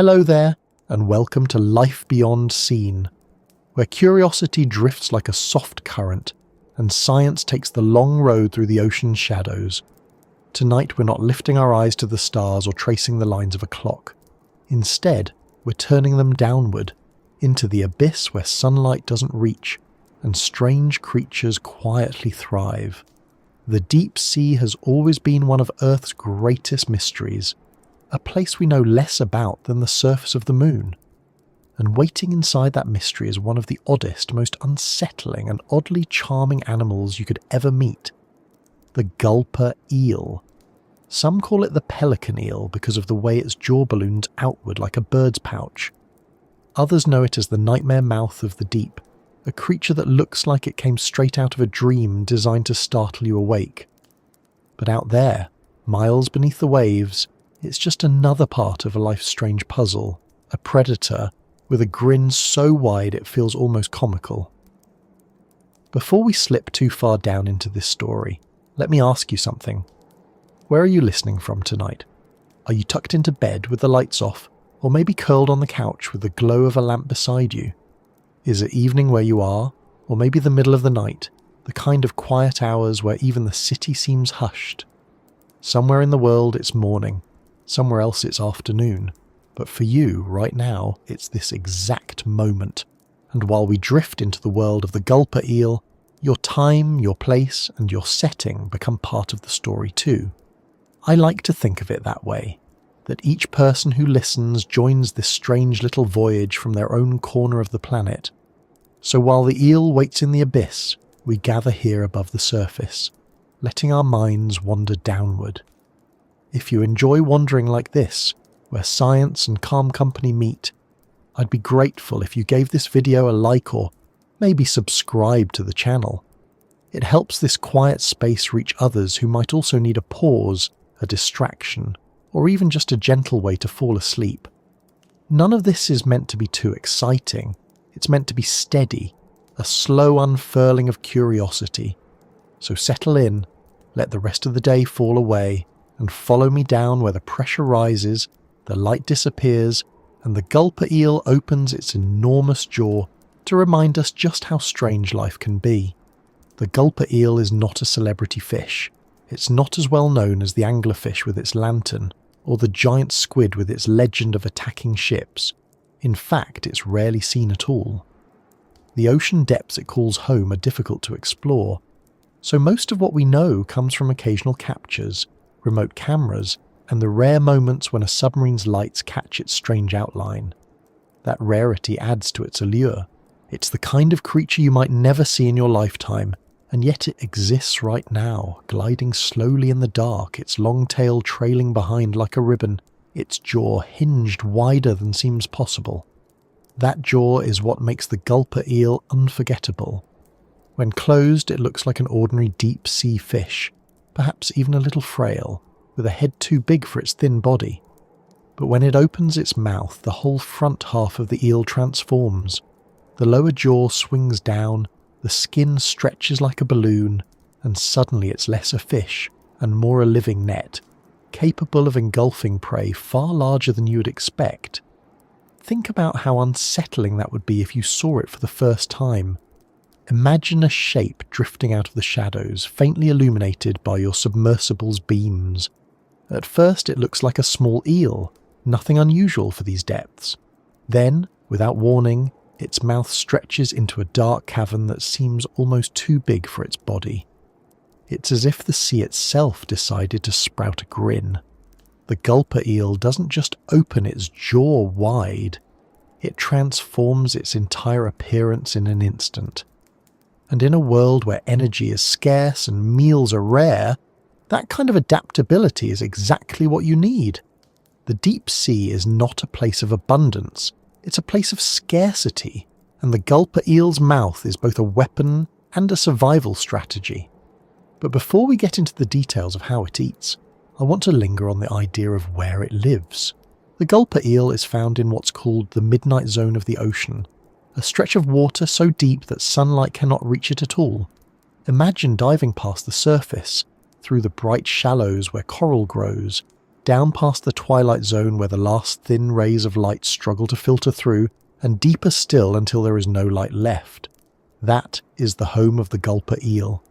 Hello there, and welcome to Life Beyond Seen, where curiosity drifts like a soft current and science takes the long road through the ocean's shadows. Tonight we're not lifting our eyes to the stars or tracing the lines of a clock. Instead, we're turning them downward, into the abyss where sunlight doesn't reach and strange creatures quietly thrive. The deep sea has always been one of Earth's greatest mysteries, a place we know less about than the surface of the moon. And waiting inside that mystery is one of the oddest, most unsettling and oddly charming animals you could ever meet. The Gulper Eel. Some call it the pelican eel because of the way its jaw balloons outward like a bird's pouch. Others know it as the nightmare mouth of the deep, a creature that looks like it came straight out of a dream designed to startle you awake. But out there, miles beneath the waves, it's just another part of a life's strange puzzle, a predator with a grin so wide it feels almost comical. Before we slip too far down into this story, let me ask you something. Where are you listening from tonight? Are you tucked into bed with the lights off, or maybe curled on the couch with the glow of a lamp beside you? Is it evening where you are, or maybe the middle of the night, the kind of quiet hours where even the city seems hushed? Somewhere in the world it's morning, somewhere else it's afternoon, but for you, right now, it's this exact moment. And while we drift into the world of the Gulper Eel, your time, your place, and your setting become part of the story too. I like to think of it that way, that each person who listens joins this strange little voyage from their own corner of the planet. So while the eel waits in the abyss, we gather here above the surface, letting our minds wander downward. If you enjoy wandering like this, where science and calm company meet, I'd be grateful if you gave this video a like or maybe subscribe to the channel. It helps this quiet space reach others who might also need a pause, a distraction, or even just a gentle way to fall asleep. None of this is meant to be too exciting. It's meant to be steady, a slow unfurling of curiosity. So settle in, let the rest of the day fall away, and follow me down where the pressure rises, the light disappears, and the Gulper Eel opens its enormous jaw to remind us just how strange life can be. The Gulper Eel is not a celebrity fish. It's not as well known as the anglerfish with its lantern, or the giant squid with its legend of attacking ships. In fact, it's rarely seen at all. The ocean depths it calls home are difficult to explore, so most of what we know comes from occasional captures, remote cameras, and the rare moments when a submarine's lights catch its strange outline. That rarity adds to its allure. It's the kind of creature you might never see in your lifetime, and yet it exists right now, gliding slowly in the dark, its long tail trailing behind like a ribbon, its jaw hinged wider than seems possible. That jaw is what makes the Gulper Eel unforgettable. When closed, it looks like an ordinary deep-sea fish, perhaps even a little frail, with a head too big for its thin body. But when it opens its mouth, the whole front half of the eel transforms. The lower jaw swings down, the skin stretches like a balloon, and suddenly it's less a fish and more a living net, capable of engulfing prey far larger than you would expect. Think about how unsettling that would be if you saw it for the first time. Imagine a shape drifting out of the shadows, faintly illuminated by your submersible's beams. At first it looks like a small eel, nothing unusual for these depths. Then, without warning, its mouth stretches into a dark cavern that seems almost too big for its body. It's as if the sea itself decided to sprout a grin. The Gulper Eel doesn't just open its jaw wide, it transforms its entire appearance in an instant. And in a world where energy is scarce and meals are rare, that kind of adaptability is exactly what you need. The deep sea is not a place of abundance, it's a place of scarcity, and the Gulper Eel's mouth is both a weapon and a survival strategy. But before we get into the details of how it eats, I want to linger on the idea of where it lives. The Gulper Eel is found in what's called the midnight zone of the ocean, a stretch of water so deep that sunlight cannot reach it at all. Imagine diving past the surface, through the bright shallows where coral grows, down past the twilight zone where the last thin rays of light struggle to filter through, and deeper still until there is no light left. That is the home of the Gulper Eel.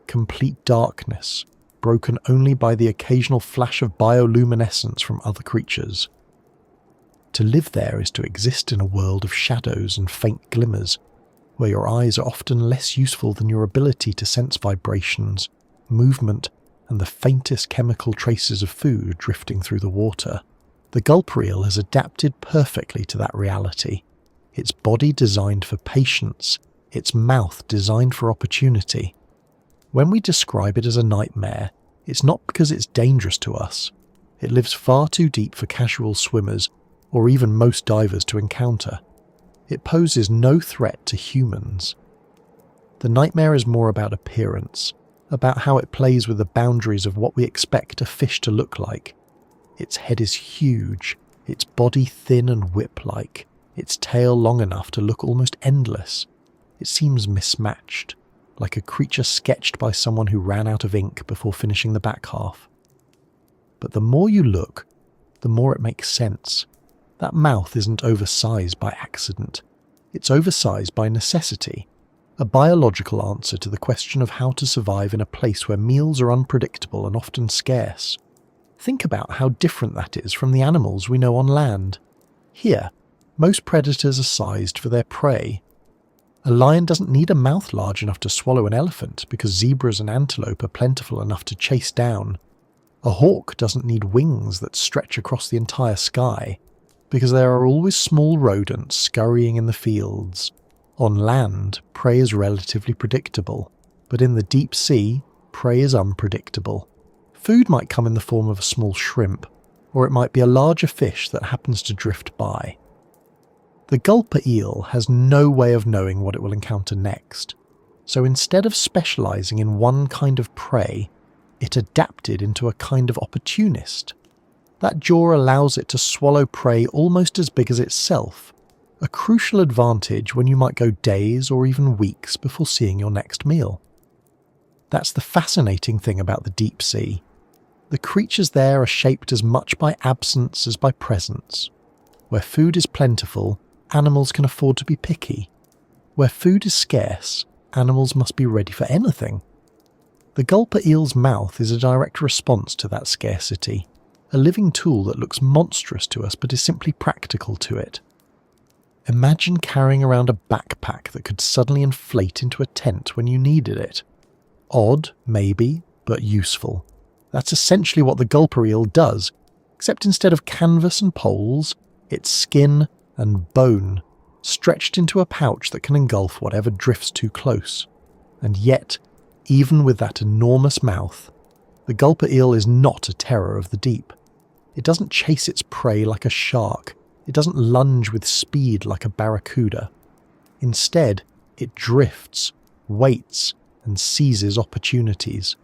Complete darkness, broken only by the occasional flash of bioluminescence from other creatures. To live there is to exist in a world of shadows and faint glimmers, where your eyes are often less useful than your ability to sense vibrations, movement, and the faintest chemical traces of food drifting through the water. The Gulper Eel has adapted perfectly to that reality. Its body designed for patience, its mouth designed for opportunity. When we describe it as a nightmare, it's not because it's dangerous to us. It lives far too deep for casual swimmers, or even most divers to encounter. It poses no threat to humans. The nightmare is more about appearance, about how it plays with the boundaries of what we expect a fish to look like. Its head is huge, its body thin and whip-like, its tail long enough to look almost endless. It seems mismatched, like a creature sketched by someone who ran out of ink before finishing the back half. But the more you look, the more it makes sense. That mouth isn't oversized by accident. It's oversized by necessity, a biological answer to the question of how to survive in a place where meals are unpredictable and often scarce. Think about how different that is from the animals we know on land. Here, most predators are sized for their prey. A lion doesn't need a mouth large enough to swallow an elephant because zebras and antelope are plentiful enough to chase down. A hawk doesn't need wings that stretch across the entire sky because there are always small rodents scurrying in the fields. On land, prey is relatively predictable, but in the deep sea, prey is unpredictable. Food might come in the form of a small shrimp, or it might be a larger fish that happens to drift by. The Gulper Eel has no way of knowing what it will encounter next, so instead of specialising in one kind of prey, it adapted into a kind of opportunist. That jaw allows it to swallow prey almost as big as itself, a crucial advantage when you might go days or even weeks before seeing your next meal. That's the fascinating thing about the deep sea. The creatures there are shaped as much by absence as by presence. Where food is plentiful, animals can afford to be picky. Where food is scarce, animals must be ready for anything. The Gulper Eel's mouth is a direct response to that scarcity, a living tool that looks monstrous to us but is simply practical to it. Imagine carrying around a backpack that could suddenly inflate into a tent when you needed it. Odd, maybe, but useful. That's essentially what the Gulper Eel does, except instead of canvas and poles, it's skin and bone, stretched into a pouch that can engulf whatever drifts too close. And yet, even with that enormous mouth, the Gulper Eel is not a terror of the deep. It doesn't chase its prey like a shark. It doesn't lunge with speed like a barracuda. Instead, it drifts, waits, and seizes opportunities.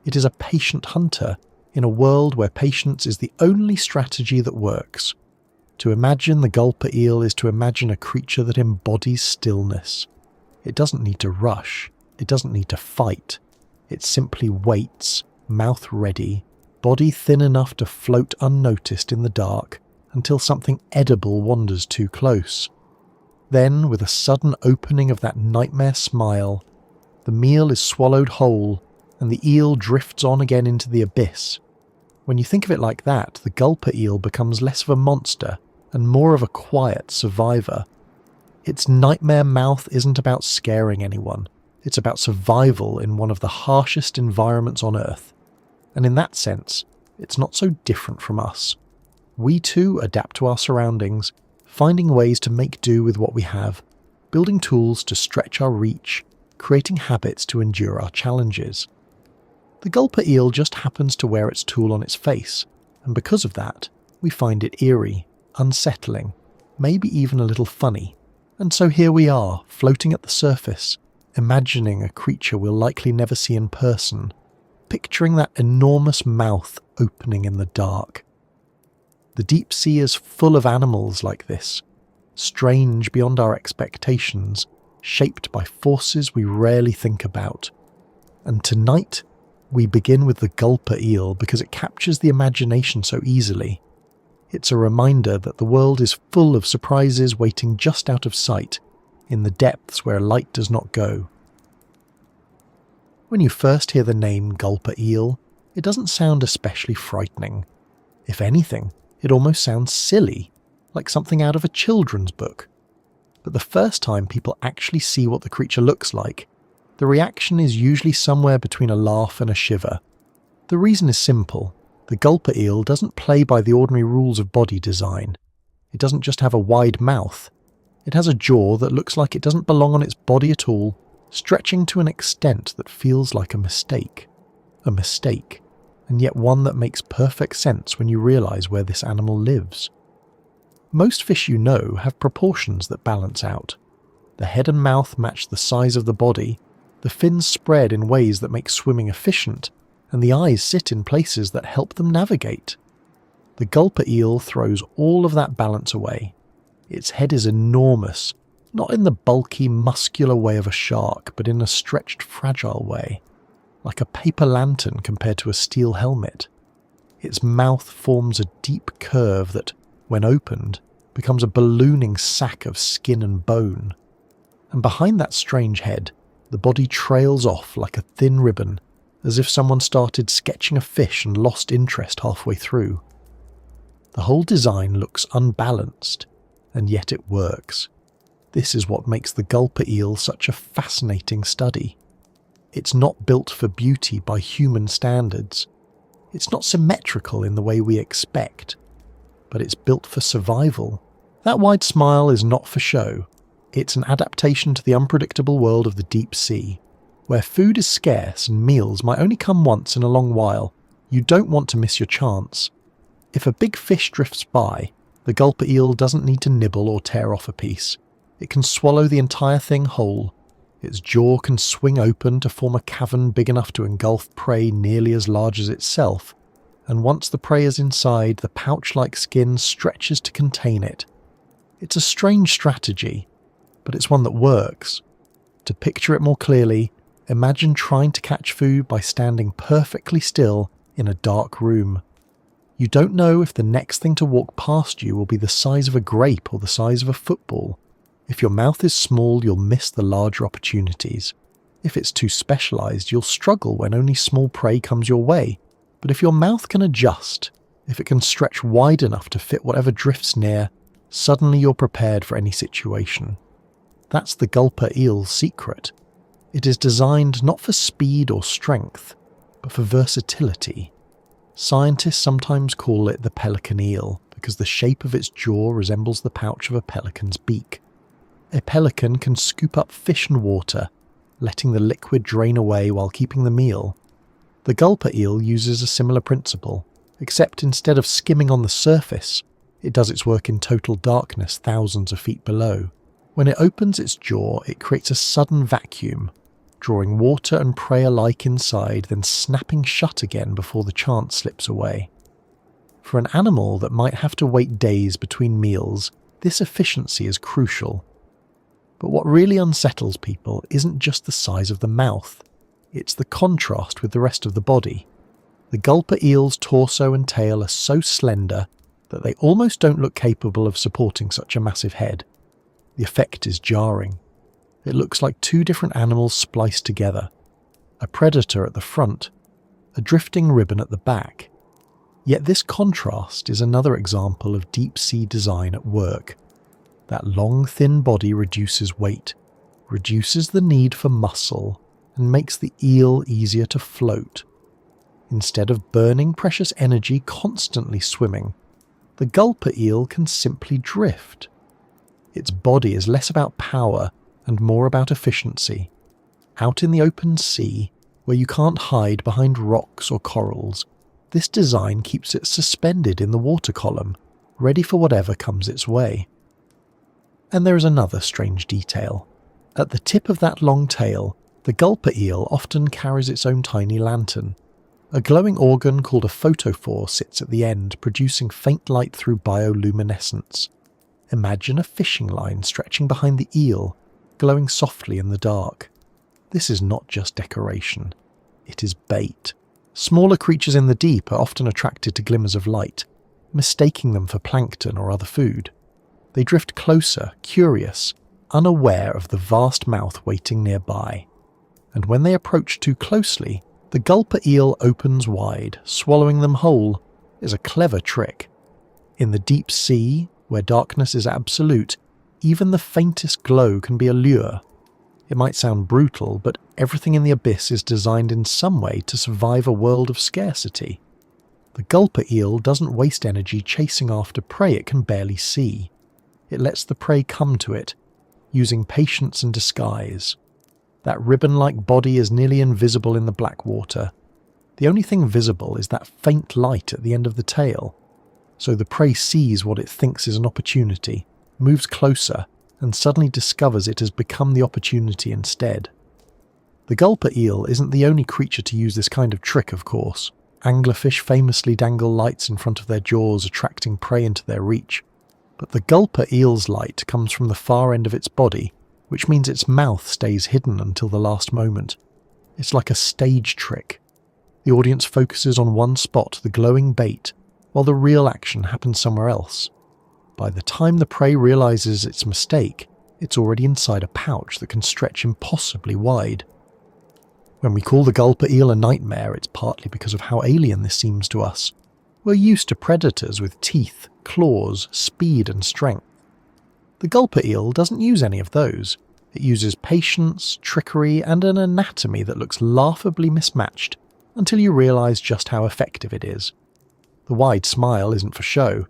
It is a patient hunter in a world where patience is the only strategy that works. To imagine the Gulper Eel is to imagine a creature that embodies stillness. It doesn't need to rush. It doesn't need to fight. It simply waits, mouth ready, body thin enough to float unnoticed in the dark until something edible wanders too close. Then, with a sudden opening of that nightmare smile, the meal is swallowed whole and the eel drifts on again into the abyss. When you think of it like that, the Gulper Eel becomes less of a monster and more of a quiet survivor. Its nightmare mouth isn't about scaring anyone. It's about survival in one of the harshest environments on Earth. And in that sense, it's not so different from us. We too adapt to our surroundings, finding ways to make do with what we have, building tools to stretch our reach, creating habits to endure our challenges. The Gulper Eel just happens to wear its tool on its face, and because of that, we find it eerie, unsettling, maybe even a little funny. And so here we are, floating at the surface, imagining a creature we'll likely never see in person, picturing that enormous mouth opening in the dark. The deep sea is full of animals like this, strange beyond our expectations, shaped by forces we rarely think about. And tonight, We begin with the Gulper Eel because it captures the imagination so easily. It's a reminder that the world is full of surprises waiting just out of sight, in the depths where light does not go. When you first hear the name Gulper Eel, it doesn't sound especially frightening. If anything, it almost sounds silly, like something out of a children's book. But the first time people actually see what the creature looks like, the reaction is usually somewhere between a laugh and a shiver. The reason is simple. The Gulper Eel doesn't play by the ordinary rules of body design. It doesn't just have a wide mouth. It has a jaw that looks like it doesn't belong on its body at all, stretching to an extent that feels like a mistake. A mistake, and yet one that makes perfect sense when you realise where this animal lives. Most fish you know have proportions that balance out. The head and mouth match the size of the body, the fins spread in ways that make swimming efficient, and the eyes sit in places that help them navigate. The Gulper Eel throws all of that balance away. Its head is enormous, not in the bulky, muscular way of a shark, but in a stretched, fragile way, like a paper lantern compared to a steel helmet. Its mouth forms a deep curve that, when opened, becomes a ballooning sack of skin and bone. And behind that strange head, the body trails off like a thin ribbon, as if someone started sketching a fish and lost interest halfway through. The whole design looks unbalanced, and yet it works. This is what makes the Gulper Eel such a fascinating study. It's not built for beauty by human standards. It's not symmetrical in the way we expect, but it's built for survival. That wide smile is not for show. It's an adaptation to the unpredictable world of the deep sea, where food is scarce and meals might only come once in a long while. You don't want to miss your chance. If a big fish drifts by, the Gulper Eel doesn't need to nibble or tear off a piece. It can swallow the entire thing whole. Its jaw can swing open to form a cavern big enough to engulf prey nearly as large as itself, and once the prey is inside, the pouch-like skin stretches to contain it. It's a strange strategy, but it's one that works. To picture it more clearly, imagine trying to catch food by standing perfectly still in a dark room. You don't know if the next thing to walk past you will be the size of a grape or the size of a football. If your mouth is small, you'll miss the larger opportunities. If it's too specialised, you'll struggle when only small prey comes your way. But if your mouth can adjust, if it can stretch wide enough to fit whatever drifts near, suddenly you're prepared for any situation. That's the Gulper Eel's secret. It is designed not for speed or strength, but for versatility. Scientists sometimes call it the pelican eel because the shape of its jaw resembles the pouch of a pelican's beak. A pelican can scoop up fish and water, letting the liquid drain away while keeping the meal. The Gulper Eel uses a similar principle, except instead of skimming on the surface, it does its work in total darkness thousands of feet below. When it opens its jaw, it creates a sudden vacuum, drawing water and prey alike inside, then snapping shut again before the chance slips away. For an animal that might have to wait days between meals, this efficiency is crucial. But what really unsettles people isn't just the size of the mouth, it's the contrast with the rest of the body. The Gulper Eel's torso and tail are so slender that they almost don't look capable of supporting such a massive head. The effect is jarring. It looks like two different animals spliced together. A predator at the front, a drifting ribbon at the back. Yet this contrast is another example of deep-sea design at work. That long, thin body reduces weight, reduces the need for muscle, and makes the eel easier to float. Instead of burning precious energy constantly swimming, the Gulper Eel can simply drift. Its body is less about power and more about efficiency. Out in the open sea, where you can't hide behind rocks or corals, this design keeps it suspended in the water column, ready for whatever comes its way. And there is another strange detail. At the tip of that long tail, the Gulper Eel often carries its own tiny lantern. A glowing organ called a photophore sits at the end, producing faint light through bioluminescence. Imagine a fishing line stretching behind the eel, glowing softly in the dark. This is not just decoration. It is bait. Smaller creatures in the deep are often attracted to glimmers of light, mistaking them for plankton or other food. They drift closer, curious, unaware of the vast mouth waiting nearby. And when they approach too closely, the gulper eel opens wide, swallowing them whole. Is a clever trick. In the deep sea, where darkness is absolute, even the faintest glow can be a lure. It might sound brutal, but everything in the abyss is designed in some way to survive a world of scarcity. The gulper eel doesn't waste energy chasing after prey it can barely see. It lets the prey come to it, using patience and disguise. That ribbon-like body is nearly invisible in the black water. The only thing visible is that faint light at the end of the tail. So the prey sees what it thinks is an opportunity, moves closer, and suddenly discovers it has become the opportunity instead. The gulper eel isn't the only creature to use this kind of trick, of course. Anglerfish famously dangle lights in front of their jaws, attracting prey into their reach. But the gulper eel's light comes from the far end of its body, which means its mouth stays hidden until the last moment. It's like a stage trick. The audience focuses on one spot, the glowing bait, while the real action happens somewhere else. By the time the prey realizes its mistake, it's already inside a pouch that can stretch impossibly wide. When we call the gulper eel a nightmare, it's partly because of how alien this seems to us. We're used to predators with teeth, claws, speed and strength. The gulper eel doesn't use any of those. It uses patience, trickery and an anatomy that looks laughably mismatched until you realize just how effective it is. The wide smile isn't for show.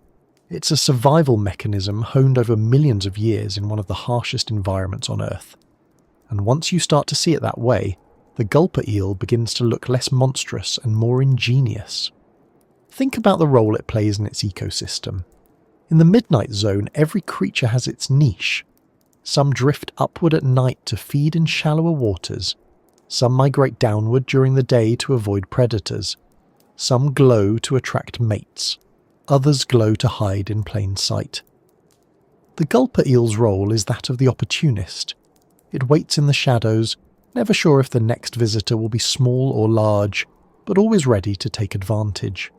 It's a survival mechanism honed over millions of years in one of the harshest environments on Earth. And once you start to see it that way, the gulper eel begins to look less monstrous and more ingenious. Think about the role it plays in its ecosystem. In the midnight zone, every creature has its niche. Some drift upward at night to feed in shallower waters. Some migrate downward during the day to avoid predators. Some glow to attract mates. Others glow to hide in plain sight. The gulper eel's role is that of the opportunist. It waits in the shadows, never sure if the next visitor will be small or large, but always ready to take advantage.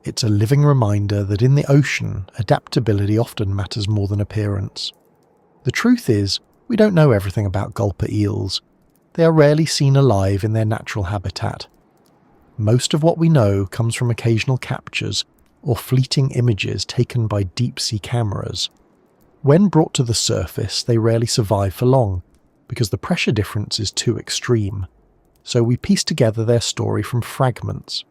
It's a living reminder that in the ocean, adaptability often matters more than appearance. The truth is, we don't know everything about gulper eels. They are rarely seen alive in their natural habitat. Most of what we know comes from occasional captures or fleeting images taken by deep-sea cameras. When brought to the surface, they rarely survive for long, because the pressure difference is too extreme. So we piece together their story from fragments.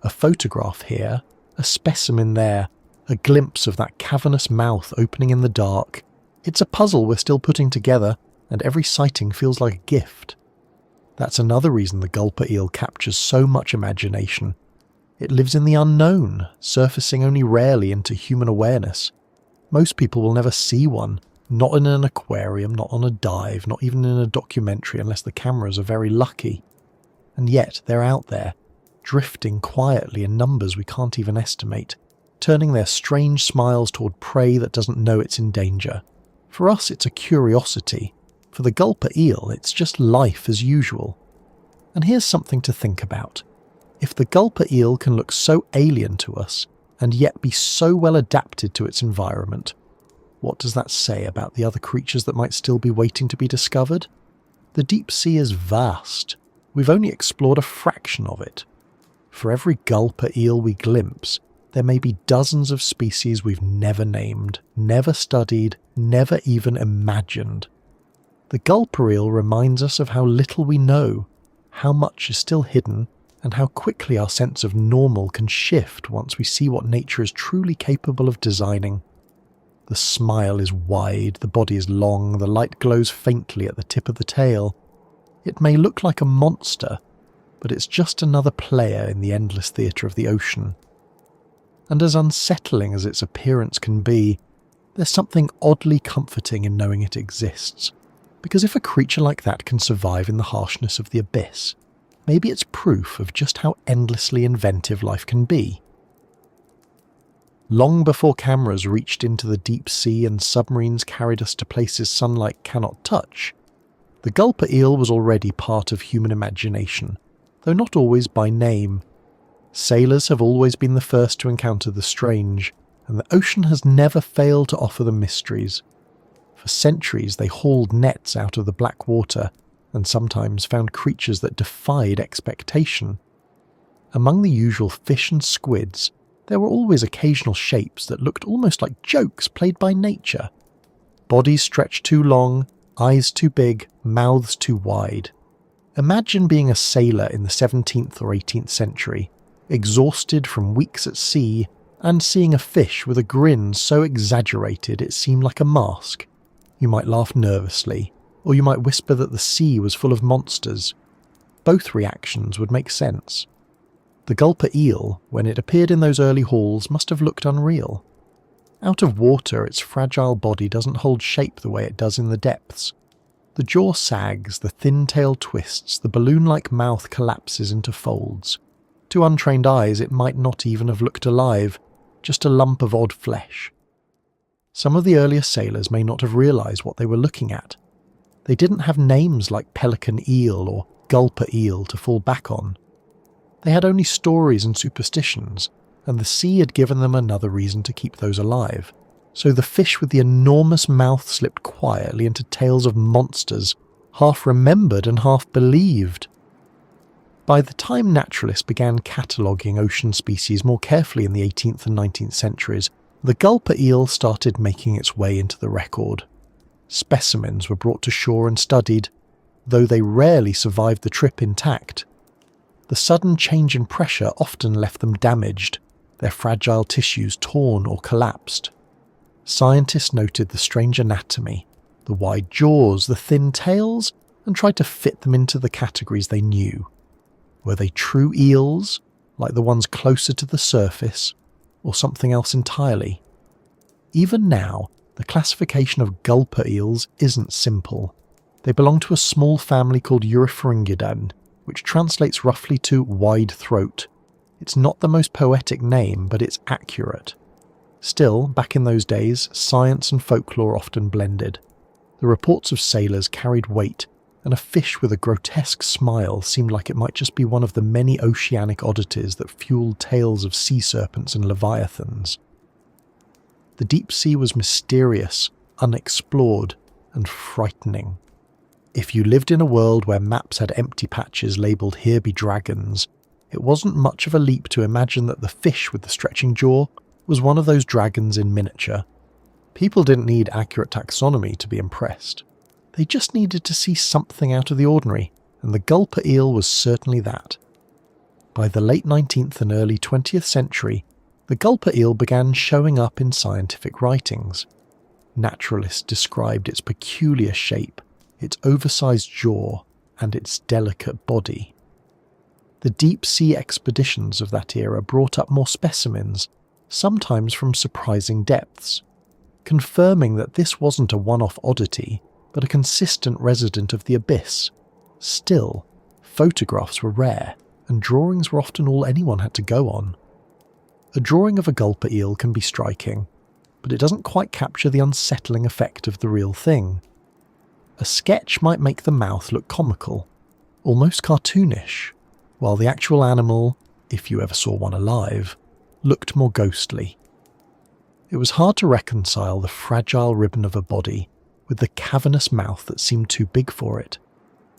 A photograph here, a specimen there, a glimpse of that cavernous mouth opening in the dark. It's a puzzle we're still putting together, and every sighting feels like a gift. That's another reason the gulper eel captures so much imagination. It lives in the unknown, surfacing only rarely into human awareness. Most people will never see one, not in an aquarium, not on a dive, not even in a documentary unless the cameras are very lucky. And yet they're out there, drifting quietly in numbers we can't even estimate, turning their strange smiles toward prey that doesn't know it's in danger. For us it's a curiosity. For the gulper eel it's just life as usual. And here's something to think about. If the gulper eel can look so alien to us, and yet be so well adapted to its environment, what does that say about the other creatures that might still be waiting to be discovered? The deep sea is vast. We've only explored a fraction of it. For every gulper eel we glimpse, there may be dozens of species we've never named, never studied, never even imagined. The gulper eel reminds us of how little we know, how much is still hidden, and how quickly our sense of normal can shift once we see what nature is truly capable of designing. The smile is wide, the body is long, the light glows faintly at the tip of the tail. It may look like a monster, but it's just another player in the endless theatre of the ocean. And as unsettling as its appearance can be, there's something oddly comforting in knowing it exists. Because if a creature like that can survive in the harshness of the abyss, maybe it's proof of just how endlessly inventive life can be. Long before cameras reached into the deep sea and submarines carried us to places sunlight cannot touch, the gulper eel was already part of human imagination, though not always by name. Sailors have always been the first to encounter the strange, and the ocean has never failed to offer them mysteries. For centuries they hauled nets out of the black water, and sometimes found creatures that defied expectation. Among the usual fish and squids, there were always occasional shapes that looked almost like jokes played by nature. Bodies stretched too long, eyes too big, mouths too wide. Imagine being a sailor in the 17th or 18th century, exhausted from weeks at sea, and seeing a fish with a grin so exaggerated it seemed like a mask. You might laugh nervously, or you might whisper that the sea was full of monsters. Both reactions would make sense. The Gulper Eel, when it appeared in those early hauls, must have looked unreal. Out of water, its fragile body doesn't hold shape the way it does in the depths. The jaw sags, the thin tail twists, the balloon-like mouth collapses into folds. To untrained eyes, it might not even have looked alive, just a lump of odd flesh. Some of the earlier sailors may not have realised what they were looking at. They didn't have names like pelican eel or gulper eel to fall back on. They had only stories and superstitions, and the sea had given them another reason to keep those alive. So the fish with the enormous mouth slipped quietly into tales of monsters, half remembered and half believed. By the time naturalists began cataloguing ocean species more carefully in the 18th and 19th centuries, the gulper eel started making its way into the record. Specimens were brought to shore and studied, though they rarely survived the trip intact. The sudden change in pressure often left them damaged, their fragile tissues torn or collapsed. Scientists noted the strange anatomy, the wide jaws, the thin tails, and tried to fit them into the categories they knew. Were they true eels, like the ones closer to the surface, or something else entirely? Even now, the classification of gulper eels isn't simple. They belong to a small family called Eurypharingidae, which translates roughly to wide throat. It's not the most poetic name, but it's accurate. Still, back in those days, science and folklore often blended. The reports of sailors carried weight, and a fish with a grotesque smile seemed like it might just be one of the many oceanic oddities that fueled tales of sea serpents and leviathans. The deep sea was mysterious, unexplored, and frightening. If you lived in a world where maps had empty patches labelled "Here be dragons," it wasn't much of a leap to imagine that the fish with the stretching jaw was one of those dragons in miniature. People didn't need accurate taxonomy to be impressed. They just needed to see something out of the ordinary, and the gulper eel was certainly that. By the late 19th and early 20th century, the gulper eel began showing up in scientific writings. Naturalists described its peculiar shape, its oversized jaw, and its delicate body. The deep-sea expeditions of that era brought up more specimens, sometimes from surprising depths, confirming that this wasn't a one-off oddity, but a consistent resident of the abyss. Still, photographs were rare, and drawings were often all anyone had to go on. A drawing of a gulper eel can be striking, but it doesn't quite capture the unsettling effect of the real thing. A sketch might make the mouth look comical, almost cartoonish, while the actual animal, if you ever saw one alive, looked more ghostly. It was hard to reconcile the fragile ribbon of a body with the cavernous mouth that seemed too big for it.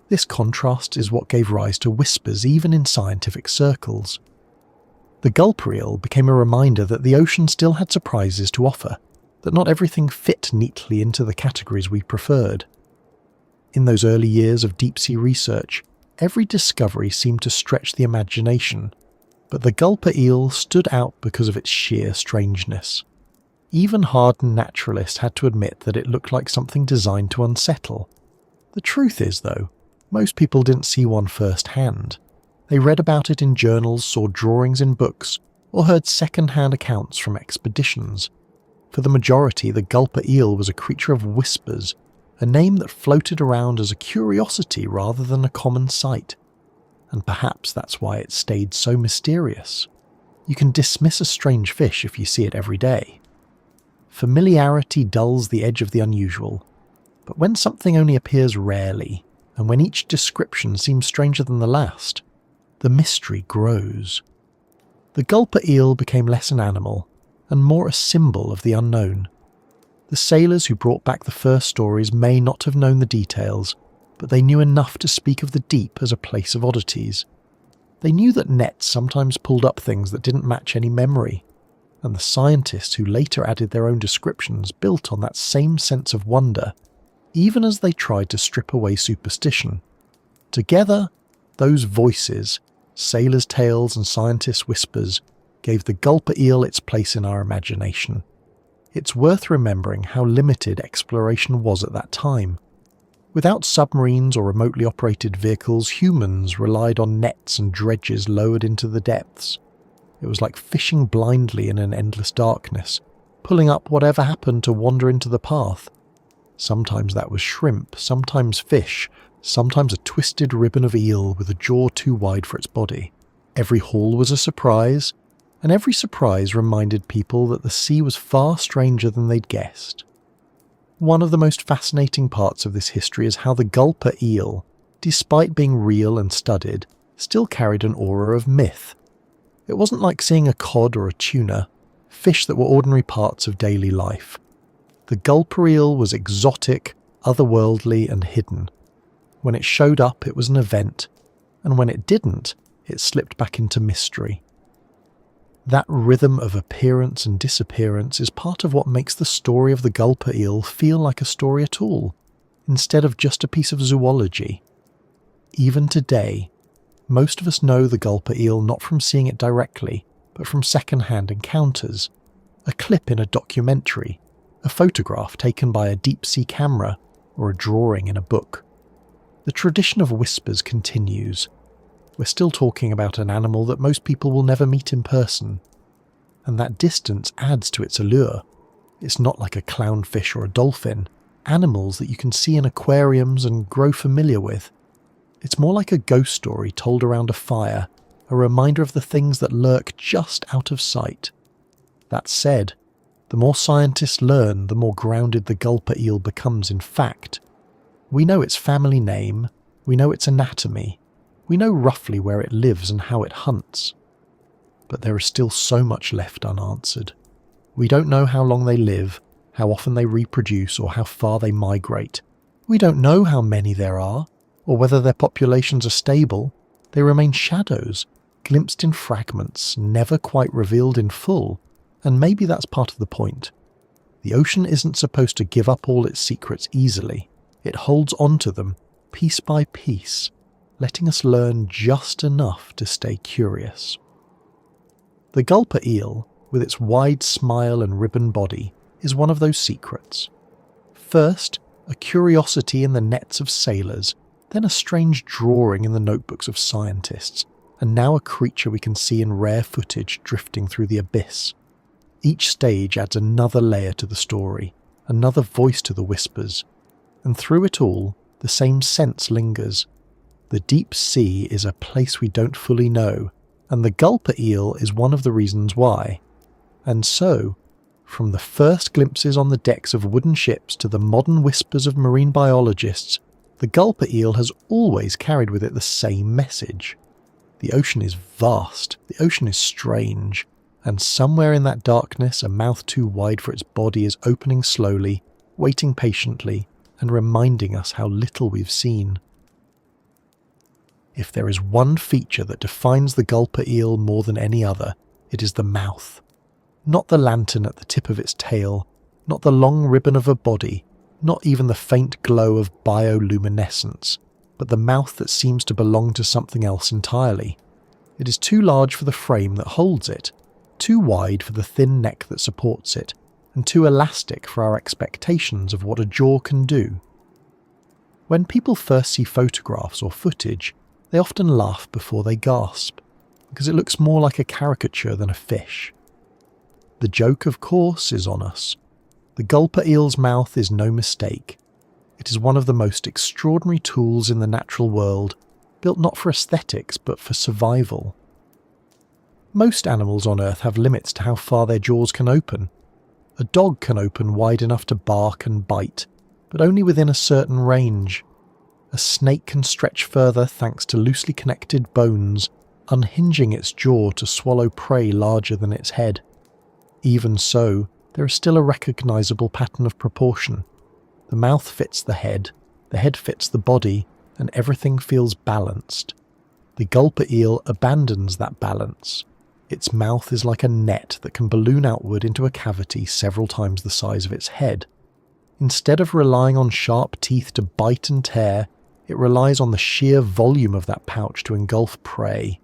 This contrast is what gave rise to whispers even in scientific circles. The gulper eel became a reminder that the ocean still had surprises to offer, that not everything fit neatly into the categories we preferred. In those early years of deep-sea research, every discovery seemed to stretch the imagination, but the gulper eel stood out because of its sheer strangeness. Even hardened naturalists had to admit that it looked like something designed to unsettle. The truth is, though, most people didn't see one firsthand. They read about it in journals, saw drawings in books, or heard second-hand accounts from expeditions. For the majority, the gulper eel was a creature of whispers, a name that floated around as a curiosity rather than a common sight. And perhaps that's why it stayed so mysterious. You can dismiss a strange fish if you see it every day. Familiarity dulls the edge of the unusual, but when something only appears rarely, and when each description seems stranger than the last, the mystery grows. The Gulper Eel became less an animal and more a symbol of the unknown. The sailors who brought back the first stories may not have known the details, but they knew enough to speak of the deep as a place of oddities. They knew that nets sometimes pulled up things that didn't match any memory, and the scientists who later added their own descriptions built on that same sense of wonder, even as they tried to strip away superstition. Together, those voices, sailors' tales and scientists' whispers, gave the Gulper Eel its place in our imagination. It's worth remembering how limited exploration was at that time. Without submarines or remotely operated vehicles, humans relied on nets and dredges lowered into the depths. It was like fishing blindly in an endless darkness, pulling up whatever happened to wander into the path. Sometimes that was shrimp, sometimes fish, sometimes a twisted ribbon of eel with a jaw too wide for its body. Every haul was a surprise, and every surprise reminded people that the sea was far stranger than they'd guessed. One of the most fascinating parts of this history is how the Gulper Eel, despite being real and studied, still carried an aura of myth. It wasn't like seeing a cod or a tuna, fish that were ordinary parts of daily life. The Gulper Eel was exotic, otherworldly and hidden. When it showed up, it was an event, and when it didn't, it slipped back into mystery. That rhythm of appearance and disappearance is part of what makes the story of the Gulper Eel feel like a story at all, instead of just a piece of zoology. Even today, most of us know the Gulper Eel not from seeing it directly, but from second-hand encounters, a clip in a documentary, a photograph taken by a deep-sea camera, or a drawing in a book. The tradition of whispers continues. We're still talking about an animal that most people will never meet in person, and that distance adds to its allure. It's not like a clownfish or a dolphin, animals that you can see in aquariums and grow familiar with. It's more like a ghost story told around a fire, a reminder of the things that lurk just out of sight. That said, the more scientists learn, the more grounded the Gulper Eel becomes in fact. We know its family name, we know its anatomy, we know roughly where it lives and how it hunts. But there is still so much left unanswered. We don't know how long they live, how often they reproduce, or how far they migrate. We don't know how many there are, or whether their populations are stable. They remain shadows, glimpsed in fragments, never quite revealed in full, and maybe that's part of the point. The ocean isn't supposed to give up all its secrets easily. It holds on to them, piece by piece, letting us learn just enough to stay curious. The Gulper Eel, with its wide smile and ribbon body, is one of those secrets. First, a curiosity in the nets of sailors, then a strange drawing in the notebooks of scientists, and now a creature we can see in rare footage drifting through the abyss. Each stage adds another layer to the story, another voice to the whispers, and through it all, the same sense lingers. The deep sea is a place we don't fully know, and the Gulper Eel is one of the reasons why. And so, from the first glimpses on the decks of wooden ships to the modern whispers of marine biologists, the Gulper Eel has always carried with it the same message. The ocean is vast, the ocean is strange, and somewhere in that darkness a mouth too wide for its body is opening slowly, waiting patiently, and reminding us how little we've seen. If there is one feature that defines the Gulper Eel more than any other, it is the mouth. Not the lantern at the tip of its tail, not the long ribbon of a body, not even the faint glow of bioluminescence, but the mouth that seems to belong to something else entirely. It is too large for the frame that holds it, too wide for the thin neck that supports it, and too elastic for our expectations of what a jaw can do. When people first see photographs or footage, they often laugh before they gasp, because it looks more like a caricature than a fish. The joke, of course, is on us. The Gulper Eel's mouth is no mistake. It is one of the most extraordinary tools in the natural world, built not for aesthetics but for survival. Most animals on Earth have limits to how far their jaws can open. A dog can open wide enough to bark and bite, but only within a certain range. A snake can stretch further thanks to loosely connected bones, unhinging its jaw to swallow prey larger than its head. Even so, there is still a recognizable pattern of proportion. The mouth fits the head fits the body, and everything feels balanced. The Gulper eel abandons that balance. Its mouth is like a net that can balloon outward into a cavity several times the size of its head. Instead of relying on sharp teeth to bite and tear, it relies on the sheer volume of that pouch to engulf prey.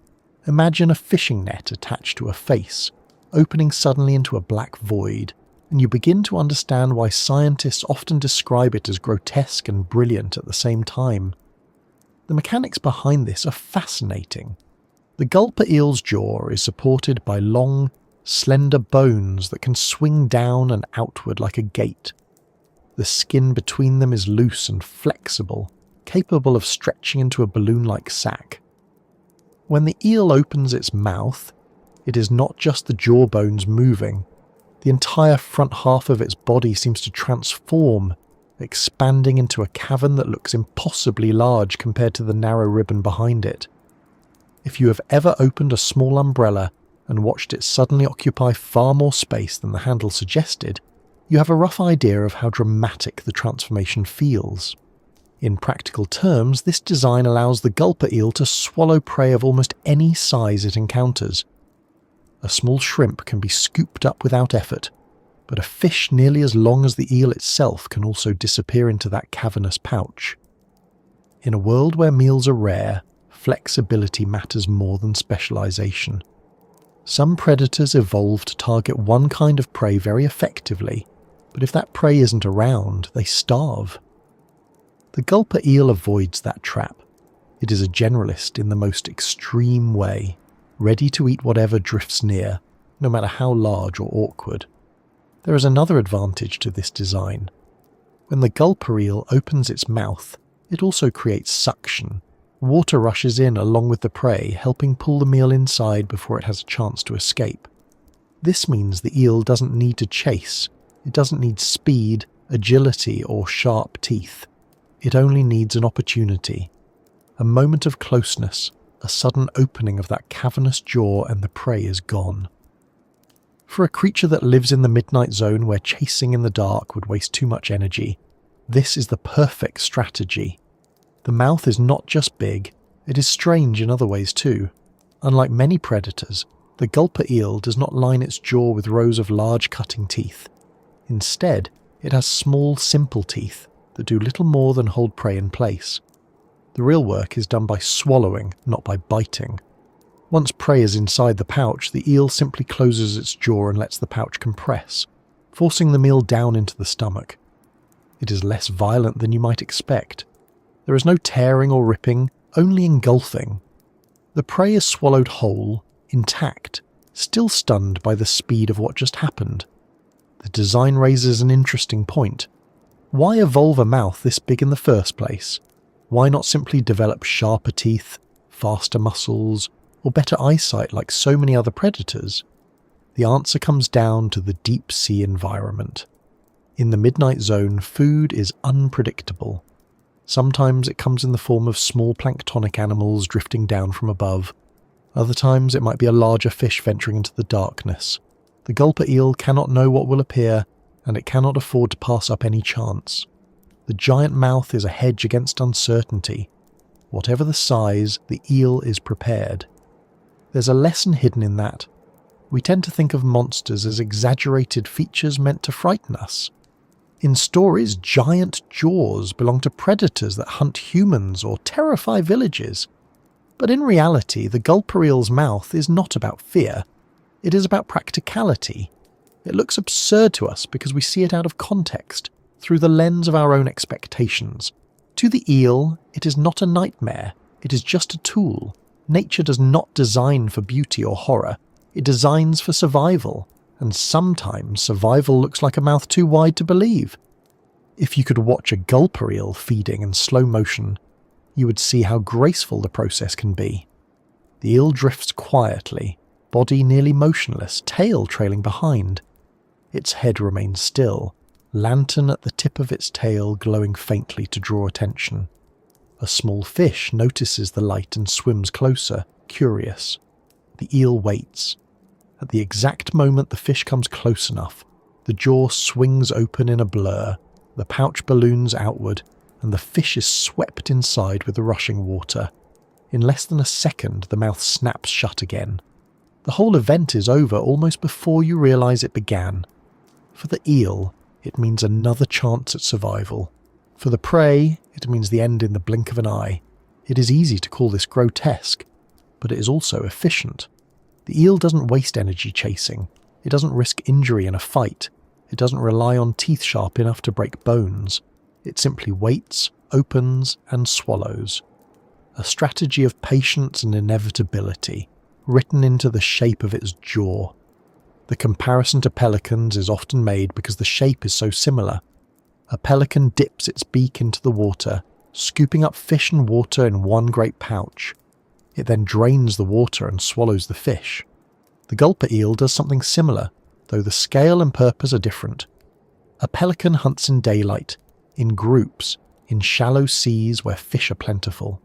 Imagine a fishing net attached to a face, opening suddenly into a black void, and you begin to understand why scientists often describe it as grotesque and brilliant at the same time. The mechanics behind this are fascinating. The Gulper eel's jaw is supported by long, slender bones that can swing down and outward like a gate. The skin between them is loose and flexible, capable of stretching into a balloon-like sac. When the eel opens its mouth, it is not just the jawbones moving. The entire front half of its body seems to transform, expanding into a cavern that looks impossibly large compared to the narrow ribbon behind it. If you have ever opened a small umbrella and watched it suddenly occupy far more space than the handle suggested, you have a rough idea of how dramatic the transformation feels. In practical terms, this design allows the Gulper eel to swallow prey of almost any size it encounters. A small shrimp can be scooped up without effort, but a fish nearly as long as the eel itself can also disappear into that cavernous pouch. In a world where meals are rare, flexibility matters more than specialization. Some predators evolve to target one kind of prey very effectively, but if that prey isn't around, they starve. The Gulper eel avoids that trap. It is a generalist in the most extreme way, ready to eat whatever drifts near, no matter how large or awkward. There is another advantage to this design. When the Gulper eel opens its mouth, it also creates suction. Water rushes in along with the prey, helping pull the meal inside before it has a chance to escape. This means the eel doesn't need to chase. It doesn't need speed, agility, or sharp teeth. It only needs an opportunity. A moment of closeness, a sudden opening of that cavernous jaw, and the prey is gone. For a creature that lives in the midnight zone where chasing in the dark would waste too much energy, this is the perfect strategy. The mouth is not just big, it is strange in other ways too. Unlike many predators, the Gulper eel does not line its jaw with rows of large cutting teeth. Instead, it has small, simple teeth that do little more than hold prey in place. The real work is done by swallowing, not by biting. Once prey is inside the pouch, the eel simply closes its jaw and lets the pouch compress, forcing the meal down into the stomach. It is less violent than you might expect. There is no tearing or ripping, only engulfing. The prey is swallowed whole, intact, still stunned by the speed of what just happened. The design raises an interesting point. Why evolve a mouth this big in the first place? Why not simply develop sharper teeth, faster muscles, or better eyesight like so many other predators? The answer comes down to the deep sea environment. In the midnight zone, food is unpredictable. Sometimes it comes in the form of small planktonic animals drifting down from above. Other times it might be a larger fish venturing into the darkness. The Gulper eel cannot know what will appear, and it cannot afford to pass up any chance. The giant mouth is a hedge against uncertainty. Whatever the size, the eel is prepared. There's a lesson hidden in that. We tend to think of monsters as exaggerated features meant to frighten us. In stories, giant jaws belong to predators that hunt humans or terrify villages. But in reality, the Gulper eel's mouth is not about fear. It is about practicality. It looks absurd to us because we see it out of context, through the lens of our own expectations. To the eel, it is not a nightmare. It is just a tool. Nature does not design for beauty or horror. It designs for survival. And sometimes survival looks like a mouth too wide to believe. If you could watch a Gulper eel feeding in slow motion, you would see how graceful the process can be. The eel drifts quietly, body nearly motionless, tail trailing behind. Its head remains still, lantern at the tip of its tail glowing faintly to draw attention. A small fish notices the light and swims closer, curious. The eel waits. At the exact moment the fish comes close enough, the jaw swings open in a blur, the pouch balloons outward, and the fish is swept inside with the rushing water. In less than a second, the mouth snaps shut again. The whole event is over almost before you realise it began. For the eel, it means another chance at survival. For the prey, it means the end in the blink of an eye. It is easy to call this grotesque, but it is also efficient. The eel doesn't waste energy chasing. It doesn't risk injury in a fight. It doesn't rely on teeth sharp enough to break bones. It simply waits, opens, and swallows. A strategy of patience and inevitability, written into the shape of its jaw. The comparison to pelicans is often made because the shape is so similar. A pelican dips its beak into the water, scooping up fish and water in one great pouch. It then drains the water and swallows the fish. The gulper eel does something similar, though the scale and purpose are different. A pelican hunts in daylight, in groups, in shallow seas where fish are plentiful.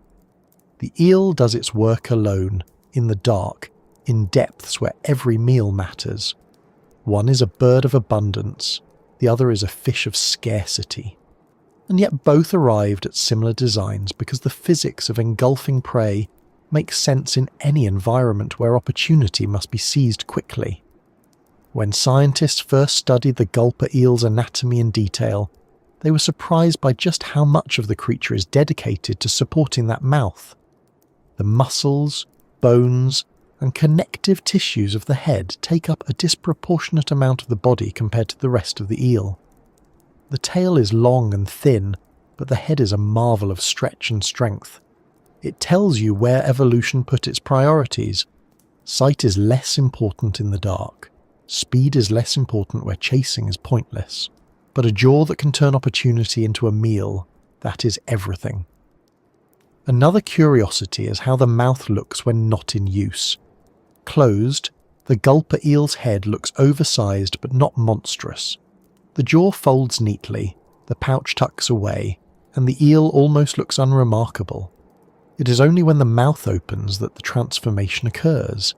The eel does its work alone, in the dark, in depths where every meal matters. One is a bird of abundance, the other is a fish of scarcity. And yet both arrived at similar designs because the physics of engulfing prey makes sense in any environment where opportunity must be seized quickly. When scientists first studied the gulper eel's anatomy in detail, they were surprised by just how much of the creature is dedicated to supporting that mouth. The muscles, bones, and connective tissues of the head take up a disproportionate amount of the body compared to the rest of the eel. The tail is long and thin, but the head is a marvel of stretch and strength. It tells you where evolution put its priorities. Sight is less important in the dark. Speed is less important where chasing is pointless. But a jaw that can turn opportunity into a meal, that is everything. Another curiosity is how the mouth looks when not in use. Closed, the gulper eel's head looks oversized but not monstrous. The jaw folds neatly, the pouch tucks away, and the eel almost looks unremarkable. It is only when the mouth opens that the transformation occurs.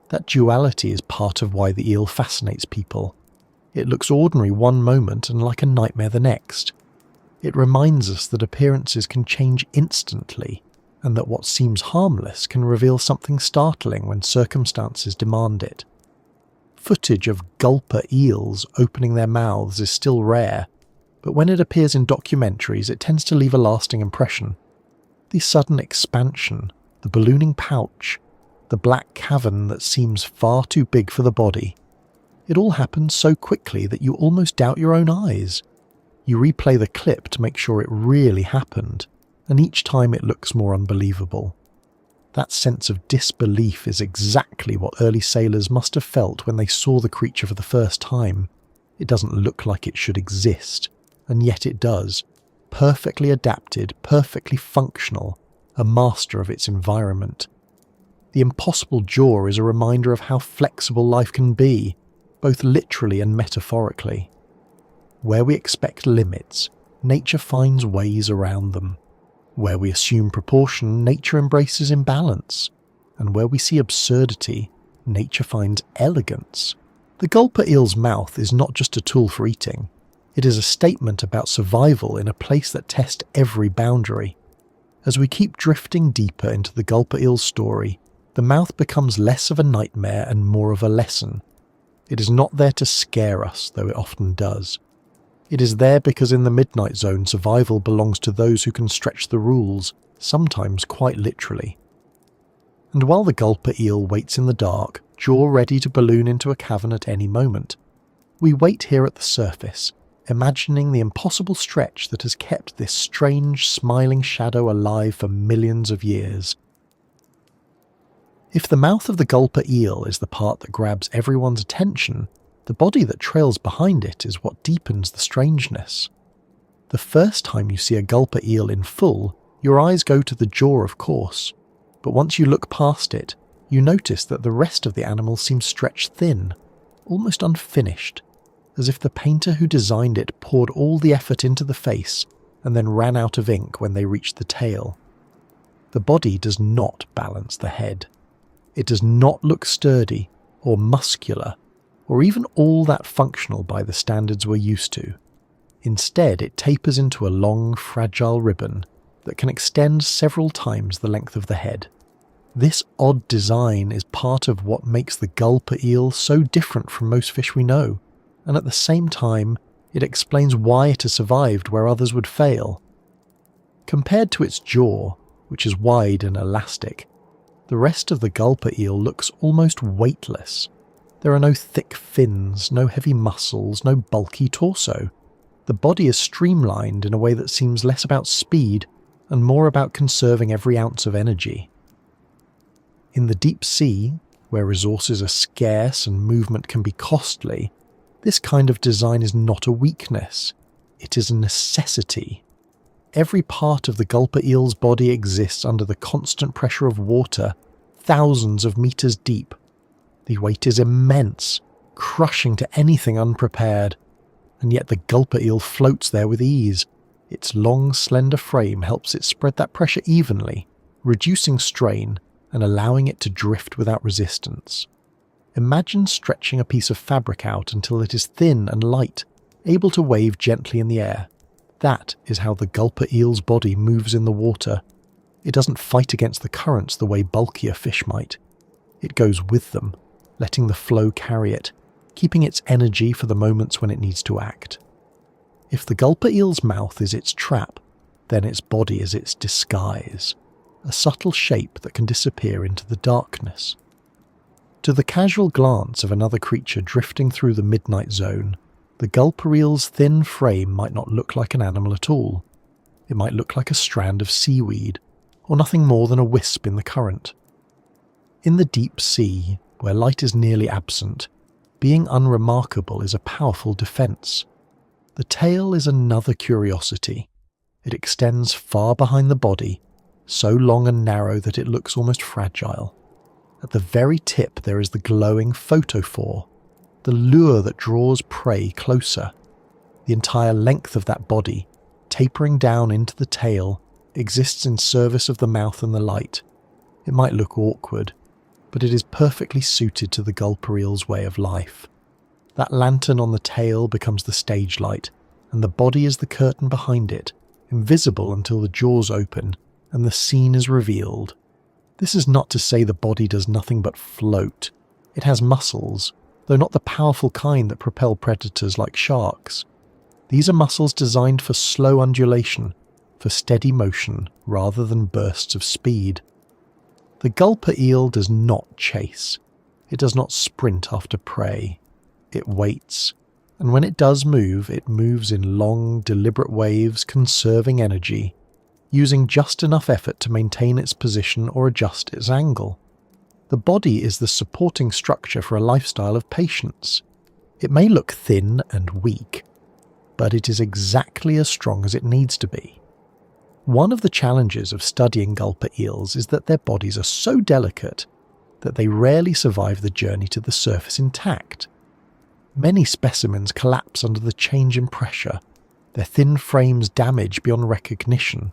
That duality is part of why the eel fascinates people. It looks ordinary one moment and like a nightmare the next. It reminds us that appearances can change instantly, and that what seems harmless can reveal something startling when circumstances demand it. Footage of gulper eels opening their mouths is still rare, but when it appears in documentaries it tends to leave a lasting impression. The sudden expansion, the ballooning pouch, the black cavern that seems far too big for the body. It all happens so quickly that you almost doubt your own eyes. You replay the clip to make sure it really happened, and each time it looks more unbelievable. That sense of disbelief is exactly what early sailors must have felt when they saw the creature for the first time. It doesn't look like it should exist, and yet it does. Perfectly adapted, perfectly functional, a master of its environment. The impossible jaw is a reminder of how flexible life can be, both literally and metaphorically. Where we expect limits, nature finds ways around them. Where we assume proportion, nature embraces imbalance. And where we see absurdity, nature finds elegance. The gulper eel's mouth is not just a tool for eating. It is a statement about survival in a place that tests every boundary. As we keep drifting deeper into the gulper eel's story, the mouth becomes less of a nightmare and more of a lesson. It is not there to scare us, though it often does. It is there because in the midnight zone survival belongs to those who can stretch the rules, sometimes quite literally. And while the gulper eel waits in the dark, jaw ready to balloon into a cavern at any moment, we wait here at the surface, imagining the impossible stretch that has kept this strange, smiling shadow alive for millions of years. If the mouth of the gulper eel is the part that grabs everyone's attention, the body that trails behind it is what deepens the strangeness. The first time you see a gulper eel in full, your eyes go to the jaw, of course, but once you look past it, you notice that the rest of the animal seems stretched thin, almost unfinished, as if the painter who designed it poured all the effort into the face and then ran out of ink when they reached the tail. The body does not balance the head. It does not look sturdy or muscular or even all that functional by the standards we're used to. Instead, it tapers into a long, fragile ribbon that can extend several times the length of the head. This odd design is part of what makes the gulper eel so different from most fish we know, and at the same time, it explains why it has survived where others would fail. Compared to its jaw, which is wide and elastic, the rest of the gulper eel looks almost weightless. There are no thick fins, no heavy muscles, no bulky torso. The body is streamlined in a way that seems less about speed and more about conserving every ounce of energy. In the deep sea, where resources are scarce and movement can be costly, this kind of design is not a weakness. It is a necessity. Every part of the gulper eel's body exists under the constant pressure of water, thousands of meters deep. The weight is immense, crushing to anything unprepared, and yet the gulper eel floats there with ease. Its long, slender frame helps it spread that pressure evenly, reducing strain and allowing it to drift without resistance. Imagine stretching a piece of fabric out until it is thin and light, able to wave gently in the air. That is how the gulper eel's body moves in the water. It doesn't fight against the currents the way bulkier fish might. It goes with them, letting the flow carry it, keeping its energy for the moments when it needs to act. If the gulper eel's mouth is its trap, then its body is its disguise, a subtle shape that can disappear into the darkness. To the casual glance of another creature drifting through the midnight zone, the gulper eel's thin frame might not look like an animal at all. It might look like a strand of seaweed, or nothing more than a wisp in the current. In the deep sea, where light is nearly absent, being unremarkable is a powerful defense. The tail is another curiosity. It extends far behind the body, so long and narrow that it looks almost fragile. At the very tip there is the glowing photophore, the lure that draws prey closer. The entire length of that body, tapering down into the tail, exists in service of the mouth and the light. It might look awkward, but it is perfectly suited to the gulper eel's way of life. That lantern on the tail becomes the stage light, and the body is the curtain behind it, invisible until the jaws open and the scene is revealed. This is not to say the body does nothing but float. It has muscles, though not the powerful kind that propel predators like sharks. These are muscles designed for slow undulation, for steady motion rather than bursts of speed. The gulper eel does not chase. It does not sprint after prey. It waits, and when it does move, it moves in long, deliberate waves, conserving energy, using just enough effort to maintain its position or adjust its angle. The body is the supporting structure for a lifestyle of patience. It may look thin and weak, but it is exactly as strong as it needs to be. One of the challenges of studying gulper eels is that their bodies are so delicate that they rarely survive the journey to the surface intact. Many specimens collapse under the change in pressure, their thin frames damage beyond recognition.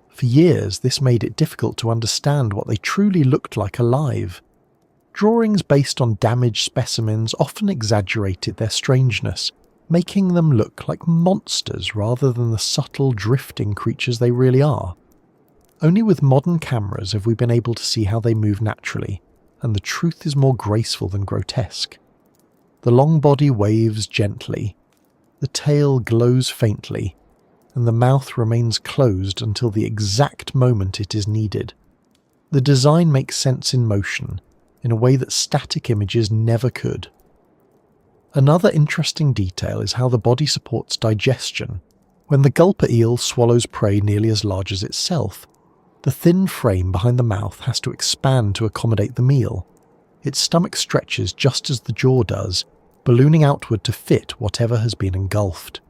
For years, this made it difficult to understand what they truly looked like alive. Drawings based on damaged specimens often exaggerated their strangeness, making them look like monsters rather than the subtle, drifting creatures they really are. Only with modern cameras have we been able to see how they move naturally, and the truth is more graceful than grotesque. The long body waves gently, the tail glows faintly, and the mouth remains closed until the exact moment it is needed. The design makes sense in motion, in a way that static images never could. Another interesting detail is how the body supports digestion. When the gulper eel swallows prey nearly as large as itself, the thin frame behind the mouth has to expand to accommodate the meal. Its stomach stretches just as the jaw does, ballooning outward to fit whatever has been engulfed.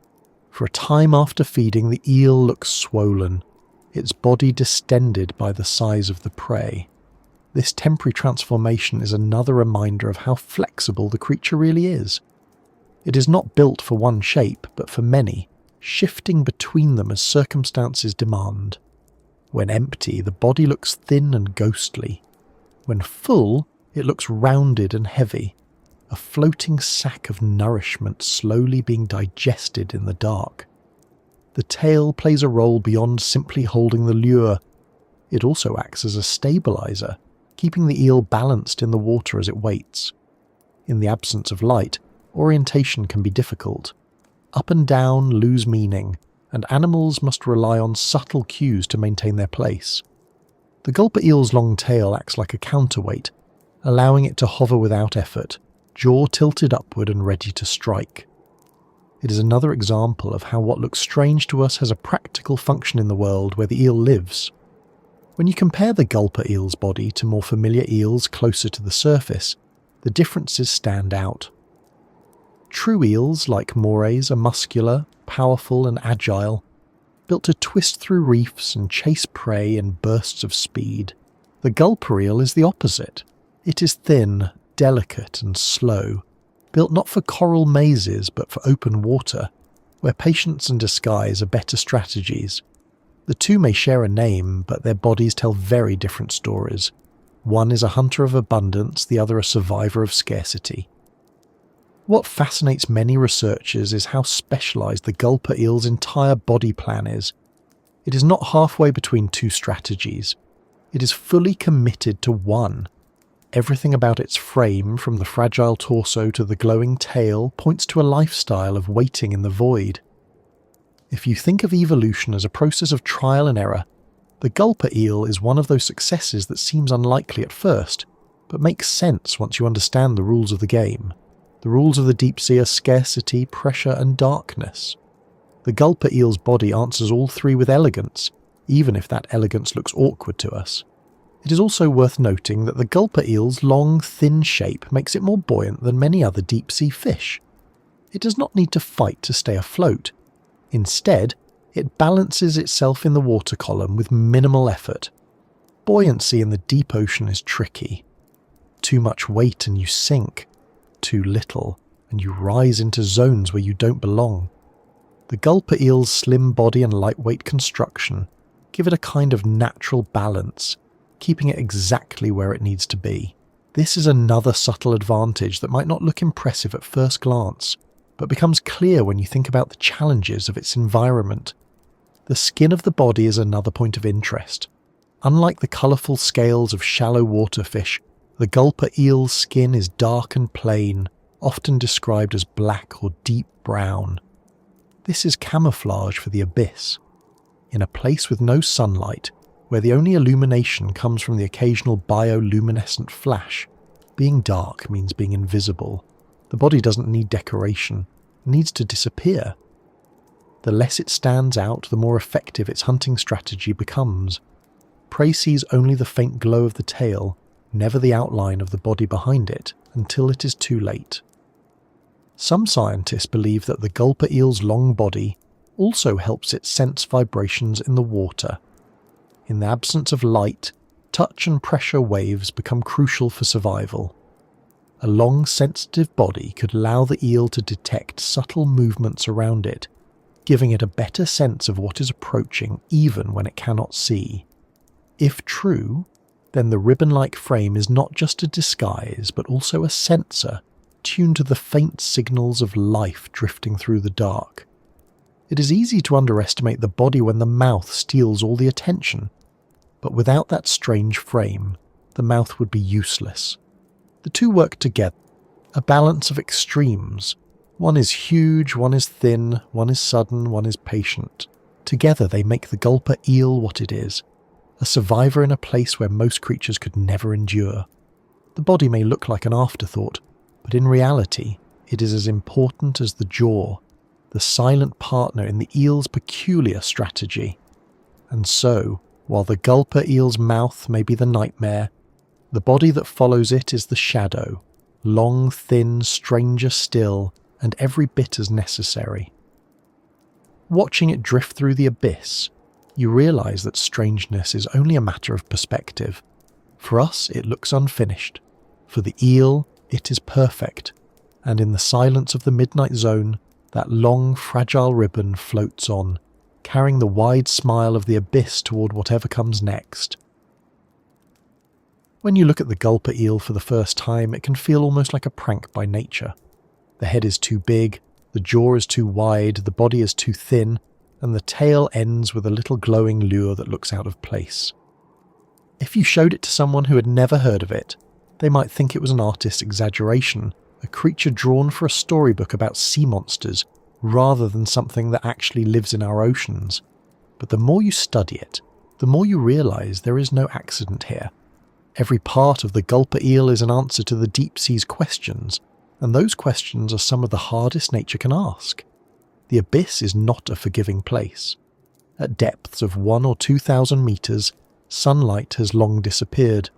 For a time after feeding, the eel looks swollen, its body distended by the size of the prey. This temporary transformation is another reminder of how flexible the creature really is. It is not built for one shape, but for many, shifting between them as circumstances demand. When empty, the body looks thin and ghostly. When full, it looks rounded and heavy, a floating sack of nourishment slowly being digested in the dark. The tail plays a role beyond simply holding the lure. It also acts as a stabilizer, keeping the eel balanced in the water as it waits. In the absence of light, orientation can be difficult. Up and down lose meaning, and animals must rely on subtle cues to maintain their place. The gulper eel's long tail acts like a counterweight, allowing it to hover without effort, jaw tilted upward and ready to strike. It is another example of how what looks strange to us has a practical function in the world where the eel lives. When you compare the gulper eel's body to more familiar eels closer to the surface, the differences stand out. True eels, like morays, are muscular, powerful and agile, built to twist through reefs and chase prey in bursts of speed. The gulper eel is the opposite. It is thin, delicate and slow, built not for coral mazes but for open water, where patience and disguise are better strategies. The two may share a name, but their bodies tell very different stories. One is a hunter of abundance, the other a survivor of scarcity. What fascinates many researchers is how specialized the gulper eel's entire body plan is. It is not halfway between two strategies. It is fully committed to one. Everything about its frame, from the fragile torso to the glowing tail, points to a lifestyle of waiting in the void. If you think of evolution as a process of trial and error, the gulper eel is one of those successes that seems unlikely at first, but makes sense once you understand the rules of the game. The rules of the deep sea are scarcity, pressure and darkness. The gulper eel's body answers all three with elegance, even if that elegance looks awkward to us. It is also worth noting that the gulper eel's long, thin shape makes it more buoyant than many other deep-sea fish. It does not need to fight to stay afloat. Instead, it balances itself in the water column with minimal effort. Buoyancy in the deep ocean is tricky. Too much weight and you sink. Too little, and you rise into zones where you don't belong. The gulper eel's slim body and lightweight construction give it a kind of natural balance, keeping it exactly where it needs to be. This is another subtle advantage that might not look impressive at first glance, but becomes clear when you think about the challenges of its environment. The skin of the body is another point of interest. Unlike the colourful scales of shallow water fish, the gulper eel's skin is dark and plain, often described as black or deep brown. This is camouflage for the abyss. In a place with no sunlight, where the only illumination comes from the occasional bioluminescent flash, being dark means being invisible. The body doesn't need decoration, it needs to disappear. The less it stands out, the more effective its hunting strategy becomes. Prey sees only the faint glow of the tail, never the outline of the body behind it, until it is too late. Some scientists believe that the gulper eel's long body also helps it sense vibrations in the water. In the absence of light, touch and pressure waves become crucial for survival. A long, sensitive body could allow the eel to detect subtle movements around it, giving it a better sense of what is approaching even when it cannot see. If true, then the ribbon-like frame is not just a disguise but also a sensor, tuned to the faint signals of life drifting through the dark. It is easy to underestimate the body when the mouth steals all the attention, but without that strange frame, the mouth would be useless. The two work together, a balance of extremes. One is huge, one is thin, one is sudden, one is patient. Together they make the gulper eel what it is, a survivor in a place where most creatures could never endure. The body may look like an afterthought, but in reality, it is as important as the jaw, the silent partner in the eel's peculiar strategy. And so, while the gulper eel's mouth may be the nightmare, the body that follows it is the shadow, long, thin, stranger still, and every bit as necessary. Watching it drift through the abyss, you realise that strangeness is only a matter of perspective. For us, it looks unfinished. For the eel, it is perfect. And in the silence of the midnight zone, that long, fragile ribbon floats on, carrying the wide smile of the abyss toward whatever comes next. When you look at the gulper eel for the first time, it can feel almost like a prank by nature. The head is too big, the jaw is too wide, the body is too thin, and the tail ends with a little glowing lure that looks out of place. If you showed it to someone who had never heard of it, they might think it was an artist's exaggeration, a creature drawn for a storybook about sea monsters, rather than something that actually lives in our oceans. But the more you study it, the more you realise there is no accident here. Every part of the gulper eel is an answer to the deep sea's questions, and those questions are some of the hardest nature can ask. The abyss is not a forgiving place. At depths of 1,000 or 2,000 metres, sunlight has long disappeared.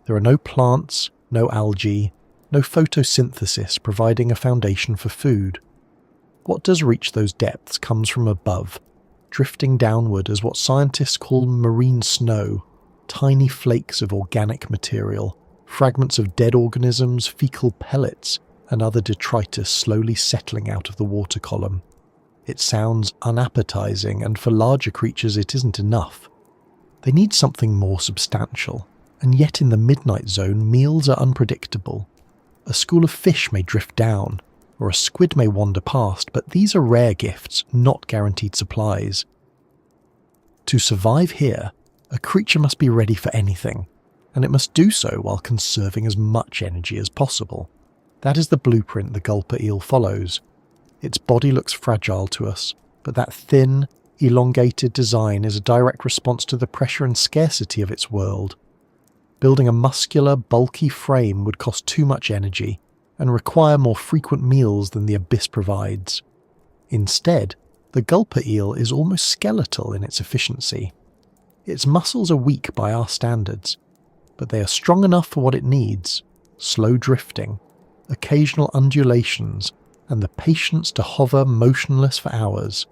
There are no plants, no algae, no photosynthesis providing a foundation for food. What does reach those depths comes from above, drifting downward as what scientists call marine snow, tiny flakes of organic material, fragments of dead organisms, fecal pellets, and other detritus slowly settling out of the water column. It sounds unappetizing, and for larger creatures it isn't enough. They need something more substantial, and yet in the midnight zone meals are unpredictable. A school of fish may drift down, or a squid may wander past, but these are rare gifts, not guaranteed supplies. To survive here, a creature must be ready for anything, and it must do so while conserving as much energy as possible. That is the blueprint the gulper eel follows. Its body looks fragile to us, but that thin, elongated design is a direct response to the pressure and scarcity of its world. Building a muscular, bulky frame would cost too much energy and require more frequent meals than the abyss provides. Instead, the gulper eel is almost skeletal in its efficiency. Its muscles are weak by our standards, but they are strong enough for what it needs: slow drifting, occasional undulations, and the patience to hover motionless for hours.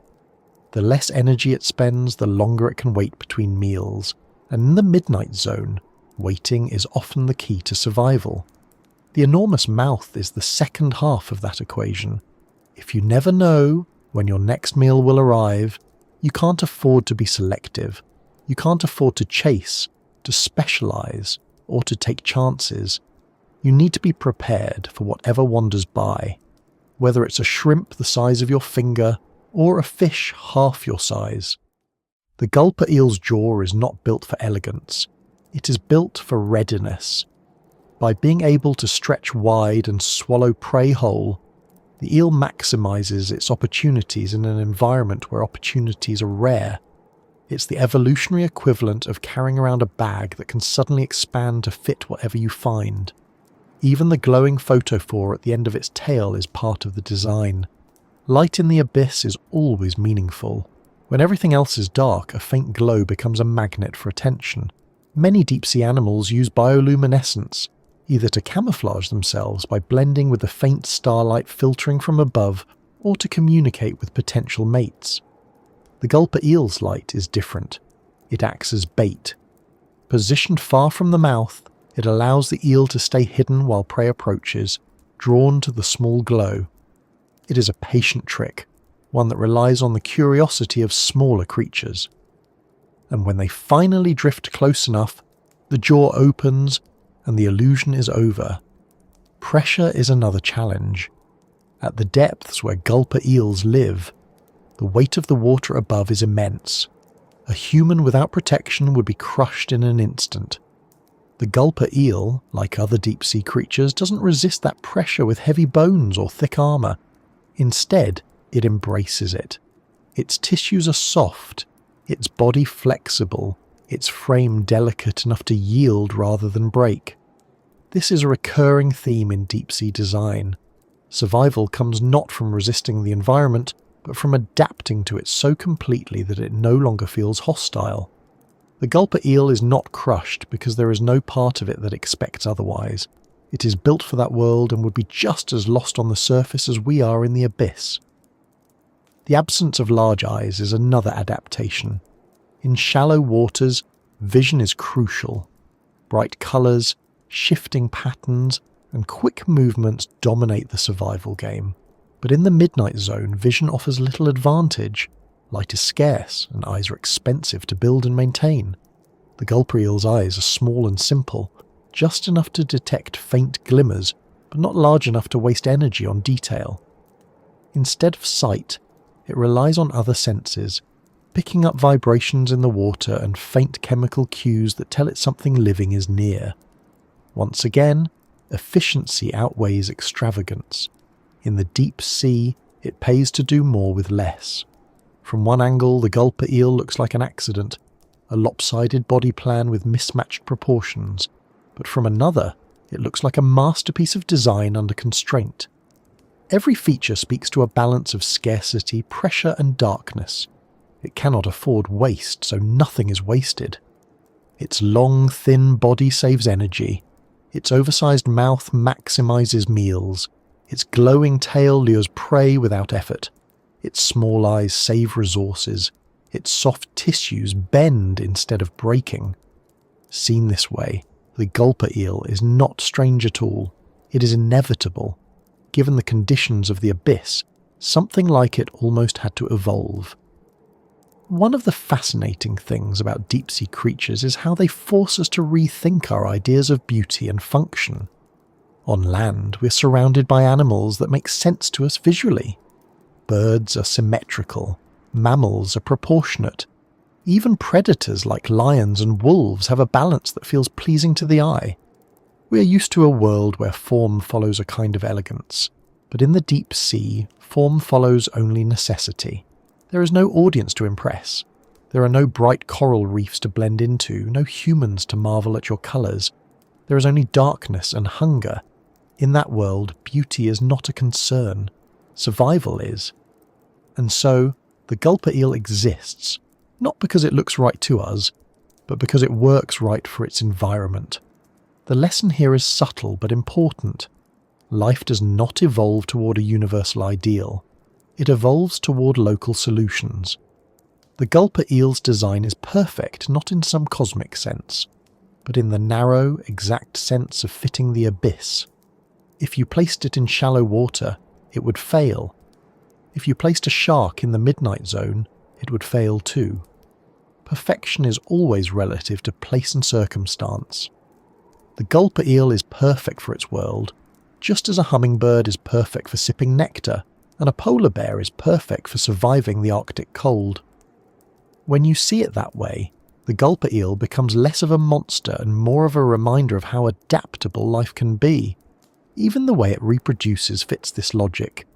The less energy it spends, the longer it can wait between meals, and in the midnight zone, waiting is often the key to survival. The enormous mouth is the second half of that equation. If you never know when your next meal will arrive, you can't afford to be selective. You can't afford to chase, to specialize, or to take chances. You need to be prepared for whatever wanders by, whether it's a shrimp the size of your finger or a fish half your size. The gulper eel's jaw is not built for elegance. It is built for readiness. By being able to stretch wide and swallow prey whole, the eel maximizes its opportunities in an environment where opportunities are rare. It's the evolutionary equivalent of carrying around a bag that can suddenly expand to fit whatever you find. Even the glowing photophore at the end of its tail is part of the design. Light in the abyss is always meaningful. When everything else is dark, a faint glow becomes a magnet for attention. Many deep-sea animals use bioluminescence, either to camouflage themselves by blending with the faint starlight filtering from above, or to communicate with potential mates. The gulper eel's light is different. It acts as bait. Positioned far from the mouth, it allows the eel to stay hidden while prey approaches, drawn to the small glow. It is a patient trick, one that relies on the curiosity of smaller creatures. And when they finally drift close enough, the jaw opens and the illusion is over. Pressure is another challenge. At the depths where gulper eels live, the weight of the water above is immense. A human without protection would be crushed in an instant. The gulper eel, like other deep-sea creatures, doesn't resist that pressure with heavy bones or thick armour. Instead, it embraces it. Its tissues are soft, its body flexible, its frame delicate enough to yield rather than break. This is a recurring theme in deep-sea design. Survival comes not from resisting the environment, but from adapting to it so completely that it no longer feels hostile. The gulper eel is not crushed because there is no part of it that expects otherwise. It is built for that world and would be just as lost on the surface as we are in the abyss. The absence of large eyes is another adaptation. In shallow waters, vision is crucial. Bright colours, shifting patterns, and quick movements dominate the survival game. But in the midnight zone, vision offers little advantage. Light is scarce, and eyes are expensive to build and maintain. The gulper eel's eyes are small and simple, just enough to detect faint glimmers, but not large enough to waste energy on detail. Instead of sight, it relies on other senses, picking up vibrations in the water and faint chemical cues that tell it something living is near. Once again, efficiency outweighs extravagance. In the deep sea, it pays to do more with less. From one angle, the gulper eel looks like an accident, a lopsided body plan with mismatched proportions, but from another, it looks like a masterpiece of design under constraint. Every feature speaks to a balance of scarcity, pressure and darkness. It cannot afford waste, so nothing is wasted. Its long, thin body saves energy. Its oversized mouth maximizes meals. Its glowing tail lures prey without effort. Its small eyes save resources. Its soft tissues bend instead of breaking. Seen this way, the gulper eel is not strange at all. It is inevitable. Given the conditions of the abyss, something like it almost had to evolve. One of the fascinating things about deep-sea creatures is how they force us to rethink our ideas of beauty and function. On land, we're surrounded by animals that make sense to us visually. Birds are symmetrical, mammals are proportionate. Even predators like lions and wolves have a balance that feels pleasing to the eye. We are used to a world where form follows a kind of elegance, but in the deep sea, form follows only necessity. There is no audience to impress. There are no bright coral reefs to blend into, no humans to marvel at your colours. There is only darkness and hunger. In that world, beauty is not a concern. Survival is. And so, the gulper eel exists, not because it looks right to us, but because it works right for its environment. The lesson here is subtle but important. Life does not evolve toward a universal ideal. It evolves toward local solutions. The gulper eel's design is perfect not in some cosmic sense, but in the narrow, exact sense of fitting the abyss. If you placed it in shallow water, it would fail. If you placed a shark in the midnight zone, it would fail too. Perfection is always relative to place and circumstance. The gulper eel is perfect for its world, just as a hummingbird is perfect for sipping nectar, and a polar bear is perfect for surviving the Arctic cold. When you see it that way, the gulper eel becomes less of a monster and more of a reminder of how adaptable life can be. Even the way it reproduces fits this logic.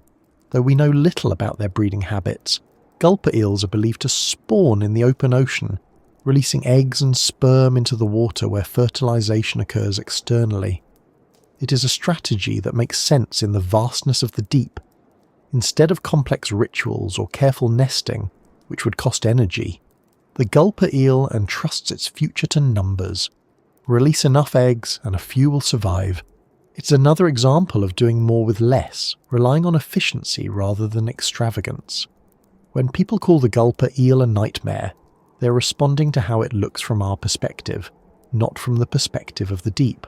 Though we know little about their breeding habits, gulper eels are believed to spawn in the open ocean, releasing eggs and sperm into the water where fertilization occurs externally. It is a strategy that makes sense in the vastness of the deep. Instead of complex rituals or careful nesting, which would cost energy, the gulper eel entrusts its future to numbers. Release enough eggs and a few will survive. It's another example of doing more with less, relying on efficiency rather than extravagance. When people call the gulper eel a nightmare, they're responding to how it looks from our perspective, not from the perspective of the deep.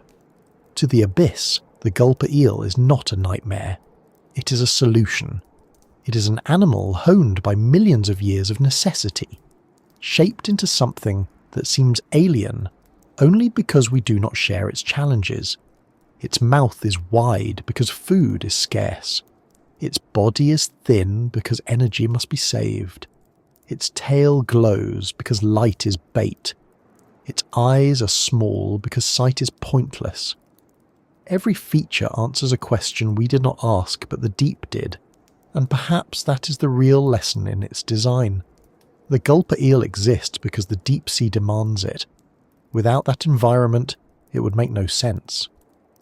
To the abyss, the gulper eel is not a nightmare. It is a solution. It is an animal honed by millions of years of necessity, shaped into something that seems alien only because we do not share its challenges. Its mouth is wide because food is scarce. Its body is thin because energy must be saved. Its tail glows because light is bait. Its eyes are small because sight is pointless. Every feature answers a question we did not ask but the deep did, and perhaps that is the real lesson in its design. The gulper eel exists because the deep sea demands it. Without that environment, it would make no sense.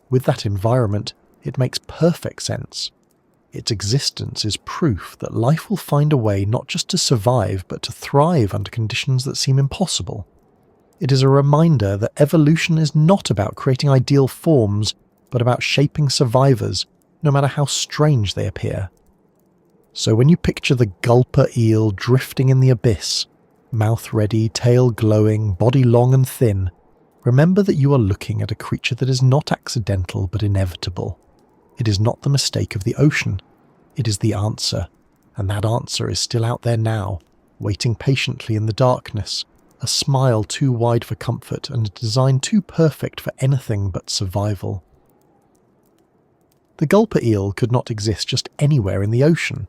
With that environment, it makes perfect sense. Its existence is proof that life will find a way not just to survive but to thrive under conditions that seem impossible. It is a reminder that evolution is not about creating ideal forms, but about shaping survivors, no matter how strange they appear. So when you picture the gulper eel drifting in the abyss, mouth ready, tail glowing, body long and thin, remember that you are looking at a creature that is not accidental but inevitable. It is not the mistake of the ocean. It is the answer, and that answer is still out there now, waiting patiently in the darkness, a smile too wide for comfort and a design too perfect for anything but survival. The gulper eel could not exist just anywhere in the ocean.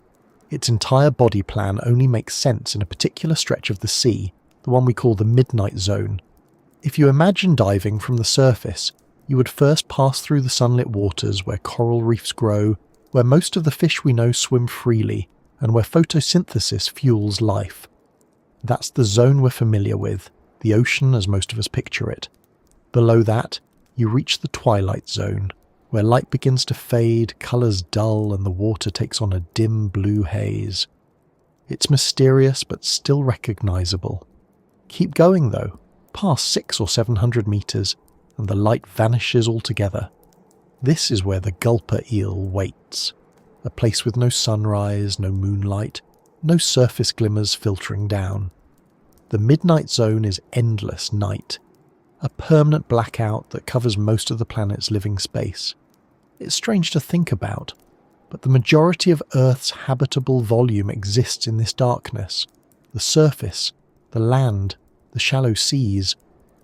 Its entire body plan only makes sense in a particular stretch of the sea, the one we call the midnight zone. If you imagine diving from the surface, you would first pass through the sunlit waters where coral reefs grow, where most of the fish we know swim freely, and where photosynthesis fuels life. That's the zone we're familiar with, the ocean as most of us picture it. Below that, you reach the twilight zone, where light begins to fade, colours dull, and the water takes on a dim blue haze. It's mysterious but still recognisable. Keep going though, past 600 or 700 metres, and the light vanishes altogether. This is where the gulper eel waits, a place with no sunrise, no moonlight, no surface glimmers filtering down. The midnight zone is endless night, a permanent blackout that covers most of the planet's living space. It's strange to think about, but the majority of Earth's habitable volume exists in this darkness. The surface, the land, the shallow seas,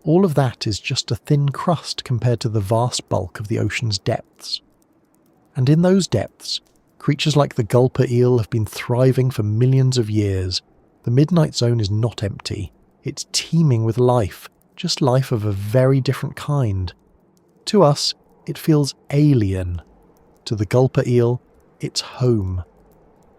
all of that is just a thin crust compared to the vast bulk of the ocean's depths. And in those depths, creatures like the gulper eel have been thriving for millions of years. The midnight zone is not empty. It's teeming with life, just life of a very different kind. To us, it feels alien. To the gulper eel, it's home.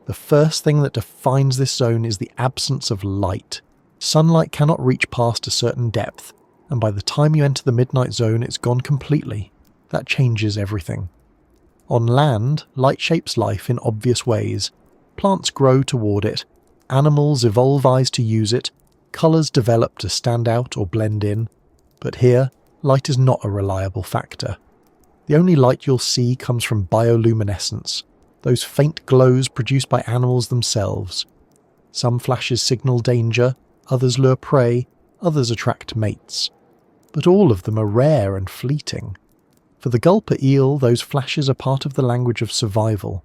The first thing that defines this zone is the absence of light. Sunlight cannot reach past a certain depth, and by the time you enter the midnight zone, it's gone completely. That changes everything. On land, light shapes life in obvious ways. Plants grow toward it, animals evolve eyes to use it, colours develop to stand out or blend in. But here, light is not a reliable factor. The only light you'll see comes from bioluminescence, those faint glows produced by animals themselves. Some flashes signal danger, others lure prey, others attract mates. But all of them are rare and fleeting. For the gulper eel, those flashes are part of the language of survival.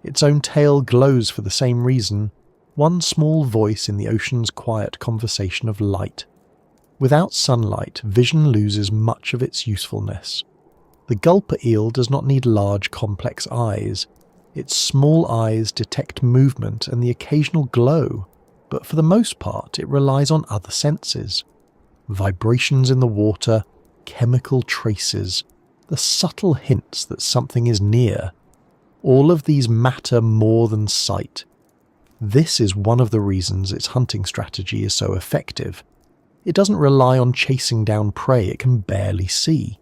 Its own tail glows for the same reason, one small voice in the ocean's quiet conversation of light. Without sunlight, vision loses much of its usefulness. The gulper eel does not need large, complex eyes. Its small eyes detect movement and the occasional glow, but for the most part it relies on other senses. Vibrations in the water, chemical traces, the subtle hints that something is near. All of these matter more than sight. This is one of the reasons its hunting strategy is so effective. It doesn't rely on chasing down prey it can barely see.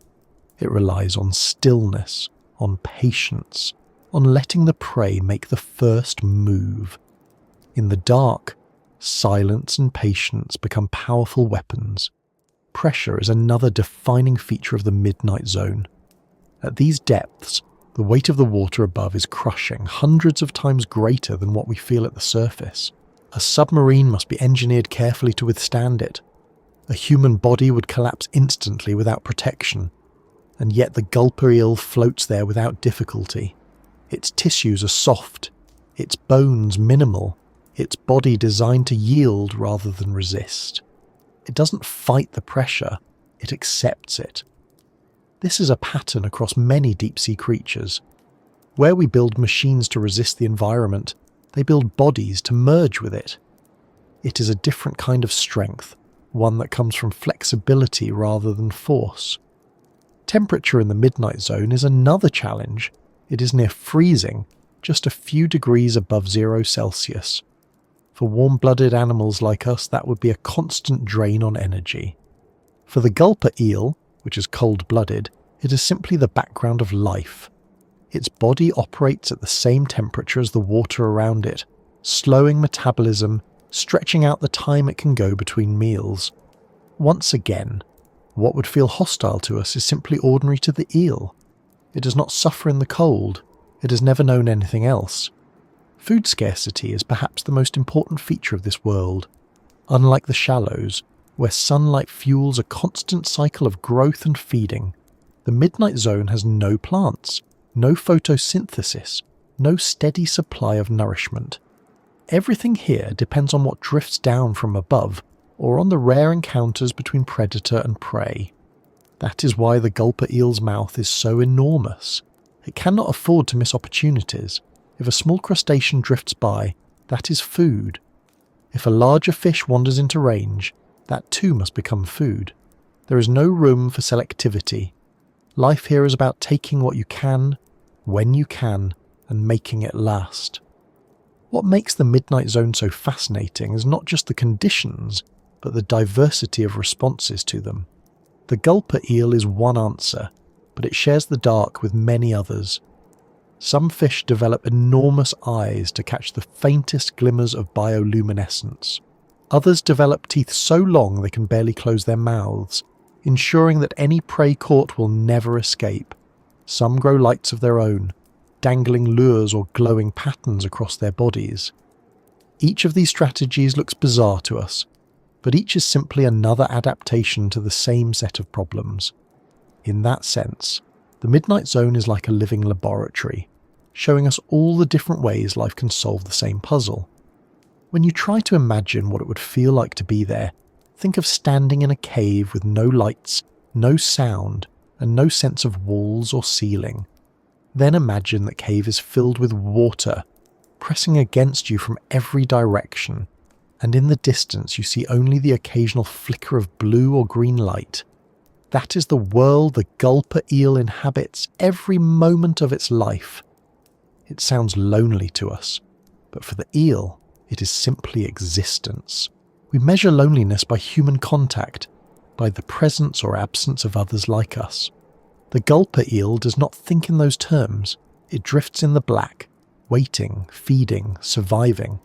It relies on stillness, on patience, on letting the prey make the first move. In the dark, silence and patience become powerful weapons. Pressure is another defining feature of the midnight zone. At these depths, the weight of the water above is crushing, hundreds of times greater than what we feel at the surface. A submarine must be engineered carefully to withstand it. A human body would collapse instantly without protection, and yet the gulper eel floats there without difficulty. Its tissues are soft, its bones minimal, its body designed to yield rather than resist. It doesn't fight the pressure, it accepts it. This is a pattern across many deep-sea creatures. Where we build machines to resist the environment, they build bodies to merge with it. It is a different kind of strength, one that comes from flexibility rather than force. Temperature in the midnight zone is another challenge. It is near freezing, just a few degrees above 0 Celsius. For warm-blooded animals like us, that would be a constant drain on energy. For the gulper eel, which is cold-blooded, it is simply the background of life. Its body operates at the same temperature as the water around it, slowing metabolism, stretching out the time it can go between meals. Once again, what would feel hostile to us is simply ordinary to the eel. It does not suffer in the cold. It has never known anything else. Food scarcity is perhaps the most important feature of this world. Unlike the shallows, where sunlight fuels a constant cycle of growth and feeding, the midnight zone has no plants, no photosynthesis, no steady supply of nourishment. Everything here depends on what drifts down from above or on the rare encounters between predator and prey. That is why the gulper eel's mouth is so enormous. It cannot afford to miss opportunities. If a small crustacean drifts by, that is food. If a larger fish wanders into range, that too must become food. There is no room for selectivity. Life here is about taking what you can, when you can, and making it last. What makes the midnight zone so fascinating is not just the conditions, but the diversity of responses to them. The gulper eel is one answer, but it shares the dark with many others. Some fish develop enormous eyes to catch the faintest glimmers of bioluminescence. Others develop teeth so long they can barely close their mouths, ensuring that any prey caught will never escape. Some grow lights of their own, dangling lures or glowing patterns across their bodies. Each of these strategies looks bizarre to us, but each is simply another adaptation to the same set of problems. In that sense, the midnight zone is like a living laboratory, showing us all the different ways life can solve the same puzzle. When you try to imagine what it would feel like to be there, think of standing in a cave with no lights, no sound, and no sense of walls or ceiling. Then imagine that cave is filled with water, pressing against you from every direction, and in the distance you see only the occasional flicker of blue or green light. That is the world the gulper eel inhabits every moment of its life. It sounds lonely to us, but for the eel, it is simply existence. We measure loneliness by human contact, by the presence or absence of others like us. The gulper eel does not think in those terms. It drifts in the black, waiting, feeding, surviving.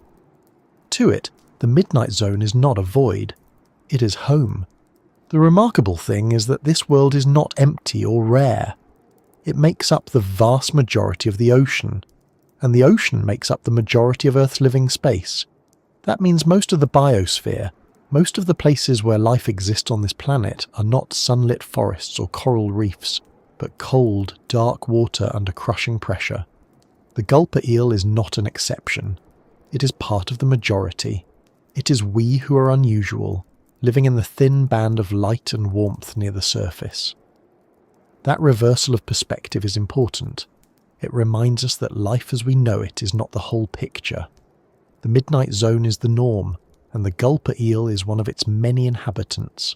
To it, the midnight zone is not a void. It is home. The remarkable thing is that this world is not empty or rare. It makes up the vast majority of the ocean, and the ocean makes up the majority of Earth's living space. That means most of the biosphere, most of the places where life exists on this planet are not sunlit forests or coral reefs, but cold, dark water under crushing pressure. The gulper eel is not an exception. It is part of the majority. It is we who are unusual, living in the thin band of light and warmth near the surface. That reversal of perspective is important. It reminds us that life as we know it is not the whole picture. The midnight zone is the norm, and the gulper eel is one of its many inhabitants.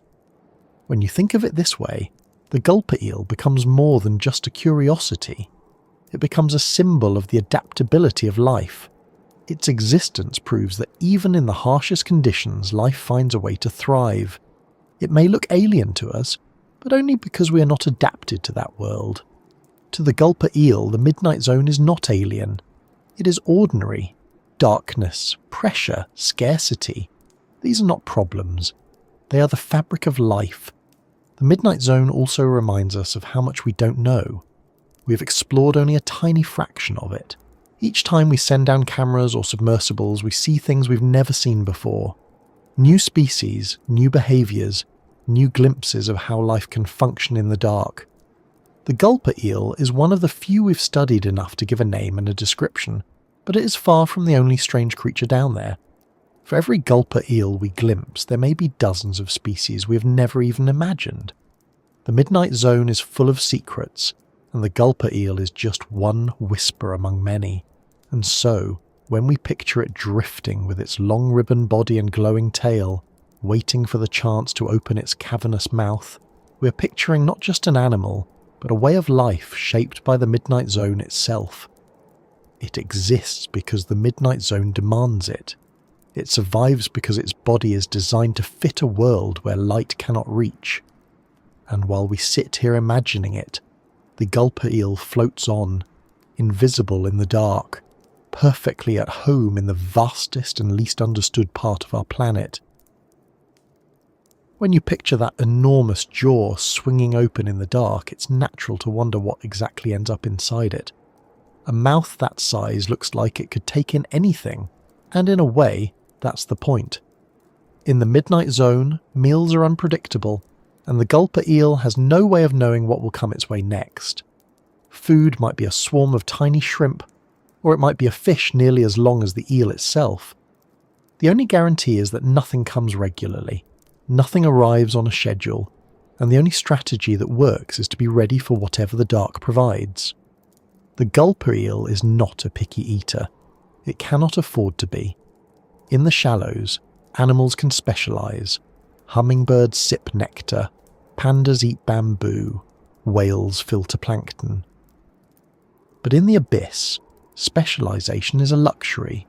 When you think of it this way, the gulper eel becomes more than just a curiosity. It becomes a symbol of the adaptability of life. Its existence proves that even in the harshest conditions, life finds a way to thrive. It may look alien to us, but only because we are not adapted to that world. To the gulper eel, the midnight zone is not alien. It is ordinary. Darkness, pressure, scarcity. These are not problems. They are the fabric of life. The midnight zone also reminds us of how much we don't know. We have explored only a tiny fraction of it. Each time we send down cameras or submersibles, we see things we've never seen before. New species, new behaviours, new glimpses of how life can function in the dark. The gulper eel is one of the few we've studied enough to give a name and a description, but it is far from the only strange creature down there. For every gulper eel we glimpse, there may be dozens of species we have never even imagined. The midnight zone is full of secrets, and the gulper eel is just one whisper among many. And so, when we picture it drifting with its long ribbon body and glowing tail, waiting for the chance to open its cavernous mouth, we're picturing not just an animal, but a way of life shaped by the midnight zone itself. It exists because the midnight zone demands it. It survives because its body is designed to fit a world where light cannot reach. And while we sit here imagining it, the gulper eel floats on, invisible in the dark, perfectly at home in the vastest and least understood part of our planet. When you picture that enormous jaw swinging open in the dark, it's natural to wonder what exactly ends up inside it. A mouth that size looks like it could take in anything, and in a way, that's the point. In the midnight zone, meals are unpredictable, and the gulper eel has no way of knowing what will come its way next. Food might be a swarm of tiny shrimp, or it might be a fish nearly as long as the eel itself. The only guarantee is that nothing comes regularly. Nothing arrives on a schedule, and the only strategy that works is to be ready for whatever the dark provides. The gulper eel is not a picky eater. It cannot afford to be. In the shallows, animals can specialise. Hummingbirds sip nectar, pandas eat bamboo, whales filter plankton. But in the abyss, specialisation is a luxury.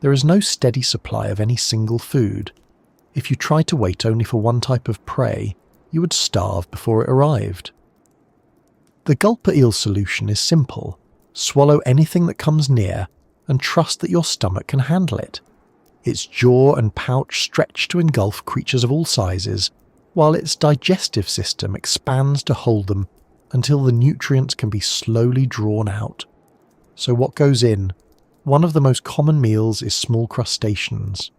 There is no steady supply of any single food. If you tried to wait only for one type of prey, you would starve before it arrived. The gulper eel solution is simple. Swallow anything that comes near and trust that your stomach can handle it. Its jaw and pouch stretch to engulf creatures of all sizes, while its digestive system expands to hold them until the nutrients can be slowly drawn out. So what goes in? One of the most common meals is small crustaceans.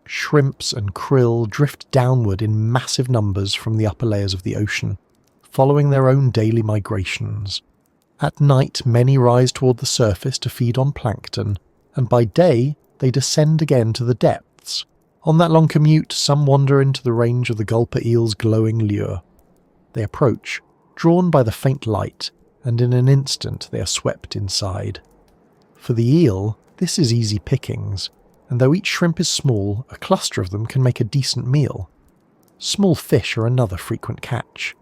Shrimps and krill drift downward in massive numbers from the upper layers of the ocean, following their own daily migrations. At night, many rise toward the surface to feed on plankton, and by day, they descend again to the depths. On that long commute, some wander into the range of the gulper eel's glowing lure. They approach, drawn by the faint light, and in an instant they are swept inside. For the eel, this is easy pickings, and though each shrimp is small, a cluster of them can make a decent meal. Small fish are another frequent catch.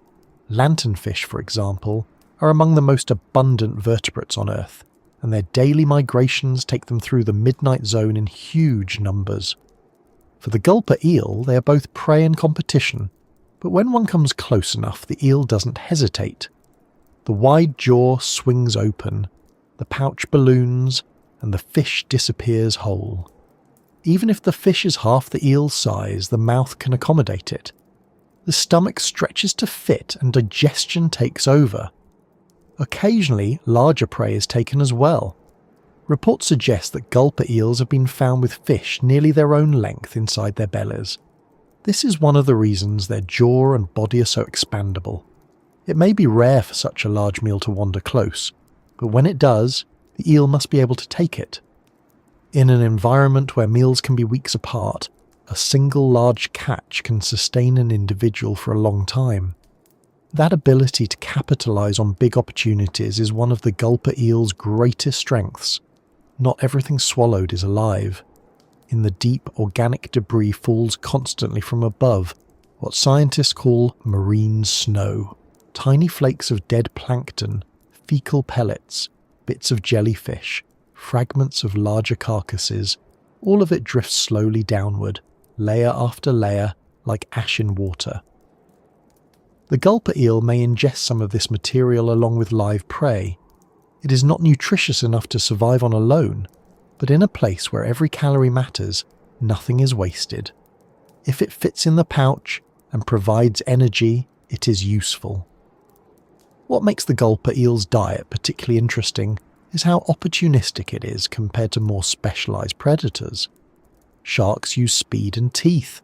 Lanternfish, for example, are among the most abundant vertebrates on Earth, and their daily migrations take them through the midnight zone in huge numbers. For the gulper eel, they are both prey and competition, but when one comes close enough, the eel doesn't hesitate. The wide jaw swings open, the pouch balloons, and the fish disappears whole. Even if the fish is half the eel's size, the mouth can accommodate it. The stomach stretches to fit and digestion takes over. Occasionally, larger prey is taken as well. Reports suggest that gulper eels have been found with fish nearly their own length inside their bellies. This is one of the reasons their jaw and body are so expandable. It may be rare for such a large meal to wander close, but when it does, the eel must be able to take it. In an environment where meals can be weeks apart, a single large catch can sustain an individual for a long time. That ability to capitalise on big opportunities is one of the gulper eel's greatest strengths. Not everything swallowed is alive. In the deep, organic debris falls constantly from above, what scientists call marine snow. Tiny flakes of dead plankton, fecal pellets, bits of jellyfish, fragments of larger carcasses, all of it drifts slowly downward, layer after layer, like ash in water. The gulper eel may ingest some of this material along with live prey. It is not nutritious enough to survive on alone, but in a place where every calorie matters, nothing is wasted. If it fits in the pouch and provides energy, it is useful. What makes the gulper eel's diet particularly interesting is how opportunistic it is compared to more specialised predators. Sharks use speed and teeth.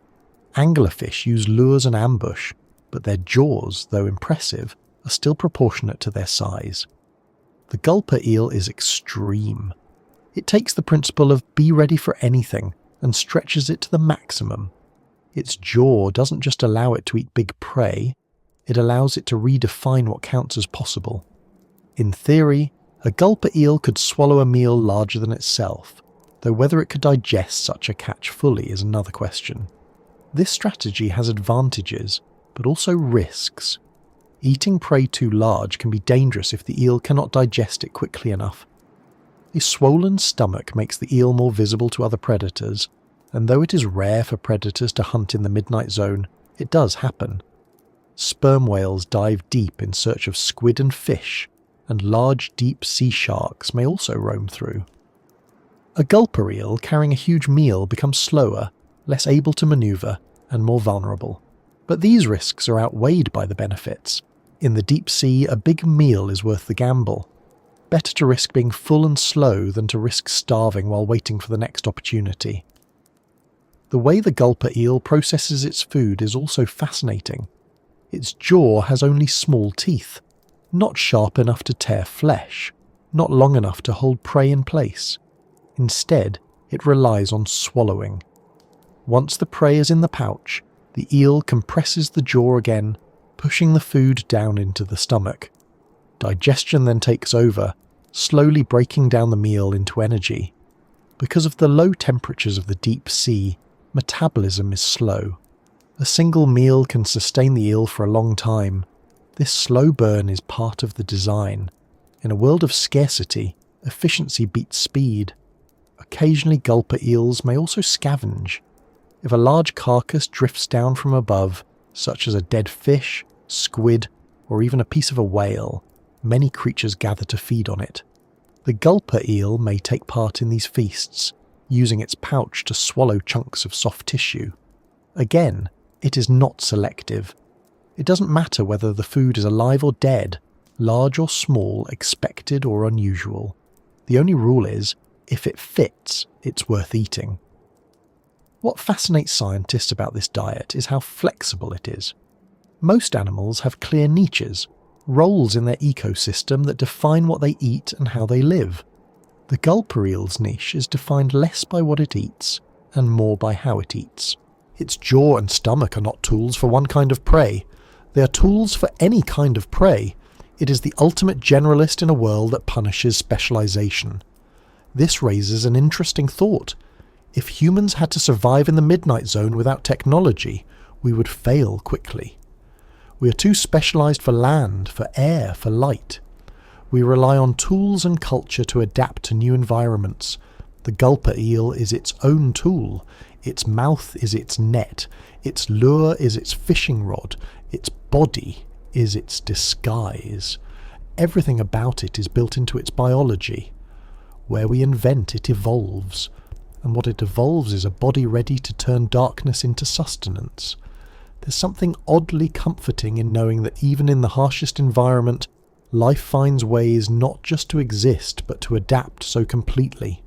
Anglerfish use lures and ambush, but their jaws, though impressive, are still proportionate to their size. The gulper eel is extreme. It takes the principle of be ready for anything and stretches it to the maximum. Its jaw doesn't just allow it to eat big prey, it allows it to redefine what counts as possible. In theory, a gulper eel could swallow a meal larger than itself, though whether it could digest such a catch fully is another question. This strategy has advantages, but also risks. Eating prey too large can be dangerous if the eel cannot digest it quickly enough. A swollen stomach makes the eel more visible to other predators, and though it is rare for predators to hunt in the midnight zone, it does happen. Sperm whales dive deep in search of squid and fish, and large deep sea sharks may also roam through. A gulper eel carrying a huge meal becomes slower, less able to manoeuvre, and more vulnerable. But these risks are outweighed by the benefits. In the deep sea, a big meal is worth the gamble. Better to risk being full and slow than to risk starving while waiting for the next opportunity. The way the gulper eel processes its food is also fascinating. Its jaw has only small teeth, not sharp enough to tear flesh, not long enough to hold prey in place. Instead, it relies on swallowing. Once the prey is in the pouch, The eel compresses the jaw again, pushing the food down into the stomach. Digestion then takes over, slowly breaking down the meal into energy. Because of the low temperatures of the deep sea, metabolism is slow. A single meal can sustain the eel for a long time. This slow burn is part of the design. In a world of scarcity, efficiency beats speed. Occasionally gulper eels may also scavenge. If a large carcass drifts down from above, such as a dead fish, squid, or even a piece of a whale, many creatures gather to feed on it. The gulper eel may take part in these feasts, using its pouch to swallow chunks of soft tissue. Again, it is not selective. It doesn't matter whether the food is alive or dead, large or small, expected or unusual. The only rule is, if it fits, it's worth eating. What fascinates scientists about this diet is how flexible it is. Most animals have clear niches, roles in their ecosystem that define what they eat and how they live. The gulper eel's niche is defined less by what it eats and more by how it eats. Its jaw and stomach are not tools for one kind of prey. They are tools for any kind of prey. It is the ultimate generalist in a world that punishes specialization. This raises an interesting thought. If humans had to survive in the midnight zone without technology, we would fail quickly. We are too specialized for land, for air, for light. We rely on tools and culture to adapt to new environments. The gulper eel is its own tool. Its mouth is its net. Its lure is its fishing rod. Its body is its disguise. Everything about it is built into its biology. Where we invent, it evolves. And what it evolves is a body ready to turn darkness into sustenance. There's something oddly comforting in knowing that even in the harshest environment, life finds ways not just to exist, but to adapt so completely.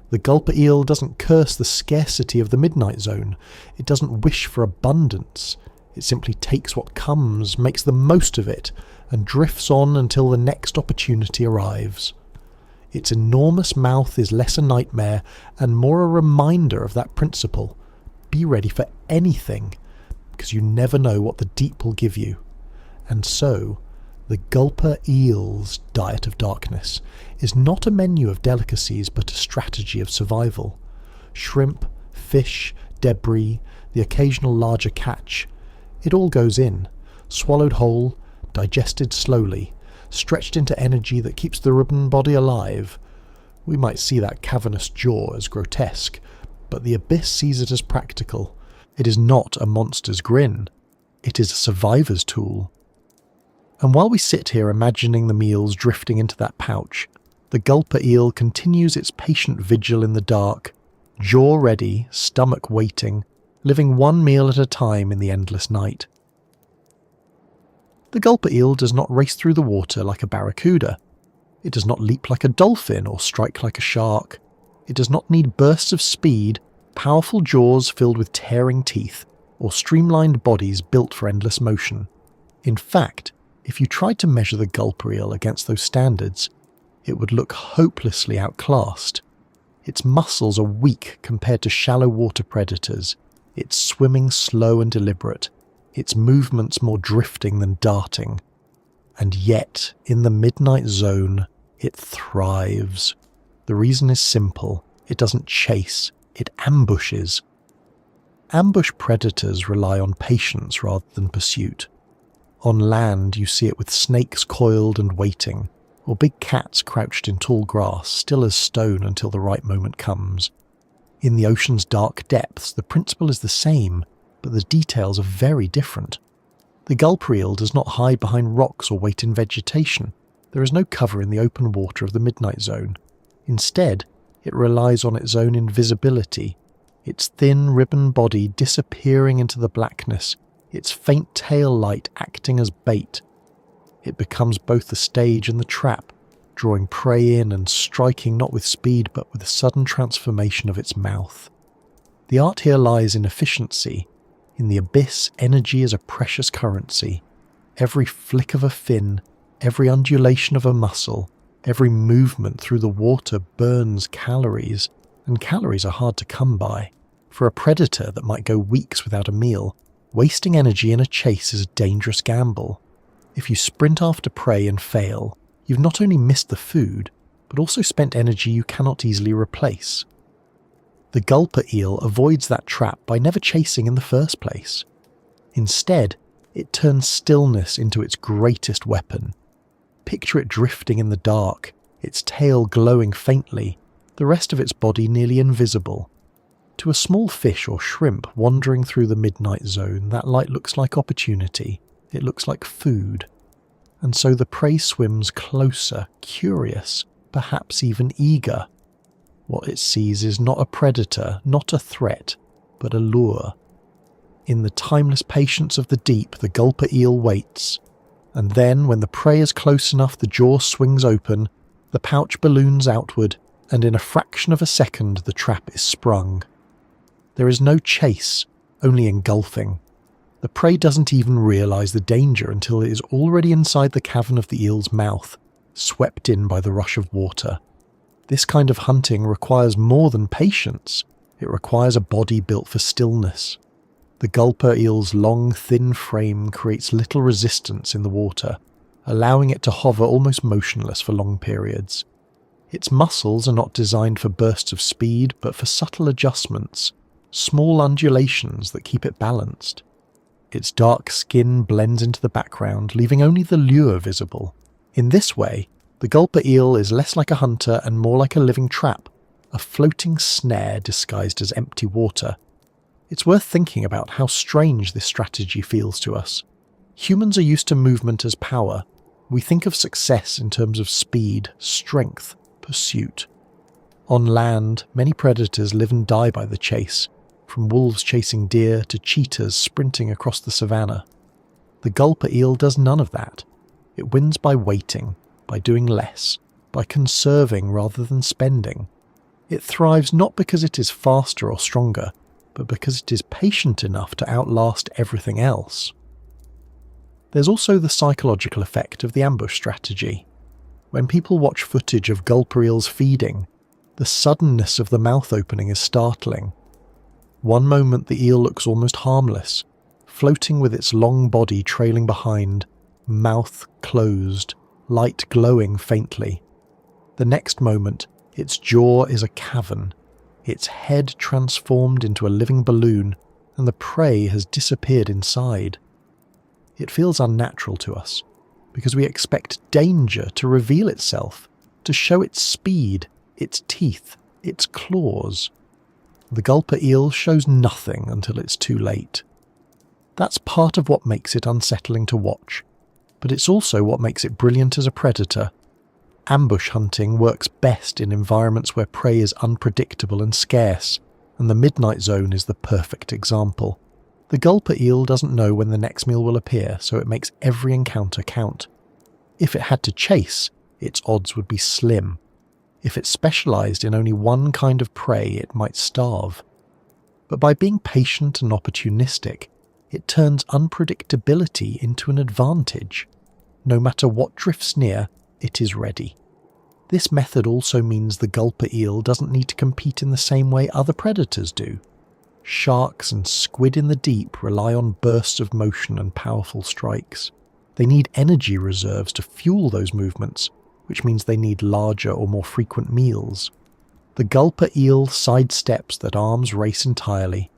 The gulper eel doesn't curse the scarcity of the midnight zone. It doesn't wish for abundance. It simply takes what comes, makes the most of it, and drifts on until the next opportunity arrives. Its enormous mouth is less a nightmare and more a reminder of that principle. Be ready for anything, because you never know what the deep will give you. And so, the gulper eel's diet of darkness is not a menu of delicacies but a strategy of survival. Shrimp, fish, debris, the occasional larger catch, it all goes in, swallowed whole, digested slowly, stretched into energy that keeps the ribbon body alive. We might see that cavernous jaw as grotesque, but the abyss sees it as practical. It is not a monster's grin. It is a survivor's tool. And while we sit here imagining the meals drifting into that pouch, the gulper eel continues its patient vigil in the dark, jaw ready, stomach waiting, living one meal at a time in the endless night. The gulper eel does not race through the water like a barracuda. It does not leap like a dolphin or strike like a shark. It does not need bursts of speed, powerful jaws filled with tearing teeth, or streamlined bodies built for endless motion. In fact, if you tried to measure the gulper eel against those standards, it would look hopelessly outclassed. Its muscles are weak compared to shallow water predators, its swimming slow and deliberate, its movements more drifting than darting. And yet, in the midnight zone, it thrives. The reason is simple. It doesn't chase, it ambushes. Ambush predators rely on patience rather than pursuit. On land, you see it with snakes coiled and waiting, or big cats crouched in tall grass, still as stone until the right moment comes. In the ocean's dark depths, the principle is the same, but the details are very different. The gulper eel does not hide behind rocks or wait in vegetation. There is no cover in the open water of the midnight zone. Instead, it relies on its own invisibility, its thin ribbon body disappearing into the blackness, its faint tail light acting as bait. It becomes both the stage and the trap, drawing prey in and striking not with speed but with a sudden transformation of its mouth. The art here lies in efficiency. In the abyss, energy is a precious currency. Every flick of a fin, every undulation of a muscle, every movement through the water burns calories, and calories are hard to come by. For a predator that might go weeks without a meal, Wasting energy in a chase is a dangerous gamble. If you sprint after prey and fail, you've not only missed the food, but also spent energy you cannot easily replace. The gulper eel avoids that trap by never chasing in the first place. Instead, it turns stillness into its greatest weapon. Picture it drifting in the dark, its tail glowing faintly, the rest of its body nearly invisible. To a small fish or shrimp wandering through the midnight zone, that light looks like opportunity. It looks like food. And so the prey swims closer, curious, perhaps even eager. What it sees is not a predator, not a threat, but a lure. In the timeless patience of the deep, the gulper eel waits. And then, when the prey is close enough, the jaw swings open, the pouch balloons outward, and in a fraction of a second the trap is sprung. There is no chase, only engulfing. The prey doesn't even realise the danger until it is already inside the cavern of the eel's mouth, swept in by the rush of water. This kind of hunting requires more than patience. It requires a body built for stillness. The gulper eel's long, thin frame creates little resistance in the water, allowing it to hover almost motionless for long periods. Its muscles are not designed for bursts of speed, but for subtle adjustments, small undulations that keep it balanced. Its dark skin blends into the background, leaving only the lure visible. In this way, the gulper eel is less like a hunter and more like a living trap, a floating snare disguised as empty water. It's worth thinking about how strange this strategy feels to us. Humans are used to movement as power. We think of success in terms of speed, strength, pursuit. On land, many predators live and die by the chase, from wolves chasing deer to cheetahs sprinting across the savannah. The gulper eel does none of that. It wins by waiting, by doing less, by conserving rather than spending. It thrives not because it is faster or stronger, but because it is patient enough to outlast everything else. There's also the psychological effect of the ambush strategy. When people watch footage of gulper eels feeding, the suddenness of the mouth opening is startling. One moment the eel looks almost harmless, floating with its long body trailing behind, mouth closed, light glowing faintly. The next moment, its jaw is a cavern, its head transformed into a living balloon, and the prey has disappeared inside. It feels unnatural to us, because we expect danger to reveal itself, to show its speed, its teeth, its claws. The gulper eel shows nothing until it's too late. That's part of what makes it unsettling to watch, but it's also what makes it brilliant as a predator. Ambush hunting works best in environments where prey is unpredictable and scarce, and the midnight zone is the perfect example. The gulper eel doesn't know when the next meal will appear, so it makes every encounter count. If it had to chase, its odds would be slim. If it specialised in only one kind of prey, it might starve. But by being patient and opportunistic, it turns unpredictability into an advantage. No matter what drifts near, it is ready. This method also means the gulper eel doesn't need to compete in the same way other predators do. Sharks and squid in the deep rely on bursts of motion and powerful strikes. They need energy reserves to fuel those movements, which means they need larger or more frequent meals. The gulper eel sidesteps that arms race entirely.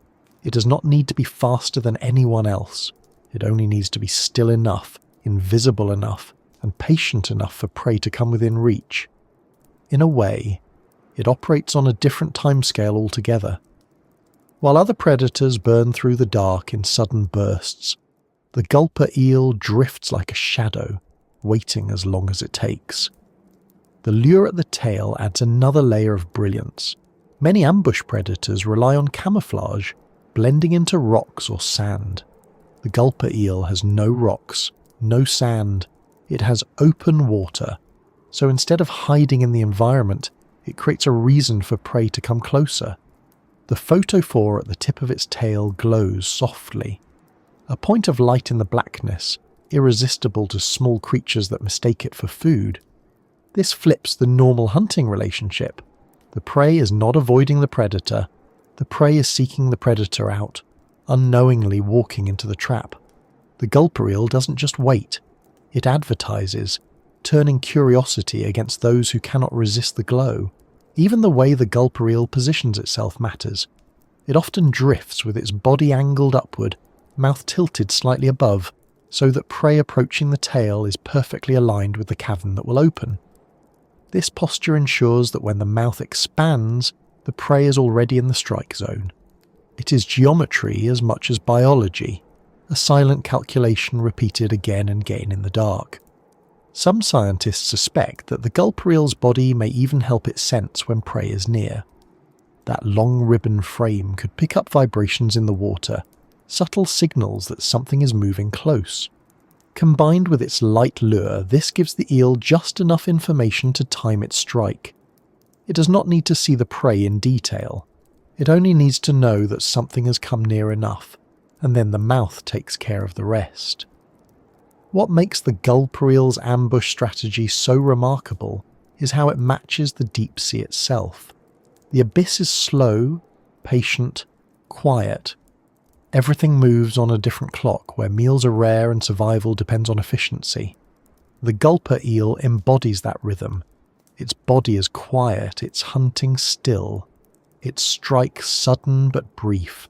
It does not need to be faster than anyone else. It only needs to be still enough, invisible enough, and patient enough for prey to come within reach. In a way, it operates on a different timescale altogether. While other predators burn through the dark in sudden bursts, the gulper eel drifts like a shadow, waiting as long as it takes. The lure at the tail adds another layer of brilliance. Many ambush predators rely on camouflage, blending into rocks or sand. The gulper eel has no rocks, no sand. It has open water, so instead of hiding in the environment, it creates a reason for prey to come closer. The photophore at the tip of its tail glows softly, a point of light in the blackness, irresistible to small creatures that mistake it for food. This flips the normal hunting relationship. The prey is not avoiding the predator. The prey is seeking the predator out, unknowingly walking into the trap. The Gulper Eel doesn't just wait, it advertises, turning curiosity against those who cannot resist the glow. Even the way the Gulper Eel positions itself matters. It often drifts with its body angled upward, mouth tilted slightly above, so that prey approaching the tail is perfectly aligned with the cavern that will open. This posture ensures that when the mouth expands, the prey is already in the strike zone. It is geometry as much as biology, a silent calculation repeated again and again in the dark. Some scientists suspect that the Gulper Eel's body may even help it sense when prey is near. That long ribbon frame could pick up vibrations in the water, subtle signals that something is moving close. Combined with its light lure, this gives the eel just enough information to time its strike. It does not need to see the prey in detail. It only needs to know that something has come near enough, and then the mouth takes care of the rest. What makes the Gulper Eel's ambush strategy so remarkable is how it matches the deep sea itself. The abyss is slow, patient, quiet. Everything moves on a different clock where meals are rare and survival depends on efficiency. The Gulper Eel embodies that rhythm. Its body is quiet, its hunting still, its strike sudden but brief.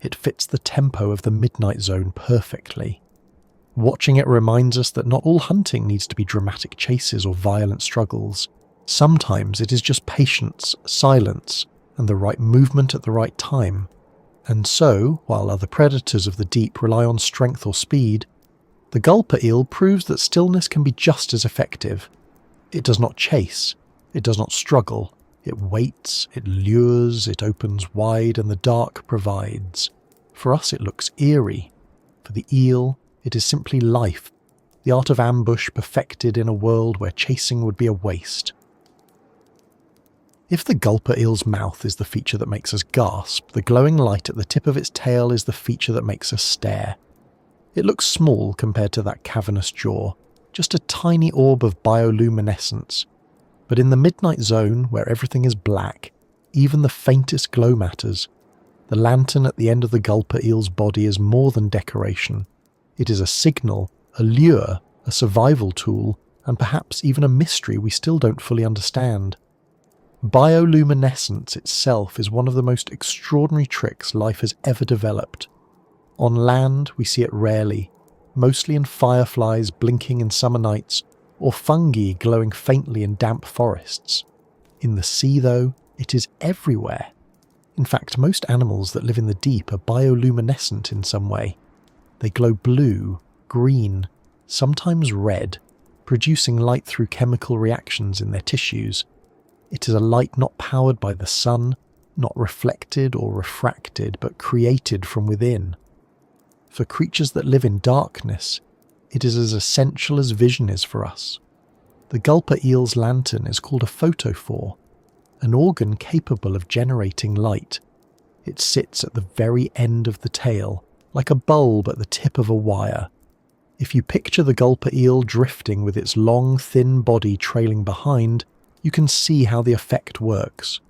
It fits the tempo of the midnight zone perfectly. Watching it reminds us that not all hunting needs to be dramatic chases or violent struggles. Sometimes it is just patience, silence, and the right movement at the right time. And so, while other predators of the deep rely on strength or speed, the Gulper Eel proves that stillness can be just as effective. It does not chase, it does not struggle, it waits, it lures, it opens wide, and the dark provides. For us it looks eerie. For the eel, it is simply life, the art of ambush perfected in a world where chasing would be a waste. If the Gulper Eel's mouth is the feature that makes us gasp, the glowing light at the tip of its tail is the feature that makes us stare. It looks small compared to that cavernous jaw, just a tiny orb of bioluminescence. But in the midnight zone, where everything is black, even the faintest glow matters. The lantern at the end of the Gulper Eel's body is more than decoration. It is a signal, a lure, a survival tool, and perhaps even a mystery we still don't fully understand. Bioluminescence itself is one of the most extraordinary tricks life has ever developed. On land, we see it rarely, mostly in fireflies blinking in summer nights, or fungi glowing faintly in damp forests. In the sea, though, it is everywhere. In fact, most animals that live in the deep are bioluminescent in some way. They glow blue, green, sometimes red, producing light through chemical reactions in their tissues. It is a light not powered by the sun, not reflected or refracted, but created from within. For creatures that live in darkness, it is as essential as vision is for us. The Gulper Eel's lantern is called a photophore, an organ capable of generating light. It sits at the very end of the tail, like a bulb at the tip of a wire. If you picture the Gulper Eel drifting with its long, thin body trailing behind, you can see how the effect works.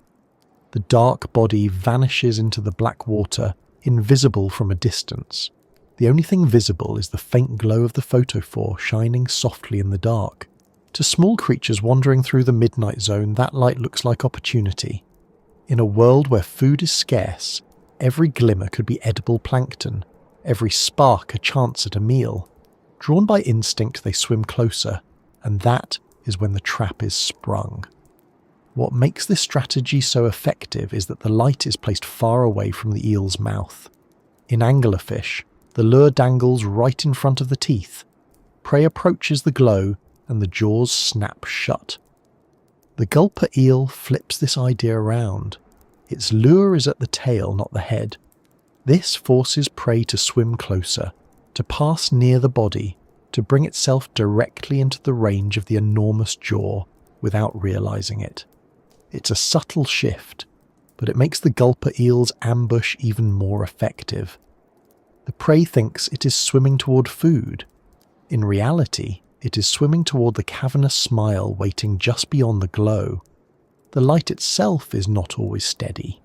The dark body vanishes into the black water, invisible from a distance. The only thing visible is the faint glow of the photophore shining softly in the dark. To small creatures wandering through the midnight zone, that light looks like opportunity. In a world where food is scarce, every glimmer could be edible plankton, every spark a chance at a meal. Drawn by instinct, they swim closer, and that is when the trap is sprung. What makes this strategy so effective is that the light is placed far away from the eel's mouth. In anglerfish, the lure dangles right in front of the teeth. Prey approaches the glow, and the jaws snap shut. The Gulper Eel flips this idea around. Its lure is at the tail, not the head. This forces prey to swim closer, to pass near the body, to bring itself directly into the range of the enormous jaw without realizing it. It's a subtle shift, but it makes the Gulper Eel's ambush even more effective. The prey thinks it is swimming toward food. In reality, it is swimming toward the cavernous smile waiting just beyond the glow. The light itself is not always steady.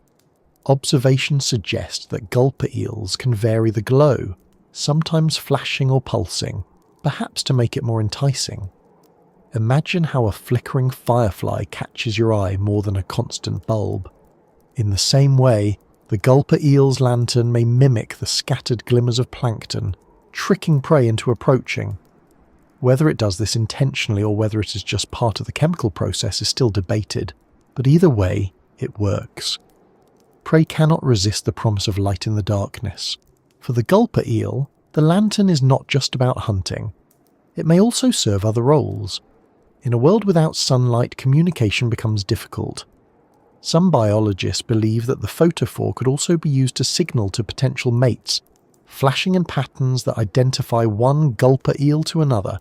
observations suggest that gulper eels can vary the glow, sometimes flashing or pulsing, perhaps to make it more enticing. Imagine how a flickering firefly catches your eye more than a constant bulb. In the same way, the gulper eel's lantern may mimic the scattered glimmers of plankton, tricking prey into approaching. Whether it does this intentionally or whether it is just part of the chemical process is still debated, but either way, it works. Prey cannot resist the promise of light in the darkness. For the gulper eel, the lantern is not just about hunting. It may also serve other roles. In a world without sunlight, communication becomes difficult. Some biologists believe that the photophore could also be used to signal to potential mates, flashing in patterns that identify one gulper eel to another.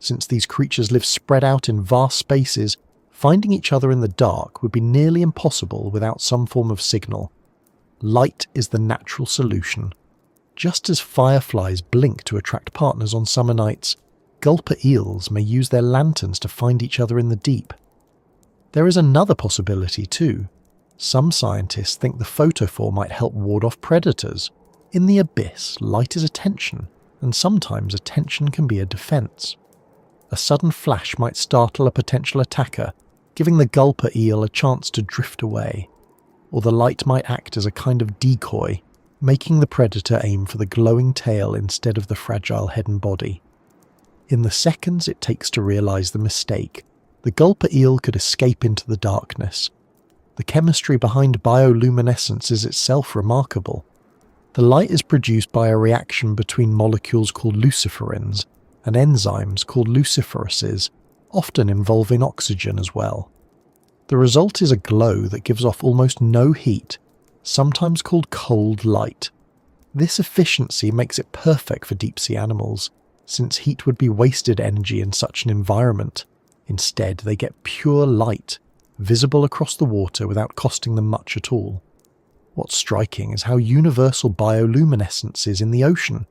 Since these creatures live spread out in vast spaces, finding each other in the dark would be nearly impossible without some form of signal. Light is the natural solution. Just as fireflies blink to attract partners on summer nights, gulper eels may use their lanterns to find each other in the deep. There is another possibility too. Some scientists think the photophore might help ward off predators. In the abyss, light is attention, and sometimes attention can be a defense. A sudden flash might startle a potential attacker, giving the gulper eel a chance to drift away. Or the light might act as a kind of decoy, making the predator aim for the glowing tail instead of the fragile head and body. In the seconds it takes to realize the mistake, the gulper eel could escape into the darkness. The chemistry behind bioluminescence is itself remarkable. The light is produced by a reaction between molecules called luciferins and enzymes called luciferases, often involving oxygen as well. The result is a glow that gives off almost no heat, sometimes called cold light. This efficiency makes it perfect for deep-sea animals, since heat would be wasted energy in such an environment. Instead, they get pure light, visible across the water without costing them much at all. What's striking is how universal bioluminescence is in the ocean.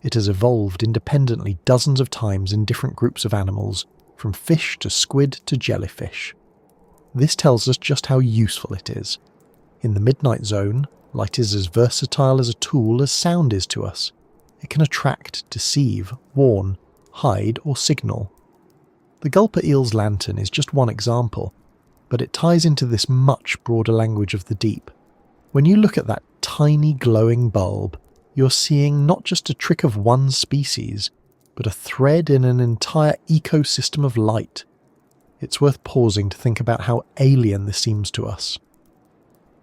It has evolved independently dozens of times in different groups of animals, from fish to squid to jellyfish. This tells us just how useful it is. In the midnight zone, light is as versatile as a tool as sound is to us. It can attract, deceive, warn, hide, or signal. The gulper eel's lantern is just one example, but it ties into this much broader language of the deep. When you look at that tiny glowing bulb, you're seeing not just a trick of one species, but a thread in an entire ecosystem of light. It's worth pausing to think about how alien this seems to us.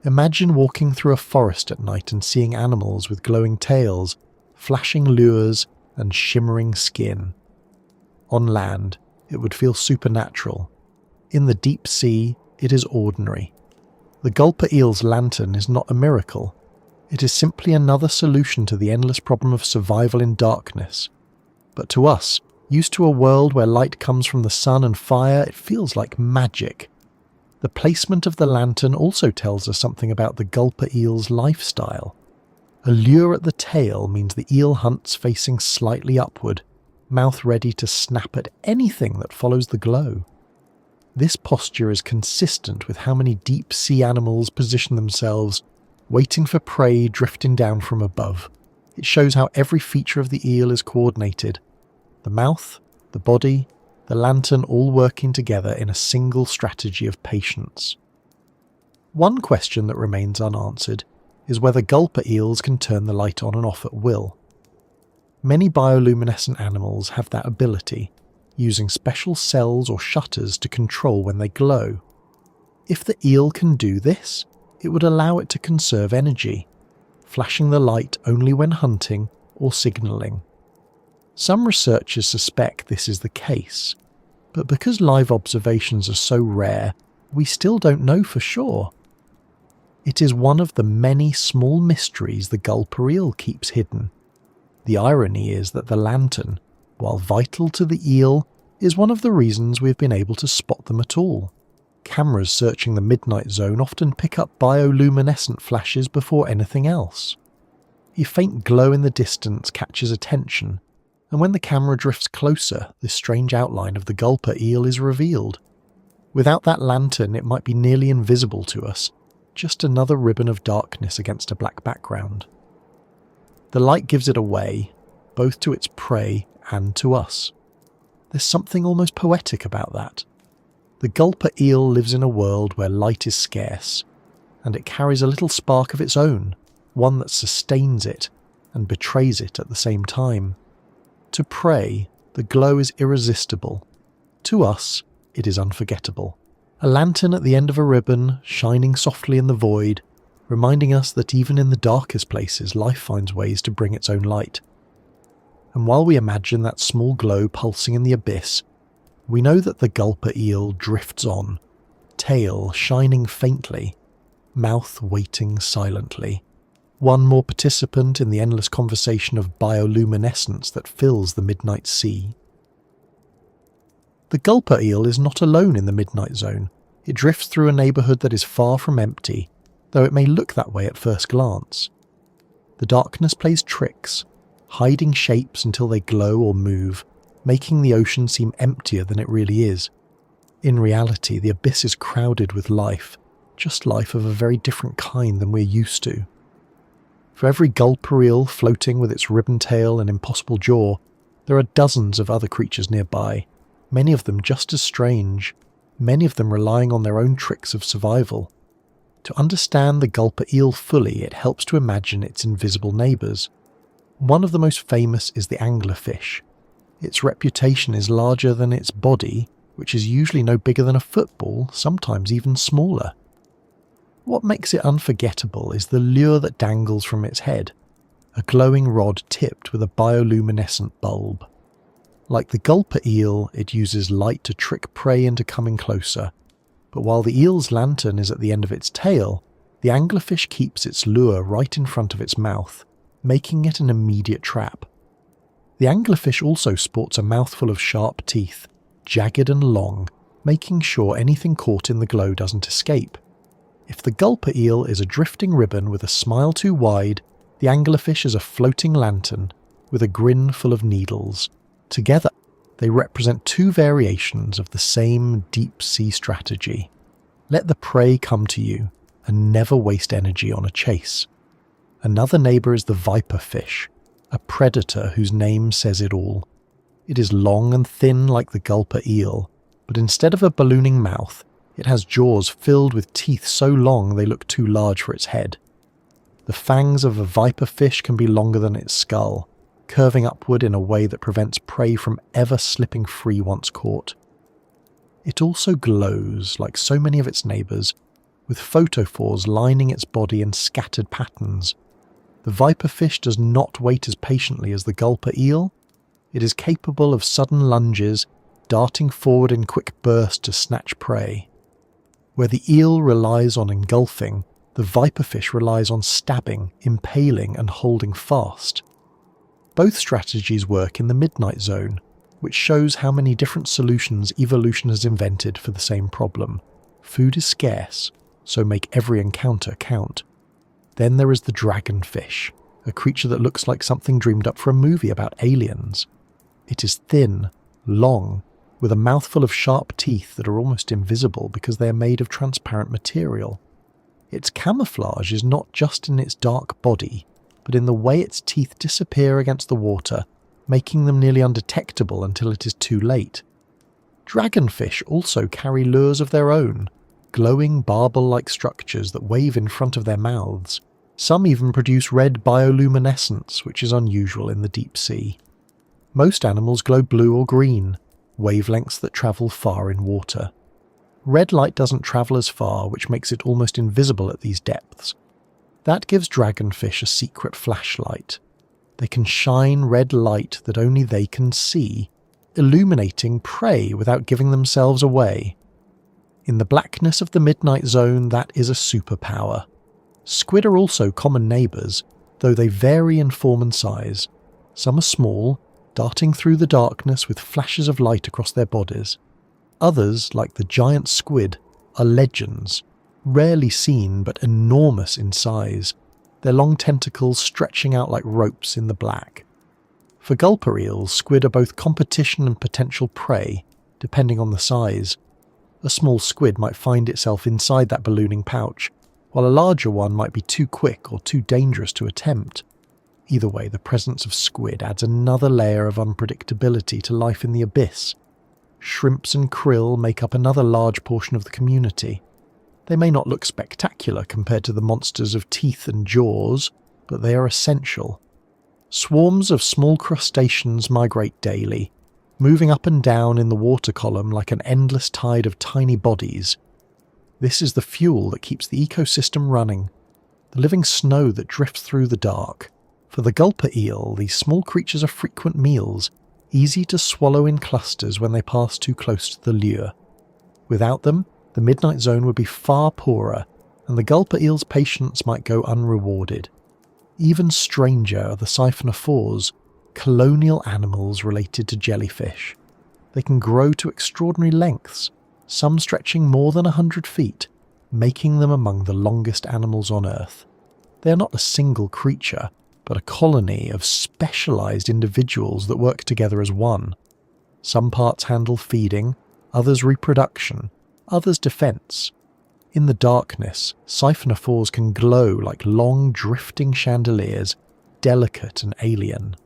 Imagine walking through a forest at night and seeing animals with glowing tails, flashing lures, and shimmering skin. On land, it would feel supernatural. In the deep sea, it is ordinary. The gulper eel's lantern is not a miracle. It is simply another solution to the endless problem of survival in darkness. But to us, used to a world where light comes from the sun and fire, it feels like magic. The placement of the lantern also tells us something about the gulper eel's lifestyle. A lure at the tail means the eel hunts facing slightly upward, mouth ready to snap at anything that follows the glow. This posture is consistent with how many deep-sea animals position themselves, waiting for prey drifting down from above. It shows how every feature of the eel is coordinated. The mouth, the body, the lantern all working together in a single strategy of patience. One question that remains unanswered is whether gulper eels can turn the light on and off at will. Many bioluminescent animals have that ability, using special cells or shutters to control when they glow. If the eel can do this, it would allow it to conserve energy, flashing the light only when hunting or signalling. Some researchers suspect this is the case, but because live observations are so rare, we still don't know for sure. It is one of the many small mysteries the gulper eel keeps hidden. The irony is that the lantern, while vital to the eel, is one of the reasons we've been able to spot them at all. Cameras searching the midnight zone often pick up bioluminescent flashes before anything else. A faint glow in the distance catches attention, and when the camera drifts closer, this strange outline of the gulper eel is revealed. Without that lantern, it might be nearly invisible to us, just another ribbon of darkness against a black background. The light gives it away, both to its prey and to us. There's something almost poetic about that. The Gulper Eel lives in a world where light is scarce, and it carries a little spark of its own, one that sustains it and betrays it at the same time. To prey, the glow is irresistible. To us, it is unforgettable. A lantern at the end of a ribbon, shining softly in the void, reminding us that even in the darkest places, life finds ways to bring its own light. And while we imagine that small glow pulsing in the abyss, we know that the Gulper Eel drifts on, tail shining faintly, mouth waiting silently. One more participant in the endless conversation of bioluminescence that fills the midnight sea. The Gulper Eel is not alone in the midnight zone. It drifts through a neighbourhood that is far from empty, though it may look that way at first glance. The darkness plays tricks, hiding shapes until they glow or move, making the ocean seem emptier than it really is. In reality, the abyss is crowded with life, just life of a very different kind than we're used to. For every Gulper Eel floating with its ribbon tail and impossible jaw, there are dozens of other creatures nearby, many of them just as strange, many of them relying on their own tricks of survival. To understand the Gulper Eel fully, it helps to imagine its invisible neighbours. One of the most famous is the anglerfish. Its reputation is larger than its body, which is usually no bigger than a football, sometimes even smaller. What makes it unforgettable is the lure that dangles from its head, a glowing rod tipped with a bioluminescent bulb. Like the Gulper Eel, it uses light to trick prey into coming closer, but while the eel's lantern is at the end of its tail, the anglerfish keeps its lure right in front of its mouth, making it an immediate trap. The anglerfish also sports a mouthful of sharp teeth, jagged and long, making sure anything caught in the glow doesn't escape. If the Gulper Eel is a drifting ribbon with a smile too wide, the anglerfish is a floating lantern with a grin full of needles. Together, they represent two variations of the same deep-sea strategy. Let the prey come to you, and never waste energy on a chase. Another neighbour is the viper fish, a predator whose name says it all. It is long and thin like the Gulper Eel, but instead of a ballooning mouth, it has jaws filled with teeth so long they look too large for its head. The fangs of a viper fish can be longer than its skull, curving upward in a way that prevents prey from ever slipping free once caught. It also glows, like so many of its neighbours, with photophores lining its body in scattered patterns. The viperfish does not wait as patiently as the Gulper Eel. It is capable of sudden lunges, darting forward in quick bursts to snatch prey. Where the eel relies on engulfing, the viperfish relies on stabbing, impaling and holding fast. Both strategies work in the midnight zone, which shows how many different solutions evolution has invented for the same problem. Food is scarce, so make every encounter count. Then there is the dragonfish, a creature that looks like something dreamed up for a movie about aliens. It is thin, long, with a mouthful of sharp teeth that are almost invisible because they are made of transparent material. Its camouflage is not just in its dark body, but in the way its teeth disappear against the water, making them nearly undetectable until it is too late. Dragonfish also carry lures of their own, glowing barbel-like structures that wave in front of their mouths. Some even produce red bioluminescence, which is unusual in the deep sea. Most animals glow blue or green, wavelengths that travel far in water. Red light doesn't travel as far, which makes it almost invisible at these depths. That gives dragonfish a secret flashlight. They can shine red light that only they can see, illuminating prey without giving themselves away. In the blackness of the midnight zone, that is a superpower. Squid are also common neighbours, though they vary in form and size. Some are small, darting through the darkness with flashes of light across their bodies. Others, like the giant squid, are legends, rarely seen but enormous in size, their long tentacles stretching out like ropes in the black. For gulper eels, squid are both competition and potential prey, depending on the size. A small squid might find itself inside that ballooning pouch, while a larger one might be too quick or too dangerous to attempt. Either way, the presence of squid adds another layer of unpredictability to life in the abyss. Shrimps and krill make up another large portion of the community. They may not look spectacular compared to the monsters of teeth and jaws, but they are essential. Swarms of small crustaceans migrate daily, moving up and down in the water column like an endless tide of tiny bodies. This is the fuel that keeps the ecosystem running, the living snow that drifts through the dark. For the gulper eel, these small creatures are frequent meals, easy to swallow in clusters when they pass too close to the lure. Without them, the midnight zone would be far poorer, and the gulper eel's patience might go unrewarded. Even stranger are the siphonophores, colonial animals related to jellyfish. They can grow to extraordinary lengths, some stretching more than 100 feet, making them among the longest animals on Earth. They are not a single creature, but a colony of specialized individuals that work together as one. Some parts handle feeding, others reproduction, others defense. In the darkness, siphonophores can glow like long drifting chandeliers, delicate and alien.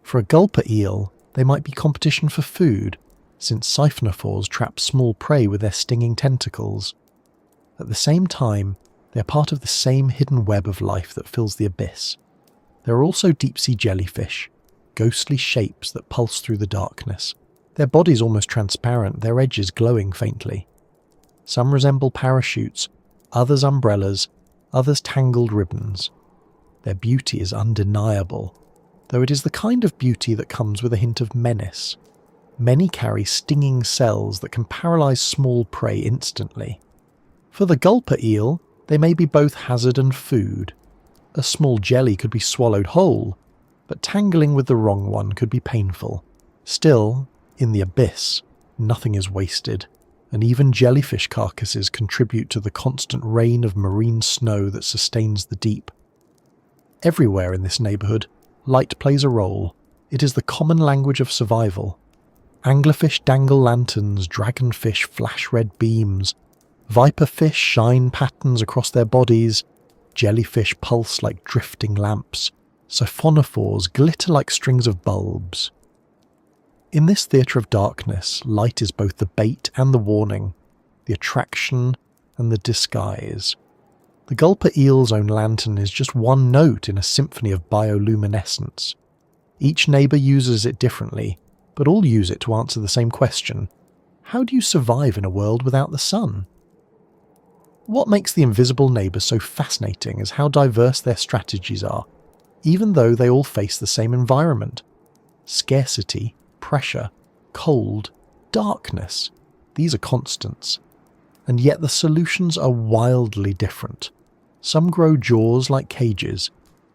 For a gulper eel, they might be competition for food, since siphonophores trap small prey with their stinging tentacles. At the same time, they are part of the same hidden web of life that fills the abyss. There are also deep-sea jellyfish, ghostly shapes that pulse through the darkness, their bodies almost transparent, their edges glowing faintly. Some resemble parachutes, others umbrellas, others tangled ribbons. Their beauty is undeniable, though it is the kind of beauty that comes with a hint of menace. Many carry stinging cells that can paralyze small prey instantly. For the gulper eel, they may be both hazard and food. A small jelly could be swallowed whole, but tangling with the wrong one could be painful. Still, in the abyss, nothing is wasted, and even jellyfish carcasses contribute to the constant rain of marine snow that sustains the deep. Everywhere in this neighbourhood, light plays a role. It is the common language of survival. Anglerfish dangle lanterns, dragonfish flash red beams, viperfish shine patterns across their bodies, jellyfish pulse like drifting lamps, siphonophores glitter like strings of bulbs. In this theatre of darkness, light is both the bait and the warning, the attraction and the disguise. The gulper eel's own lantern is just one note in a symphony of bioluminescence. Each neighbour uses it differently, but all use it to answer the same question: how do you survive in a world without the sun? What makes the invisible neighbours so fascinating is how diverse their strategies are, even though they all face the same environment. Scarcity, pressure, cold, darkness. These are constants. And yet the solutions are wildly different. Some grow jaws like cages,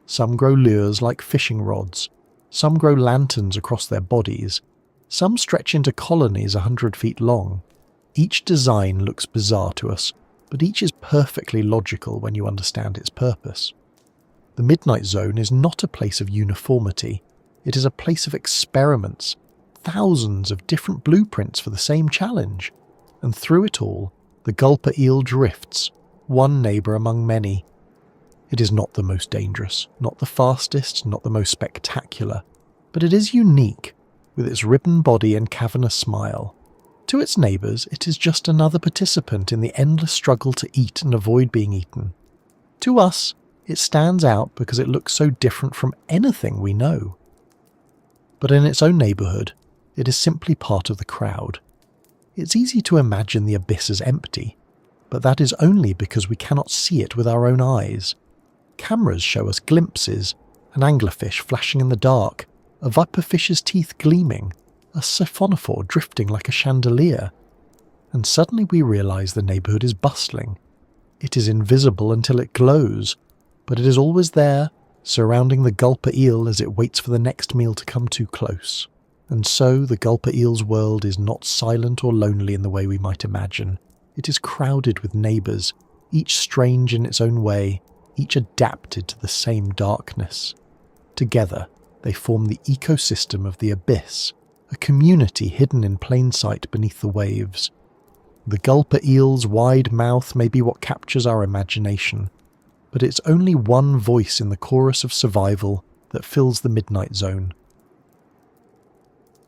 some grow lures like fishing rods, some grow lanterns across their bodies, some stretch into colonies 100 feet long. Each design looks bizarre to us, but each is perfectly logical when you understand its purpose. The Midnight Zone is not a place of uniformity. It is a place of experiments, thousands of different blueprints for the same challenge. And through it all, the gulper eel drifts, one neighbour among many. It is not the most dangerous, not the fastest, not the most spectacular, but it is unique, with its ribbon body and cavernous smile. To its neighbours, it is just another participant in the endless struggle to eat and avoid being eaten. To us, it stands out because it looks so different from anything we know. But in its own neighbourhood, it is simply part of the crowd. It's easy to imagine the abyss as empty, but that is only because we cannot see it with our own eyes. Cameras show us glimpses, an anglerfish flashing in the dark, a viperfish's teeth gleaming, a siphonophore drifting like a chandelier. And suddenly we realise the neighbourhood is bustling. It is invisible until it glows, but it is always there, surrounding the gulper eel as it waits for the next meal to come too close. And so the gulper eel's world is not silent or lonely in the way we might imagine. It is crowded with neighbours, each strange in its own way, each adapted to the same darkness. Together, they form the ecosystem of the abyss, a community hidden in plain sight beneath the waves. The gulper eel's wide mouth may be what captures our imagination, but it's only one voice in the chorus of survival that fills the midnight zone.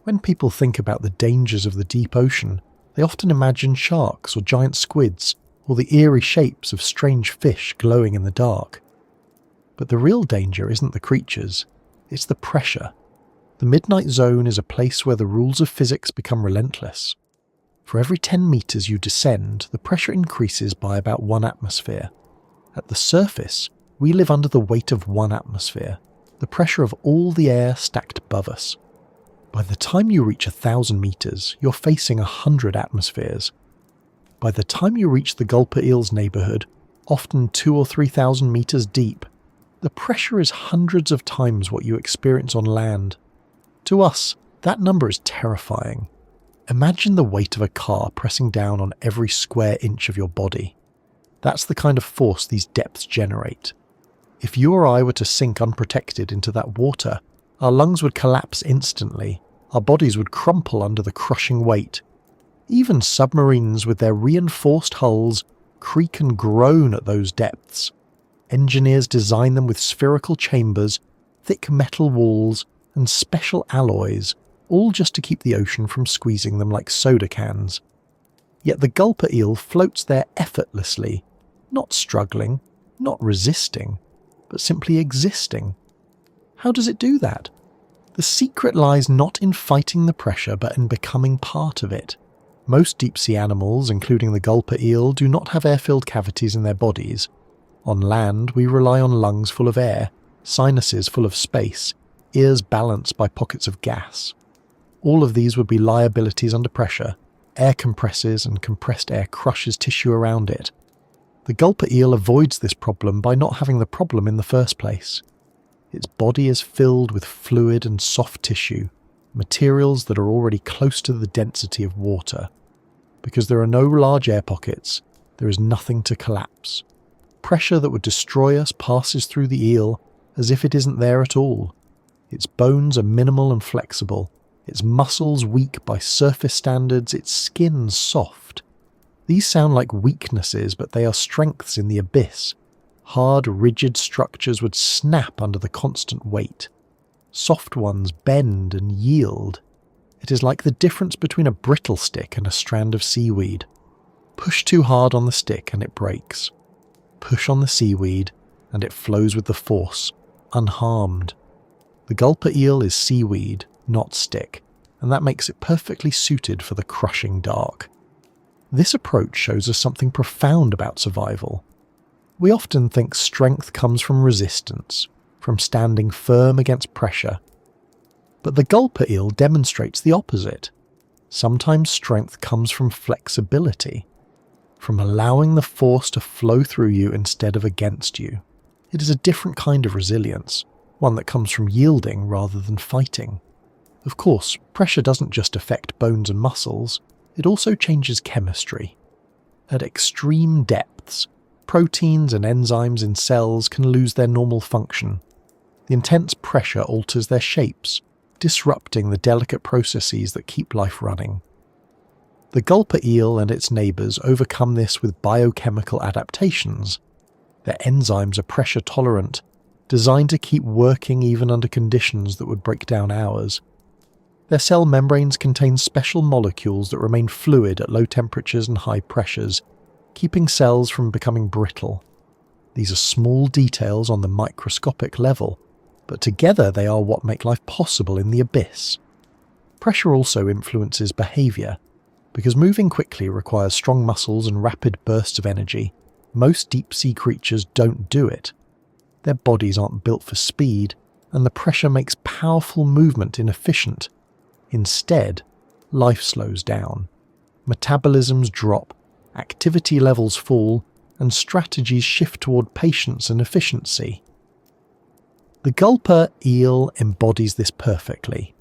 When people think about the dangers of the deep ocean, they often imagine sharks or giant squids, or the eerie shapes of strange fish glowing in the dark. But the real danger isn't the creatures, it's the pressure. The midnight zone is a place where the rules of physics become relentless. For every 10 meters you descend, the pressure increases by about 1 atmosphere. At the surface, we live under the weight of 1 atmosphere, the pressure of all the air stacked above us. By the time you reach 1,000 meters, you're facing 100 atmospheres. By the time you reach the gulper eel's neighborhood, often 2,000 or 3,000 meters deep, the pressure is hundreds of times what you experience on land. To us, that number is terrifying. Imagine the weight of a car pressing down on every square inch of your body. That's the kind of force these depths generate. If you or I were to sink unprotected into that water, our lungs would collapse instantly, our bodies would crumple under the crushing weight. Even submarines with their reinforced hulls creak and groan at those depths. Engineers design them with spherical chambers, thick metal walls, and special alloys, all just to keep the ocean from squeezing them like soda cans. Yet the gulper eel floats there effortlessly, not struggling, not resisting, but simply existing. How does it do that? The secret lies not in fighting the pressure, but in becoming part of it. Most deep-sea animals, including the gulper eel, do not have air-filled cavities in their bodies. On land, we rely on lungs full of air, sinuses full of space, ears balanced by pockets of gas. All of these would be liabilities under pressure. Air compresses and compressed air crushes tissue around it. The gulper eel avoids this problem by not having the problem in the first place. Its body is filled with fluid and soft tissue, materials that are already close to the density of water. Because there are no large air pockets, there is nothing to collapse. Pressure that would destroy us passes through the eel as if it isn't there at all. Its bones are minimal and flexible, its muscles weak by surface standards, its skin soft. These sound like weaknesses, but they are strengths in the abyss. Hard, rigid structures would snap under the constant weight. Soft ones bend and yield. It is like the difference between a brittle stick and a strand of seaweed. Push too hard on the stick and it breaks. Push on the seaweed and it flows with the force, unharmed. The gulper eel is seaweed, not stick, and that makes it perfectly suited for the crushing dark. This approach shows us something profound about survival. We often think strength comes from resistance, from standing firm against pressure. But the gulper eel demonstrates the opposite. Sometimes strength comes from flexibility, from allowing the force to flow through you instead of against you. It is a different kind of resilience, one that comes from yielding rather than fighting. Of course, pressure doesn't just affect bones and muscles, it also changes chemistry. At extreme depths, proteins and enzymes in cells can lose their normal function. The intense pressure alters their shapes, disrupting the delicate processes that keep life running. The gulper eel and its neighbours overcome this with biochemical adaptations. Their enzymes are pressure tolerant, designed to keep working even under conditions that would break down ours. Their cell membranes contain special molecules that remain fluid at low temperatures and high pressures, keeping cells from becoming brittle. These are small details on the microscopic level, but together they are what make life possible in the abyss. Pressure also influences behaviour. Because moving quickly requires strong muscles and rapid bursts of energy, most deep-sea creatures don't do it. Their bodies aren't built for speed, and the pressure makes powerful movement inefficient. Instead, life slows down. Metabolisms drop, activity levels fall, and strategies shift toward patience and efficiency. The gulper eel embodies this perfectly.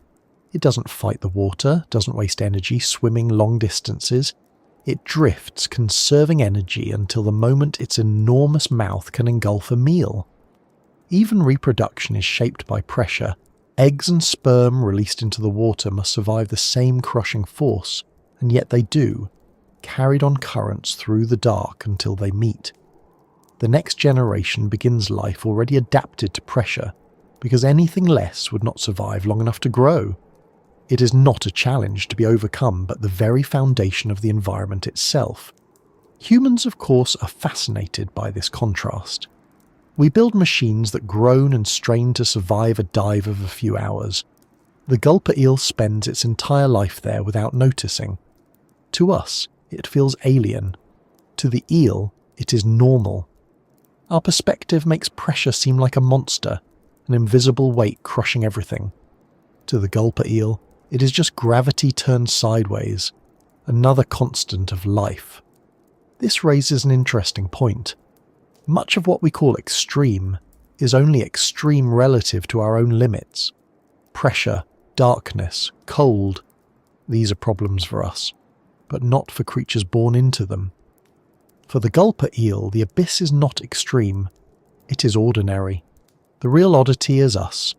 It doesn't fight the water, doesn't waste energy swimming long distances. It drifts, conserving energy until the moment its enormous mouth can engulf a meal. Even reproduction is shaped by pressure. Eggs and sperm released into the water must survive the same crushing force, and yet they do. carried on currents through the dark until they meet. The next generation begins life already adapted to pressure, because anything less would not survive long enough to grow. It is not a challenge to be overcome, but the very foundation of the environment itself. Humans, of course, are fascinated by this contrast. We build machines that groan and strain to survive a dive of a few hours. The gulper eel spends its entire life there without noticing. To us, it feels alien. To the eel, it is normal. Our perspective makes pressure seem like a monster, an invisible weight crushing everything. To the gulper eel, it is just gravity turned sideways, another constant of life. This raises an interesting point. Much of what we call extreme is only extreme relative to our own limits. Pressure, darkness, cold, these are problems for us, but not for creatures born into them. For the gulper eel, the abyss is not extreme, it is ordinary. The real oddity is us,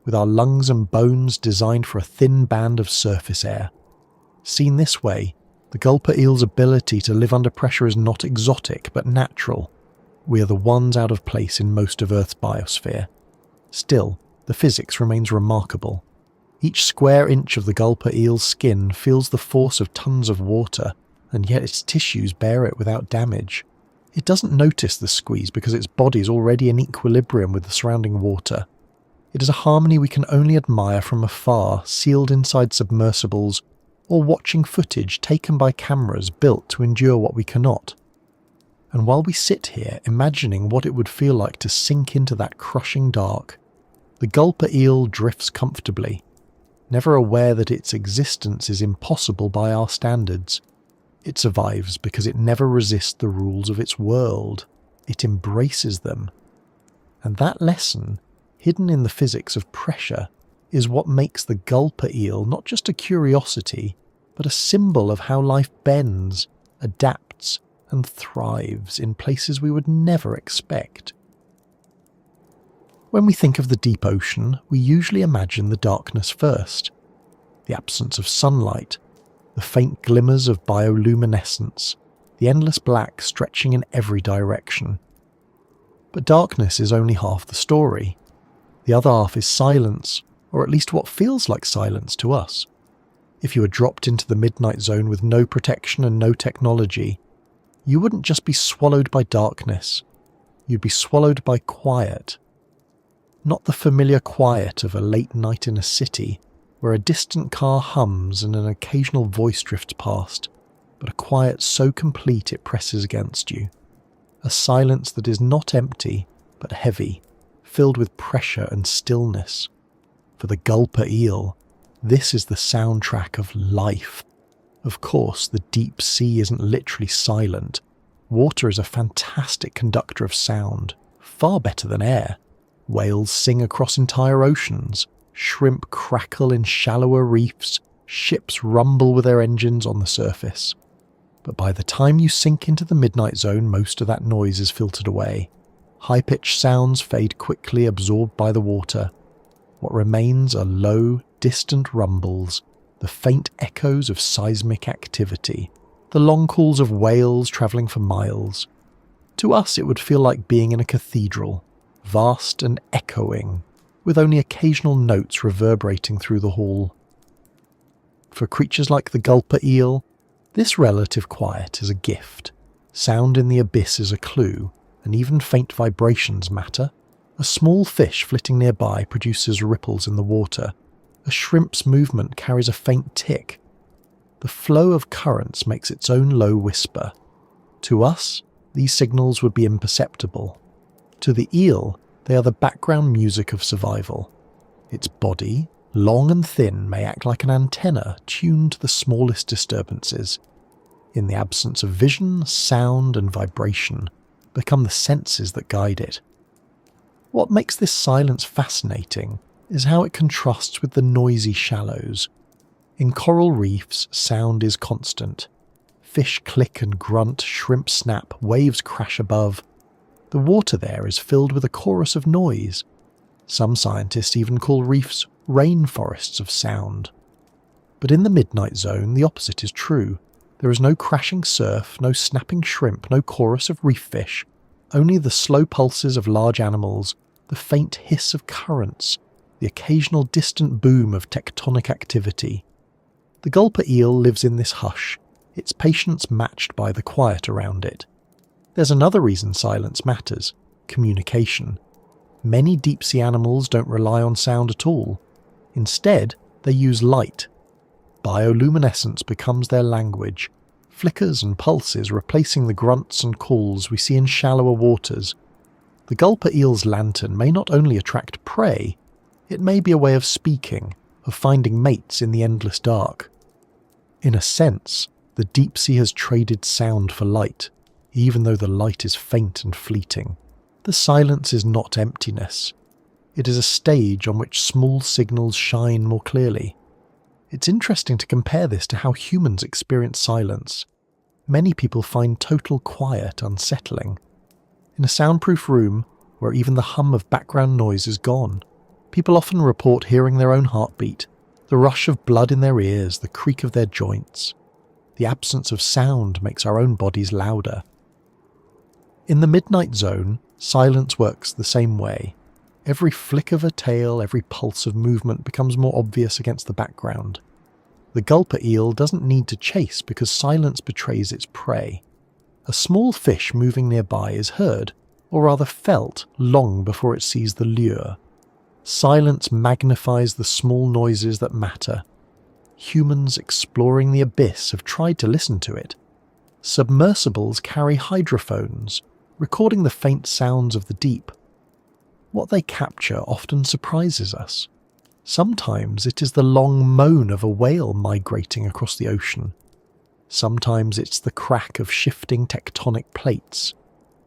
with our lungs and bones designed for a thin band of surface air. Seen this way, the gulper eel's ability to live under pressure is not exotic but natural. We are the ones out of place in most of Earth's biosphere. Still, the physics remains remarkable. Each square inch of the gulper eel's skin feels the force of tons of water, and yet its tissues bear it without damage. It doesn't notice the squeeze because its body is already in equilibrium with the surrounding water. It is a harmony we can only admire from afar, sealed inside submersibles, or watching footage taken by cameras built to endure what we cannot. And while we sit here imagining what it would feel like to sink into that crushing dark, the gulper eel drifts comfortably, never aware that its existence is impossible by our standards. It survives because it never resists the rules of its world. It embraces them. And that lesson, hidden in the physics of pressure, is what makes the gulper eel not just a curiosity, but a symbol of how life bends, adapts, and thrives in places we would never expect. When we think of the deep ocean, we usually imagine the darkness first, the absence of sunlight, the faint glimmers of bioluminescence, the endless black stretching in every direction. But darkness is only half the story. The other half is silence, or at least what feels like silence to us. If you were dropped into the midnight zone with no protection and no technology, you wouldn't just be swallowed by darkness, you'd be swallowed by quiet. Not the familiar quiet of a late night in a city, where a distant car hums and an occasional voice drifts past, but a quiet so complete it presses against you. A silence that is not empty, but heavy, filled with pressure and stillness. For the gulper eel, this is the soundtrack of life. Of course, the deep sea isn't literally silent. Water is a fantastic conductor of sound, far better than air. Whales sing across entire oceans, shrimp crackle in shallower reefs, ships rumble with their engines on the surface. But by the time you sink into the midnight zone, most of that noise is filtered away. High-pitched sounds fade quickly, absorbed by the water. What remains are low, distant rumbles, the faint echoes of seismic activity, the long calls of whales travelling for miles. To us it would feel like being in a cathedral, vast and echoing, with only occasional notes reverberating through the hall. For creatures like the gulper eel, this relative quiet is a gift. Sound in the abyss is a clue, and even faint vibrations matter. A small fish flitting nearby produces ripples in the water. A shrimp's movement carries a faint tick. The flow of currents makes its own low whisper. To us, these signals would be imperceptible. To the eel, they are the background music of survival. Its body, long and thin, may act like an antenna tuned to the smallest disturbances. In the absence of vision, sound, and vibration, become the senses that guide it. What makes this silence fascinating is how it contrasts with the noisy shallows. In coral reefs, sound is constant. Fish click and grunt, shrimp snap, waves crash above. The water there is filled with a chorus of noise. Some scientists even call reefs rainforests of sound. But in the midnight zone, the opposite is true. There is no crashing surf, no snapping shrimp, no chorus of reef fish, only the slow pulses of large animals, the faint hiss of currents, the occasional distant boom of tectonic activity. The gulper eel lives in this hush, its patience matched by the quiet around it. There's another reason silence matters: communication. Many deep-sea animals don't rely on sound at all. Instead, they use light. Bioluminescence becomes their language, flickers and pulses replacing the grunts and calls we see in shallower waters. The gulper eel's lantern may not only attract prey, it may be a way of speaking, of finding mates in the endless dark. In a sense, the deep sea has traded sound for light, even though the light is faint and fleeting. The silence is not emptiness. It is a stage on which small signals shine more clearly. It's interesting to compare this to how humans experience silence. Many people find total quiet unsettling. In a soundproof room, where even the hum of background noise is gone, people often report hearing their own heartbeat, the rush of blood in their ears, the creak of their joints. The absence of sound makes our own bodies louder. In the midnight zone, silence works the same way. Every flick of a tail, every pulse of movement becomes more obvious against the background. The gulper eel doesn't need to chase because silence betrays its prey. A small fish moving nearby is heard, or rather felt, long before it sees the lure. Silence magnifies the small noises that matter. Humans exploring the abyss have tried to listen to it. Submersibles carry hydrophones, recording the faint sounds of the deep. What they capture often surprises us. Sometimes it is the long moan of a whale migrating across the ocean. Sometimes it's the crack of shifting tectonic plates.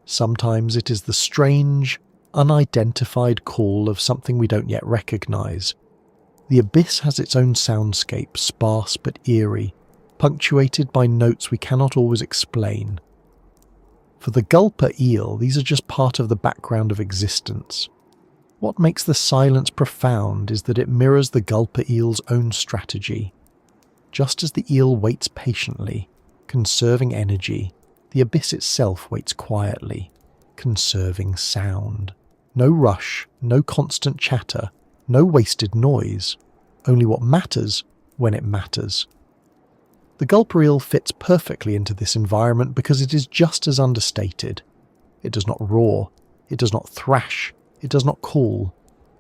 Sometimes it is the strange, unidentified call of something we don't yet recognize. The abyss has its own soundscape, sparse but eerie, punctuated by notes we cannot always explain. For the gulper eel, these are just part of the background of existence. What makes the silence profound is that it mirrors the gulper eel's own strategy. Just as the eel waits patiently, conserving energy, the abyss itself waits quietly, conserving sound. No rush, no constant chatter, no wasted noise, only what matters when it matters. The gulper eel fits perfectly into this environment because it is just as understated. It does not roar, it does not thrash, it does not call.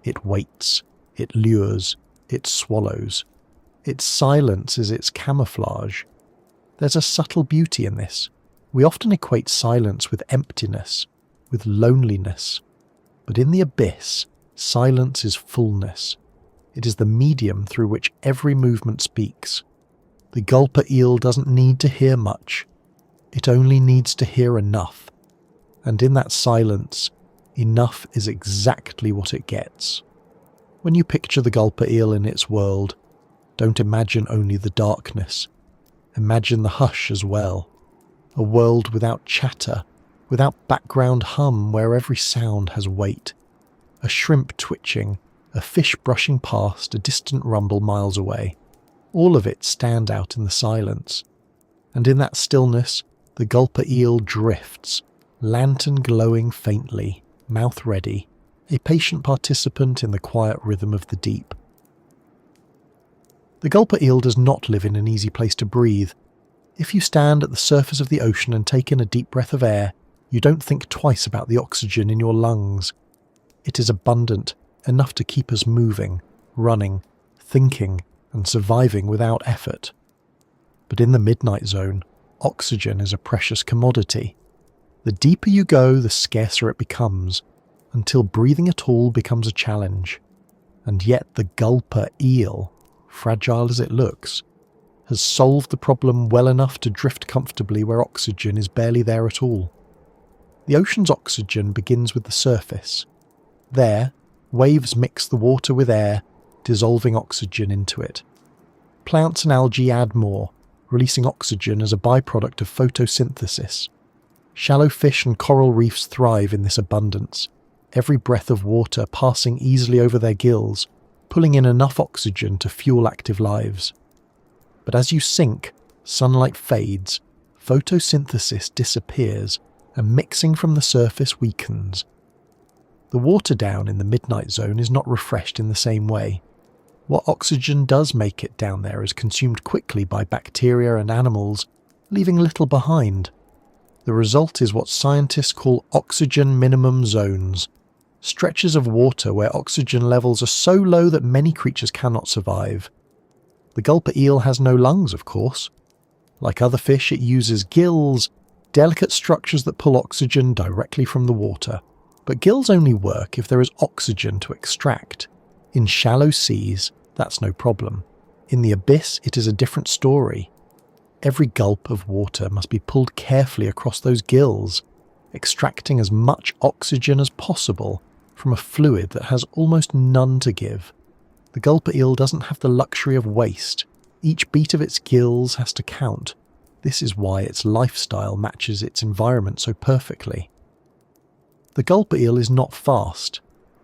It waits, it lures, it swallows. Its silence is its camouflage. There's a subtle beauty in this. We often equate silence with emptiness, with loneliness. But in the abyss, silence is fullness. It is the medium through which every movement speaks. The gulper eel doesn't need to hear much. It only needs to hear enough. And in that silence, enough is exactly what it gets. When you picture the gulper eel in its world, don't imagine only the darkness. Imagine the hush as well. A world without chatter, without background hum where every sound has weight. A shrimp twitching, a fish brushing past, a distant rumble miles away. All of it stand out in the silence. And in that stillness, the gulper eel drifts, lantern glowing faintly, mouth ready, a patient participant in the quiet rhythm of the deep. The gulper eel does not live in an easy place to breathe. If you stand at the surface of the ocean and take in a deep breath of air, you don't think twice about the oxygen in your lungs. It is abundant, enough to keep us moving, running, thinking, and surviving without effort. But in the midnight zone, oxygen is a precious commodity. The deeper you go, the scarcer it becomes, until breathing at all becomes a challenge. And yet the gulper eel, fragile as it looks, has solved the problem well enough to drift comfortably where oxygen is barely there at all. The ocean's oxygen begins with the surface. There, waves mix the water with air, dissolving oxygen into it. Plants and algae add more, releasing oxygen as a byproduct of photosynthesis. Shallow fish and coral reefs thrive in this abundance, every breath of water passing easily over their gills, pulling in enough oxygen to fuel active lives. But as you sink, Sunlight fades, photosynthesis disappears, and mixing from the surface weakens. The water down in the midnight zone is not refreshed in the same way. What oxygen does make it down there is consumed quickly by bacteria and animals, leaving little behind. The result is what scientists call oxygen minimum zones, stretches of water where oxygen levels are so low that many creatures cannot survive. The gulper eel has no lungs, of course. Like other fish, it uses gills, delicate structures that pull oxygen directly from the water. But gills only work if there is oxygen to extract. In shallow seas, that's no problem. In the abyss, it is a different story. Every gulp of water must be pulled carefully across those gills, extracting as much oxygen as possible from a fluid that has almost none to give. The gulper eel doesn't have the luxury of waste. Each beat of its gills has to count. This is why its lifestyle matches its environment so perfectly. The gulper eel is not fast.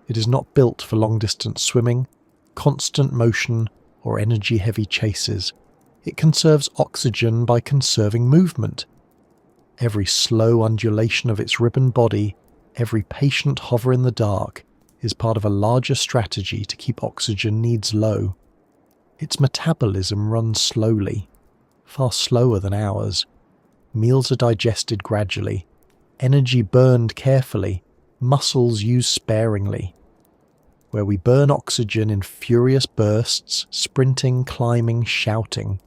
It is not built for long-distance swimming, constant motion, or energy-heavy chases. It conserves oxygen by conserving movement. Every slow undulation of its ribbon body, every patient hover in the dark, is part of a larger strategy to keep oxygen needs low. Its metabolism runs slowly, far slower than ours. Meals are digested gradually, energy burned carefully, muscles used sparingly. Where we burn oxygen in furious bursts, sprinting, climbing, shouting,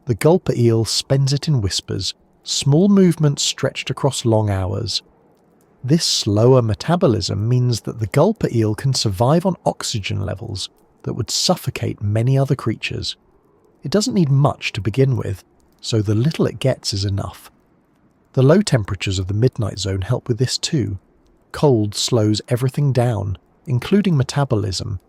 the gulper eel spends it in whispers, small movements stretched across long hours. This slower metabolism means that the gulper eel can survive on oxygen levels that would suffocate many other creatures. It doesn't need much to begin with, so the little it gets is enough. The low temperatures of the midnight zone help with this too. Cold slows everything down, including metabolism.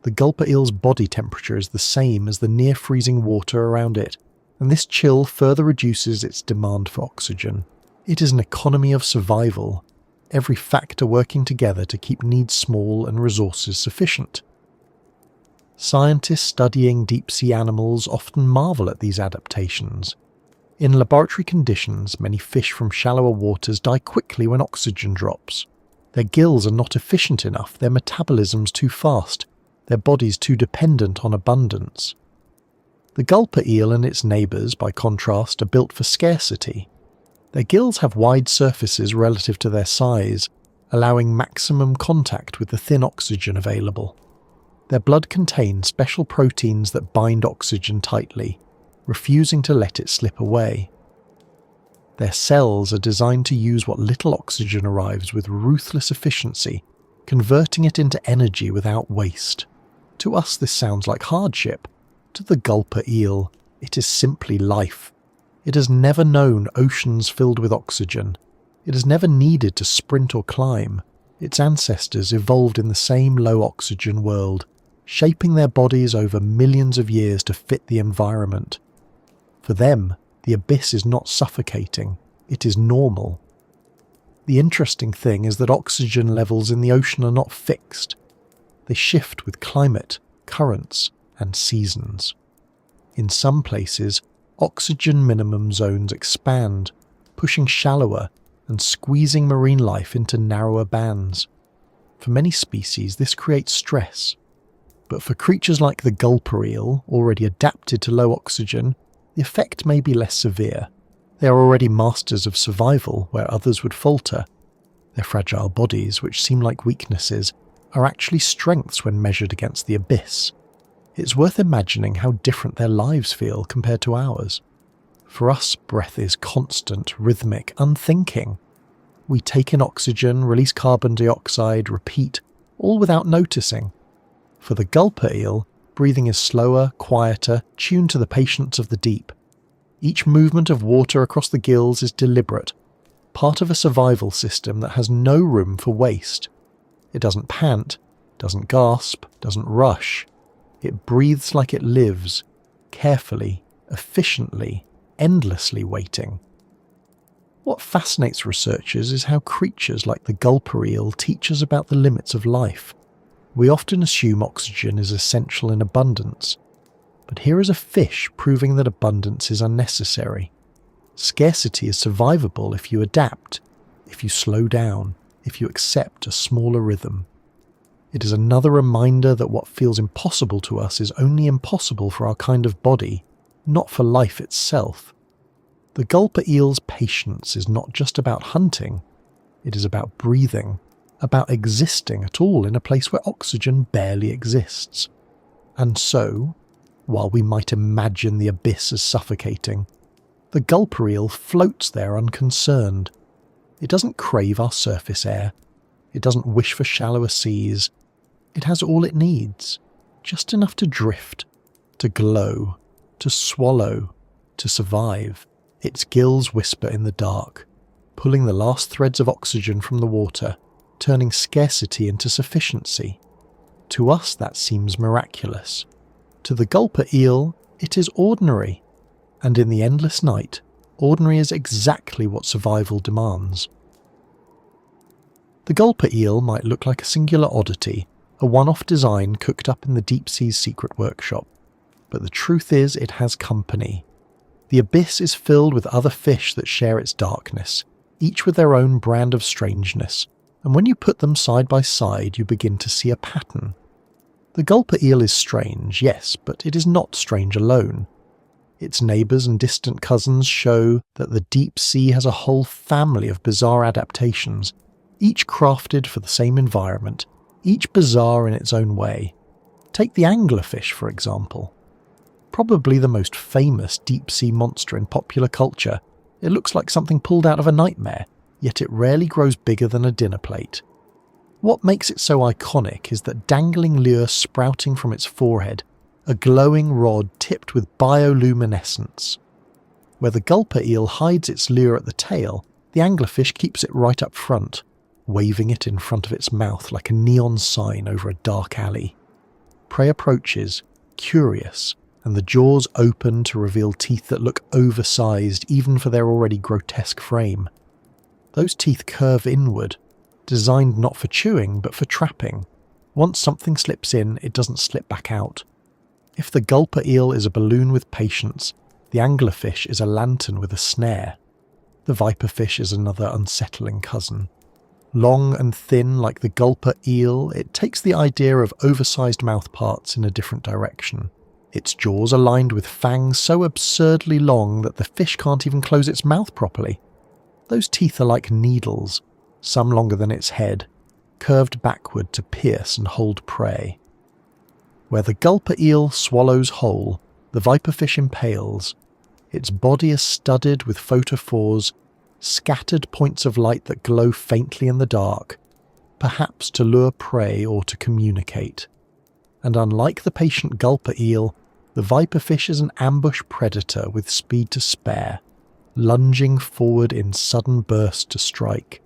The gulper eel's body temperature is the same as the near-freezing water around it, and this chill further reduces its demand for oxygen. It is an economy of survival, every factor working together to keep needs small and resources sufficient. Scientists studying deep-sea animals often marvel at these adaptations. In laboratory conditions, many fish from shallower waters die quickly when oxygen drops. Their gills are not efficient enough, their metabolism's too fast, their bodies too dependent on abundance. The gulper eel and its neighbours, by contrast, are built for scarcity. Their gills have wide surfaces relative to their size, allowing maximum contact with the thin oxygen available. Their blood contains special proteins that bind oxygen tightly, refusing to let it slip away. Their cells are designed to use what little oxygen arrives with ruthless efficiency, converting it into energy without waste. To us this sounds like hardship. To the gulper eel, it is simply life. It has never known oceans filled with oxygen. It has never needed to sprint or climb. Its ancestors evolved in the same low-oxygen world, shaping their bodies over millions of years to fit the environment. For them, the abyss is not suffocating, it is normal. The interesting thing is that oxygen levels in the ocean are not fixed. They shift with climate, currents, and seasons. In some places, oxygen minimum zones expand, pushing shallower and squeezing marine life into narrower bands. For many species, this creates stress. But for creatures like the gulper eel, already adapted to low oxygen, the effect may be less severe. They are already masters of survival where others would falter. Their fragile bodies, which seem like weaknesses, are actually strengths when measured against the abyss. It's worth imagining how different their lives feel compared to ours. For us, breath is constant, rhythmic, unthinking. We take in oxygen, release carbon dioxide, repeat, all without noticing. For the gulper eel, breathing is slower, quieter, tuned to the patience of the deep. Each movement of water across the gills is deliberate, part of a survival system that has no room for waste. It doesn't pant, doesn't gasp, doesn't rush. It breathes like it lives, carefully, efficiently, endlessly waiting. What fascinates researchers is how creatures like the gulper eel teach us about the limits of life. We often assume oxygen is essential in abundance, But here is a fish proving that abundance is unnecessary. Scarcity is survivable if you adapt, if you slow down, if you accept a smaller rhythm. It is another reminder that what feels impossible to us is only impossible for our kind of body, not for life itself. The Gulper eel's patience is not just about hunting, it is about breathing, about existing at all in a place where oxygen barely exists. And so, while we might imagine the abyss as suffocating, the Gulper eel floats there unconcerned. It doesn't crave our surface air. It doesn't wish for shallower seas. It has all it needs, just enough to drift, to glow, to swallow, to survive. Its gills whisper in the dark, pulling the last threads of oxygen from the water, turning scarcity into sufficiency. To us that seems miraculous. To the Gulper eel, it is ordinary. And in the endless night, ordinary is exactly what survival demands. The Gulper eel might look like a singular oddity, a one-off design cooked up in the deep sea's secret workshop. But the truth is it has company. The abyss is filled with other fish that share its darkness, each with their own brand of strangeness, and when you put them side by side you begin to see a pattern. The Gulper eel is strange, yes, but it is not strange alone. Its neighbours and distant cousins show that the deep sea has a whole family of bizarre adaptations, each crafted for the same environment, each bizarre in its own way. Take the anglerfish, for example. Probably the most famous deep-sea monster in popular culture, it looks like something pulled out of a nightmare, yet it rarely grows bigger than a dinner plate. What makes it so iconic is that dangling lure sprouting from its forehead, a glowing rod tipped with bioluminescence. Where the Gulper eel hides its lure at the tail, the anglerfish keeps it right up front, waving it in front of its mouth like a neon sign over a dark alley. Prey approaches, curious, and the jaws open to reveal teeth that look oversized even for their already grotesque frame. Those teeth curve inward, designed not for chewing but for trapping. Once something slips in, it doesn't slip back out. If the Gulper eel is a balloon with patience, the anglerfish is a lantern with a snare. The viperfish is another unsettling cousin. Long and thin like the Gulper eel, it takes the idea of oversized mouthparts in a different direction. Its jaws are lined with fangs so absurdly long that the fish can't even close its mouth properly. Those teeth are like needles, some longer than its head, curved backward to pierce and hold prey. Where the Gulper eel swallows whole, the viperfish impales. Its body is studded with photophores, scattered points of light that glow faintly in the dark, perhaps to lure prey or to communicate. And unlike the patient Gulper eel, the viperfish is an ambush predator with speed to spare, lunging forward in sudden burst to strike.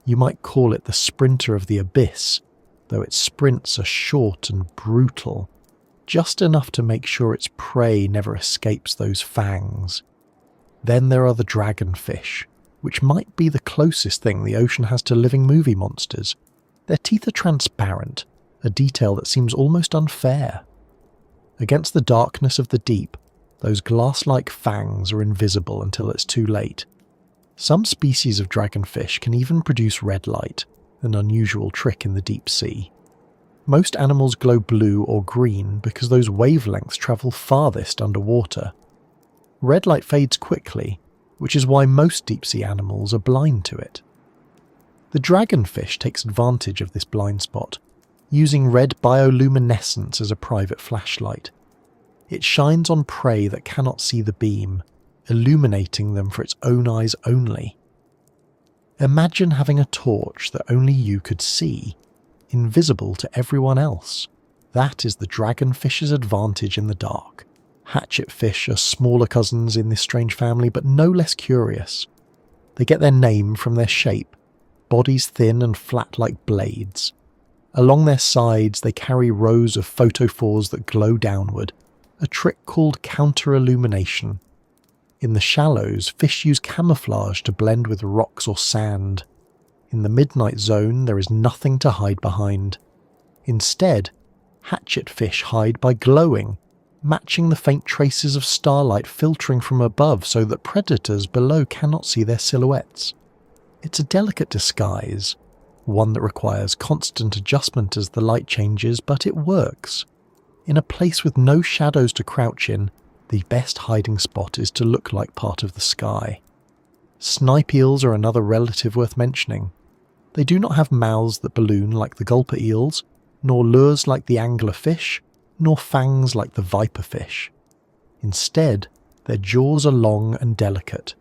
You might call it the sprinter of the abyss, though its sprints are short and brutal, just enough to make sure its prey never escapes those fangs. Then there are the dragonfish, which might be the closest thing the ocean has to living movie monsters. Their teeth are transparent, a detail that seems almost unfair. Against the darkness of the deep, those glass-like fangs are invisible until it's too late. Some species of dragonfish can even produce red light, an unusual trick in the deep sea. Most animals glow blue or green because those wavelengths travel farthest underwater. Red light fades quickly, which is why most deep-sea animals are blind to it. The dragonfish takes advantage of this blind spot, using red bioluminescence as a private flashlight. It shines on prey that cannot see the beam, illuminating them for its own eyes only. Imagine having a torch that only you could see, invisible to everyone else. That is the dragonfish's advantage in the dark. Hatchetfish are smaller cousins in this strange family, but no less curious. They get their name from their shape, bodies thin and flat like blades. Along their sides they carry rows of photophores that glow downward, a trick called counter-illumination. In the shallows, fish use camouflage to blend with rocks or sand. In the midnight zone, there is nothing to hide behind. Instead, hatchetfish hide by glowing, matching the faint traces of starlight filtering from above so that predators below cannot see their silhouettes. It's a delicate disguise, one that requires constant adjustment as the light changes, but it works. In a place with no shadows to crouch in, the best hiding spot is to look like part of the sky. Snipe eels are another relative worth mentioning. They do not have mouths that balloon like the gulper eels, nor lures like the anglerfish, nor fangs like the viperfish. Instead, their jaws are long and delicate,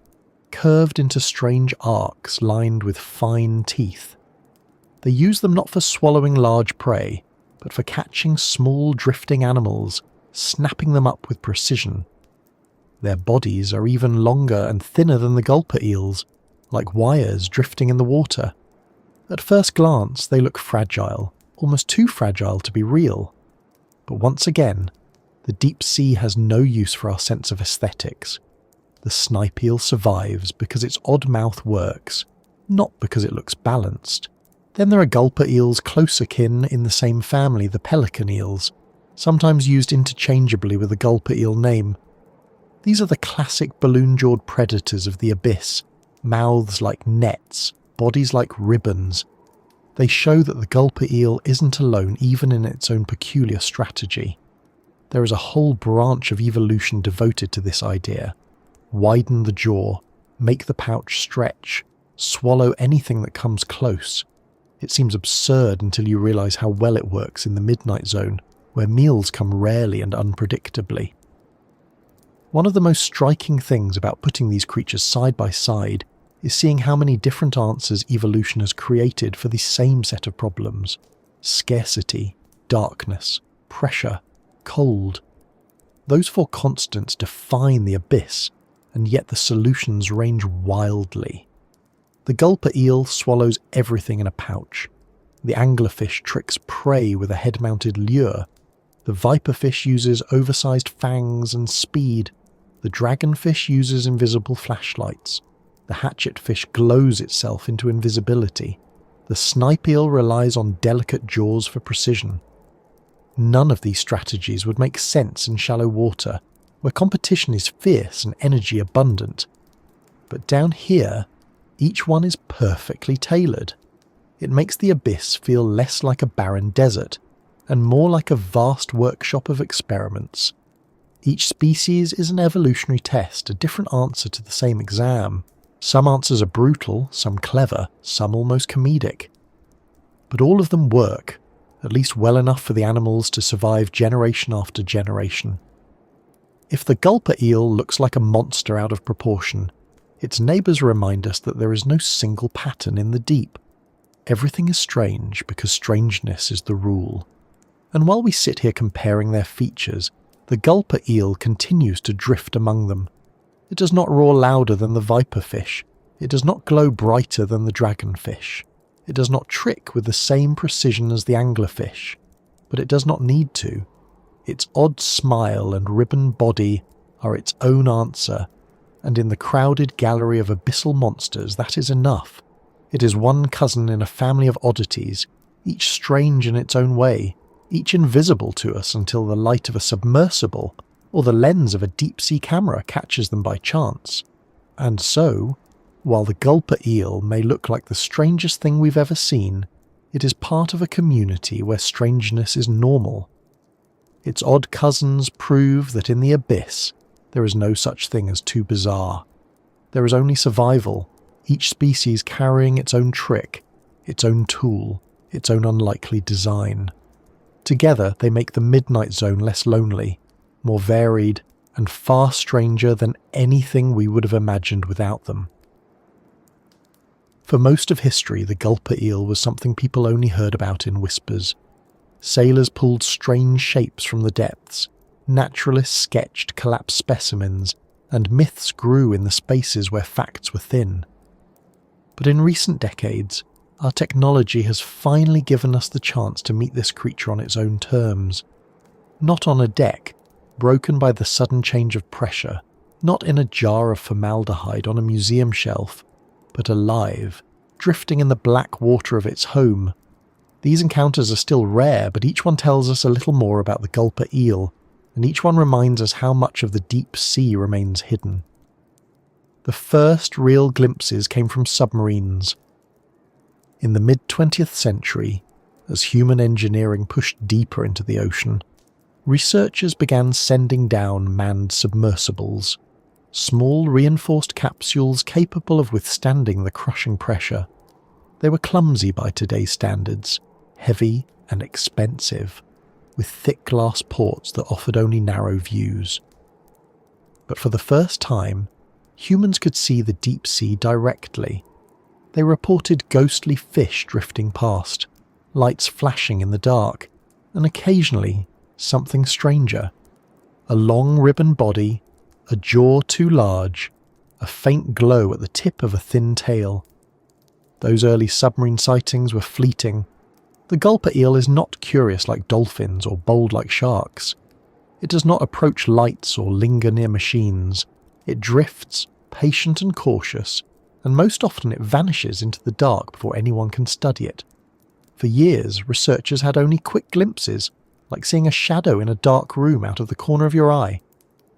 curved into strange arcs lined with fine teeth. They use them not for swallowing large prey, but for catching small drifting animals, snapping them up with precision. Their bodies are even longer and thinner than the gulper eels, like wires drifting in the water. At first glance, they look fragile, almost too fragile to be real. But once again, the deep sea has no use for our sense of aesthetics. The snipe eel survives because its odd mouth works, not because it looks balanced. Then there are gulper eels close akin in the same family, the pelican eels, sometimes used interchangeably with the gulper eel name. These are the classic balloon-jawed predators of the abyss, mouths like nets, bodies like ribbons. They show that the gulper eel isn't alone even in its own peculiar strategy. There is a whole branch of evolution devoted to this idea. Widen the jaw, make the pouch stretch, swallow anything that comes close. It seems absurd until you realise how well it works in the midnight zone, where meals come rarely and unpredictably. One of the most striking things about putting these creatures side by side is seeing how many different answers evolution has created for the same set of problems: scarcity, darkness, pressure, cold. Those four constants define the abyss, and yet the solutions range wildly. The gulper eel swallows everything in a pouch. The anglerfish tricks prey with a head-mounted lure. The viperfish uses oversized fangs and speed. The dragonfish uses invisible flashlights. The hatchetfish glows itself into invisibility. The snipe eel relies on delicate jaws for precision. None of these strategies would make sense in shallow water, where competition is fierce and energy abundant. But down here, each one is perfectly tailored. It makes the abyss feel less like a barren desert, and more like a vast workshop of experiments. Each species is an evolutionary test, a different answer to the same exam. Some answers are brutal, some clever, some almost comedic. But all of them work, at least well enough for the animals to survive generation after generation. If the gulper eel looks like a monster out of proportion, its neighbours remind us that there is no single pattern in the deep. Everything is strange because strangeness is the rule. And while we sit here comparing their features, the gulper eel continues to drift among them. It does not roar louder than the viperfish. It does not glow brighter than the dragonfish. It does not trick with the same precision as the anglerfish. But it does not need to. Its odd smile and ribbon body are its own answer, and in the crowded gallery of abyssal monsters that is enough. It is one cousin in a family of oddities, each strange in its own way, each invisible to us until the light of a submersible or the lens of a deep-sea camera catches them by chance. And so, while the gulper eel may look like the strangest thing we've ever seen, it is part of a community where strangeness is normal. Its odd cousins prove that in the abyss, there is no such thing as too bizarre. There is only survival, each species carrying its own trick, its own tool, its own unlikely design. Together they make the midnight zone less lonely, more varied, and far stranger than anything we would have imagined without them. For most of history, the gulper eel was something people only heard about in whispers. Sailors pulled strange shapes from the depths, naturalists sketched collapsed specimens, and myths grew in the spaces where facts were thin. But in recent decades, our technology has finally given us the chance to meet this creature on its own terms. Not on a deck, broken by the sudden change of pressure, not in a jar of formaldehyde on a museum shelf, but alive, drifting in the black water of its home. These encounters are still rare, but each one tells us a little more about the gulper eel, and each one reminds us how much of the deep sea remains hidden. The first real glimpses came from submarines. In the mid-20th century, as human engineering pushed deeper into the ocean, researchers began sending down manned submersibles, small reinforced capsules capable of withstanding the crushing pressure. They were clumsy by today's standards, heavy and expensive, with thick glass ports that offered only narrow views. But for the first time, humans could see the deep sea directly. They reported ghostly fish drifting past, lights flashing in the dark, and occasionally something stranger. A long ribbon body, a jaw too large, a faint glow at the tip of a thin tail. Those early submarine sightings were fleeting. The Gulper eel is not curious like dolphins or bold like sharks. It does not approach lights or linger near machines. It drifts, patient and cautious, and most often it vanishes into the dark before anyone can study it. For years, researchers had only quick glimpses, like seeing a shadow in a dark room out of the corner of your eye.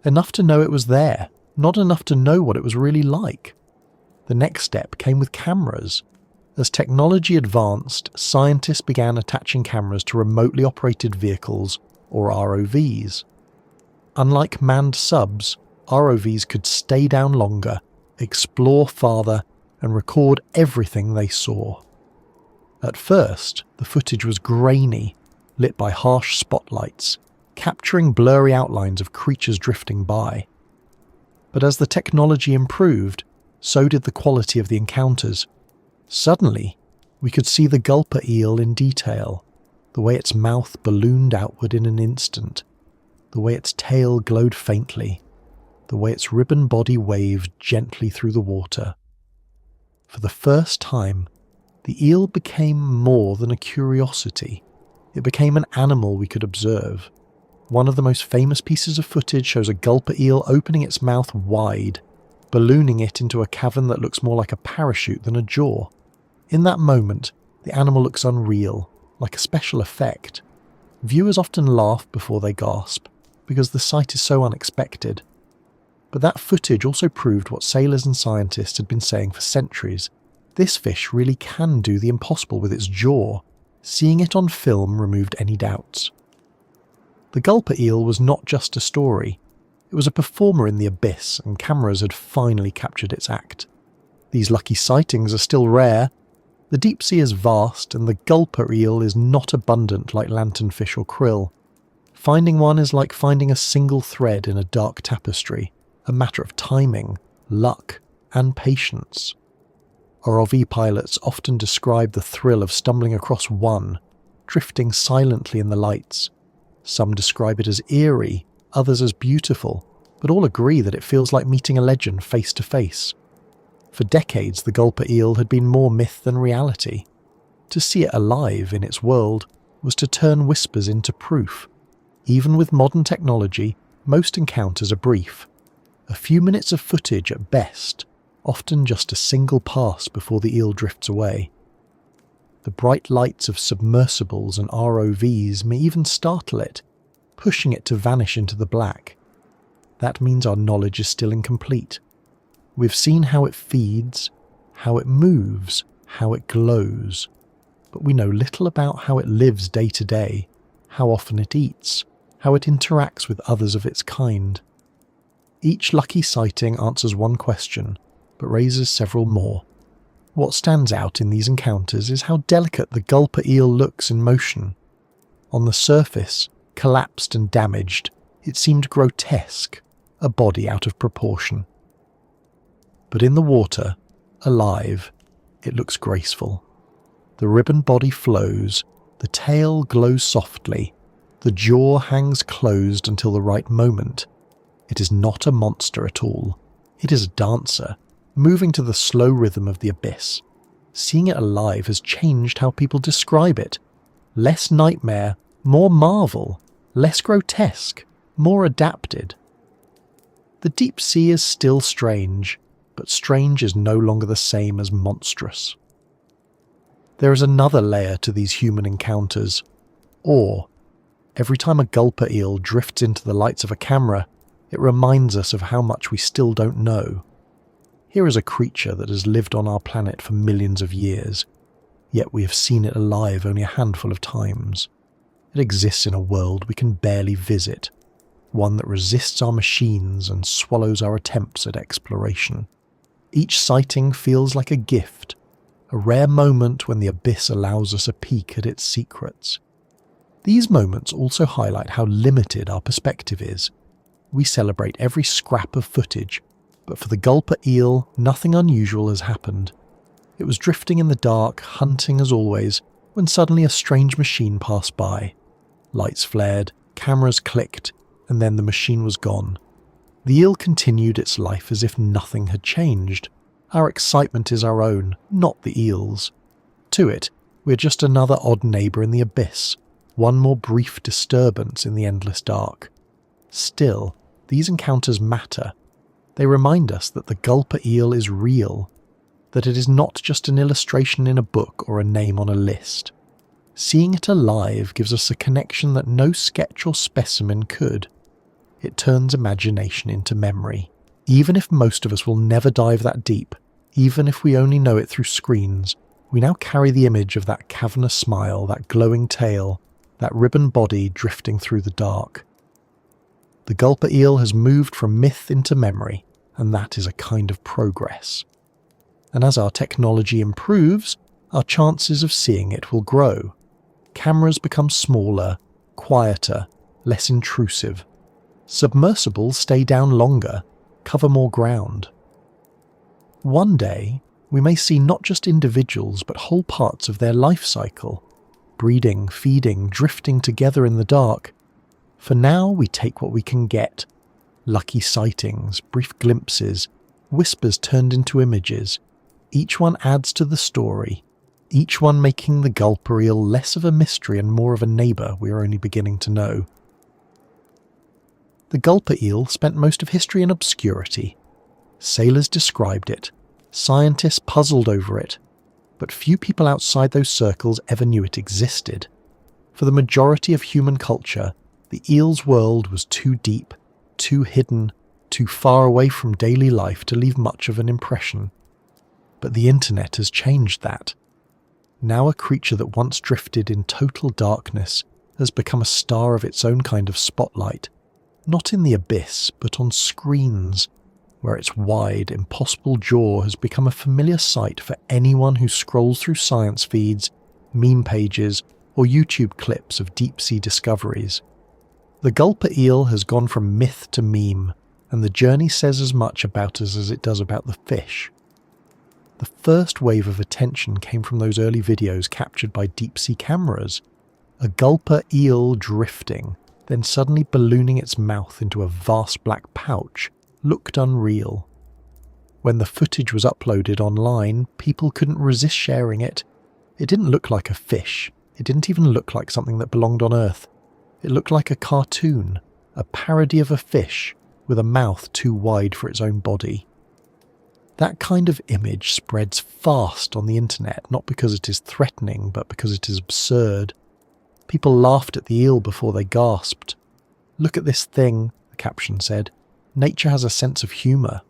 Enough to know it was there, not enough to know what it was really like. The next step came with cameras. As technology advanced, scientists began attaching cameras to remotely operated vehicles, or ROVs. Unlike manned subs, ROVs could stay down longer, explore farther, and record everything they saw. At first, the footage was grainy, lit by harsh spotlights, capturing blurry outlines of creatures drifting by. But as the technology improved, so did the quality of the encounters. Suddenly, we could see the Gulper eel in detail, the way its mouth ballooned outward in an instant, the way its tail glowed faintly, the way its ribbon body waved gently through the water. For the first time, the eel became more than a curiosity. It became an animal we could observe. One of the most famous pieces of footage shows a Gulper eel opening its mouth wide, ballooning it into a cavern that looks more like a parachute than a jaw. In that moment, the animal looks unreal, like a special effect. Viewers often laugh before they gasp, because the sight is so unexpected. But that footage also proved what sailors and scientists had been saying for centuries. This fish really can do the impossible with its jaw. Seeing it on film removed any doubts. The Gulper eel was not just a story. It was a performer in the abyss, and cameras had finally captured its act. These lucky sightings are still rare. The deep sea is vast, and the Gulper eel is not abundant like lanternfish or krill. Finding one is like finding a single thread in a dark tapestry, a matter of timing, luck, and patience. ROV pilots often describe the thrill of stumbling across one, drifting silently in the lights. Some describe it as eerie, others as beautiful, but all agree that it feels like meeting a legend face to face. For decades, the Gulper eel had been more myth than reality. To see it alive in its world was to turn whispers into proof. Even with modern technology, most encounters are brief. A few minutes of footage at best, often just a single pass before the eel drifts away. The bright lights of submersibles and ROVs may even startle it, pushing it to vanish into the black. That means our knowledge is still incomplete. We've seen how it feeds, how it moves, how it glows, but we know little about how it lives day to day, how often it eats, how it interacts with others of its kind. Each lucky sighting answers one question, but raises several more. What stands out in these encounters is how delicate the Gulper eel looks in motion. On the surface, collapsed and damaged, it seemed grotesque, a body out of proportion. But in the water, alive, it looks graceful. The ribbon body flows, the tail glows softly, the jaw hangs closed until the right moment. It is not a monster at all. It is a dancer, moving to the slow rhythm of the abyss. Seeing it alive has changed how people describe it. Less nightmare, more marvel, less grotesque, more adapted. The deep sea is still strange, but strange is no longer the same as monstrous. There is another layer to these human encounters: awe. Every time a gulper eel drifts into the lights of a camera, it reminds us of how much we still don't know. Here is a creature that has lived on our planet for millions of years, yet we have seen it alive only a handful of times. It exists in a world we can barely visit, one that resists our machines and swallows our attempts at exploration. Each sighting feels like a gift, a rare moment when the abyss allows us a peek at its secrets. These moments also highlight how limited our perspective is. We celebrate every scrap of footage, but for the gulper eel, nothing unusual has happened. It was drifting in the dark, hunting as always, when suddenly a strange machine passed by. Lights flared, cameras clicked, and then the machine was gone. The eel continued its life as if nothing had changed. Our excitement is our own, not the eel's. To it, we're just another odd neighbour in the abyss, one more brief disturbance in the endless dark. Still, these encounters matter. They remind us that the gulper eel is real, that it is not just an illustration in a book or a name on a list. Seeing it alive gives us a connection that no sketch or specimen could. It turns imagination into memory. Even if most of us will never dive that deep, even if we only know it through screens, we now carry the image of that cavernous smile, that glowing tail, that ribbon body drifting through the dark. The gulper eel has moved from myth into memory, and that is a kind of progress. And as our technology improves, our chances of seeing it will grow. Cameras become smaller, quieter, less intrusive. Submersibles stay down longer, cover more ground. One day, we may see not just individuals but whole parts of their life cycle, breeding, feeding, drifting together in the dark. For now, we take what we can get. Lucky sightings, brief glimpses, whispers turned into images. Each one adds to the story, each one making the gulper eel less of a mystery and more of a neighbour we are only beginning to know. The gulper eel spent most of history in obscurity. Sailors described it, scientists puzzled over it, but few people outside those circles ever knew it existed. For the majority of human culture, the eel's world was too deep, too hidden, too far away from daily life to leave much of an impression. But the internet has changed that. Now a creature that once drifted in total darkness has become a star of its own kind of spotlight, not in the abyss, but on screens, where its wide, impossible jaw has become a familiar sight for anyone who scrolls through science feeds, meme pages, or YouTube clips of deep-sea discoveries. The gulper eel has gone from myth to meme, and the journey says as much about us as it does about the fish. The first wave of attention came from those early videos captured by deep-sea cameras. A gulper eel drifting, then suddenly ballooning its mouth into a vast black pouch, looked unreal. When the footage was uploaded online, people couldn't resist sharing it. It didn't look like a fish. It didn't even look like something that belonged on Earth. It looked like a cartoon, a parody of a fish, with a mouth too wide for its own body. That kind of image spreads fast on the internet, not because it is threatening, but because it is absurd. People laughed at the eel before they gasped. "Look at this thing," the caption said. "Nature has a sense of humour."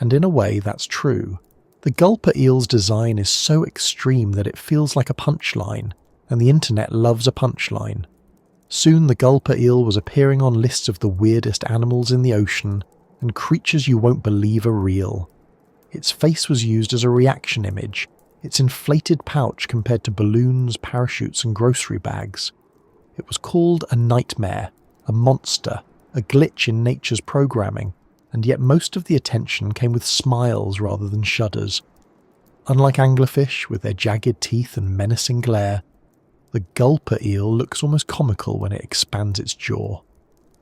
And in a way, that's true. The gulper eel's design is so extreme that it feels like a punchline, and the internet loves a punchline. Soon the gulper eel was appearing on lists of the weirdest animals in the ocean, and creatures you won't believe are real. Its face was used as a reaction image, its inflated pouch compared to balloons, parachutes and grocery bags. It was called a nightmare, a monster, a glitch in nature's programming, and yet most of the attention came with smiles rather than shudders. Unlike anglerfish, with their jagged teeth and menacing glare, the gulper eel looks almost comical when it expands its jaw.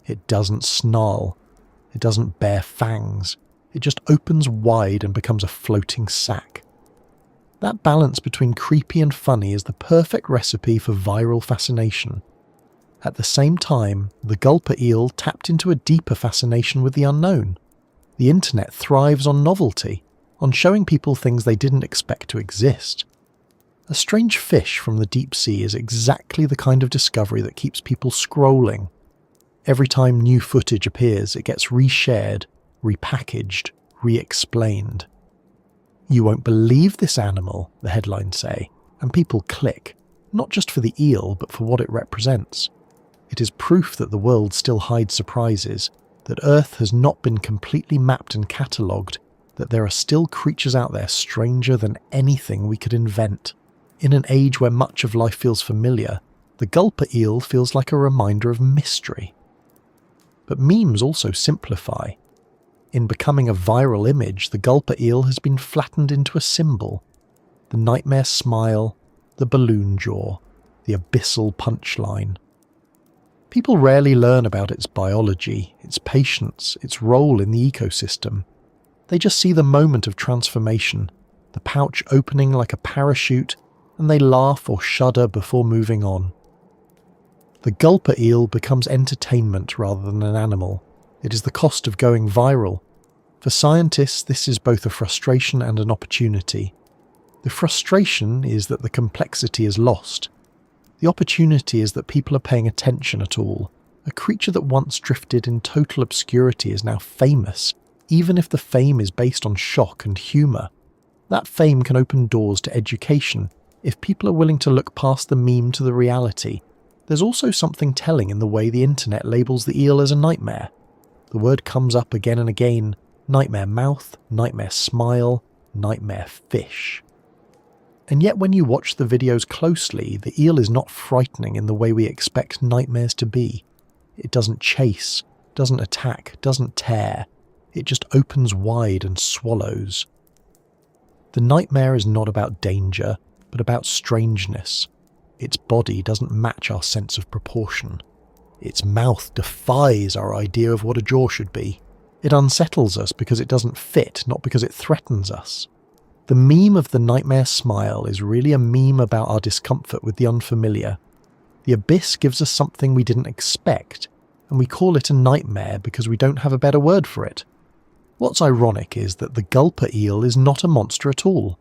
It doesn't snarl. It doesn't bare fangs. It just opens wide and becomes a floating sack. That balance between creepy and funny is the perfect recipe for viral fascination. At the same time, the gulper eel tapped into a deeper fascination with the unknown. The internet thrives on novelty, on showing people things they didn't expect to exist. A strange fish from the deep sea is exactly the kind of discovery that keeps people scrolling. Every time new footage appears, it gets reshared, repackaged, re-explained. "You won't believe this animal," the headlines say, and people click, not just for the eel, but for what it represents. It is proof that the world still hides surprises, that Earth has not been completely mapped and catalogued, that there are still creatures out there stranger than anything we could invent. In an age where much of life feels familiar, the Gulper Eel feels like a reminder of mystery. But memes also simplify. In becoming a viral image, the Gulper Eel has been flattened into a symbol. The nightmare smile, the balloon jaw, the abyssal punchline. People rarely learn about its biology, its patience, its role in the ecosystem. They just see the moment of transformation, the pouch opening like a parachute, and they laugh or shudder before moving on. The Gulper Eel becomes entertainment rather than an animal. It is the cost of going viral. For scientists, this is both a frustration and an opportunity. The frustration is that the complexity is lost. The opportunity is that people are paying attention at all. A creature that once drifted in total obscurity is now famous, even if the fame is based on shock and humour. That fame can open doors to education if people are willing to look past the meme to the reality. There's also something telling in the way the internet labels the eel as a nightmare. The word comes up again and again: nightmare mouth, nightmare smile, nightmare fish. And yet when you watch the videos closely, the eel is not frightening in the way we expect nightmares to be. It doesn't chase, doesn't attack, doesn't tear. It just opens wide and swallows. The nightmare is not about danger, but about strangeness. Its body doesn't match our sense of proportion. Its mouth defies our idea of what a jaw should be. It unsettles us because it doesn't fit, not because it threatens us. The meme of the nightmare smile is really a meme about our discomfort with the unfamiliar. The abyss gives us something we didn't expect, and we call it a nightmare because we don't have a better word for it. What's ironic is that the Gulper Eel is not a monster at all.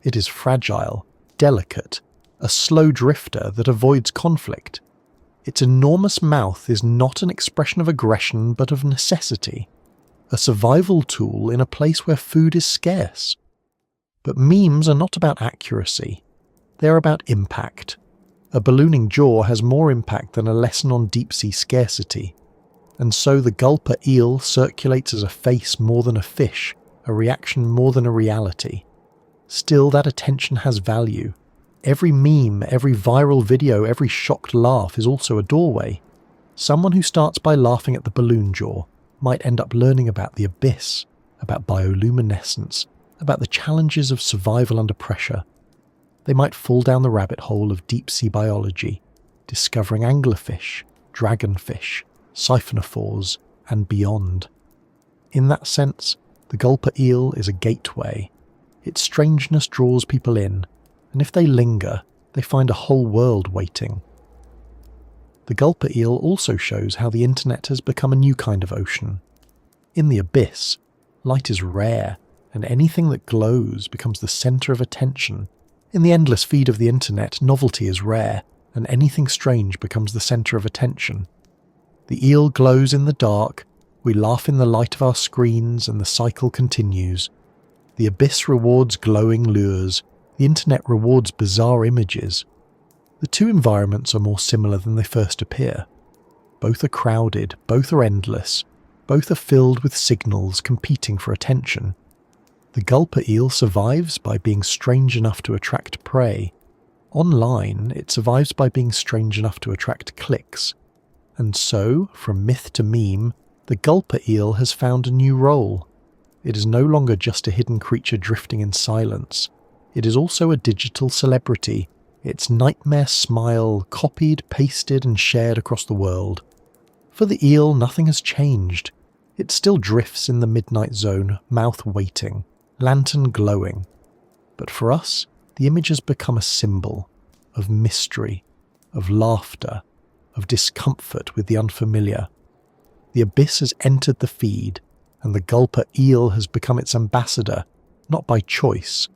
It is fragile, delicate, a slow drifter that avoids conflict. Its enormous mouth is not an expression of aggression but of necessity, a survival tool in a place where food is scarce. But memes are not about accuracy, they are about impact. A ballooning jaw has more impact than a lesson on deep-sea scarcity, and so the Gulper Eel circulates as a face more than a fish, a reaction more than a reality. Still, that attention has value. Every meme, every viral video, every shocked laugh is also a doorway. Someone who starts by laughing at the balloon jaw might end up learning about the abyss, about bioluminescence, about the challenges of survival under pressure. They might fall down the rabbit hole of deep-sea biology, discovering anglerfish, dragonfish, siphonophores, and beyond. In that sense, the Gulper Eel is a gateway. Its strangeness draws people in, and if they linger, they find a whole world waiting. The Gulper Eel also shows how the internet has become a new kind of ocean. In the abyss, light is rare, and anything that glows becomes the centre of attention. In the endless feed of the internet, novelty is rare, and anything strange becomes the centre of attention. The eel glows in the dark, we laugh in the light of our screens, and the cycle continues. The abyss rewards glowing lures, the internet rewards bizarre images. The two environments are more similar than they first appear. Both are crowded, both are endless, both are filled with signals competing for attention. The Gulper Eel survives by being strange enough to attract prey. Online, it survives by being strange enough to attract clicks. And so, from myth to meme, the Gulper Eel has found a new role. It is no longer just a hidden creature drifting in silence. It is also a digital celebrity, its nightmare smile copied, pasted and shared across the world. For the eel, nothing has changed. It still drifts in the midnight zone, mouth waiting, lantern glowing. But for us, the image has become a symbol of mystery, of laughter, of discomfort with the unfamiliar. The abyss has entered the feed, and the Gulper Eel has become its ambassador, not by choice,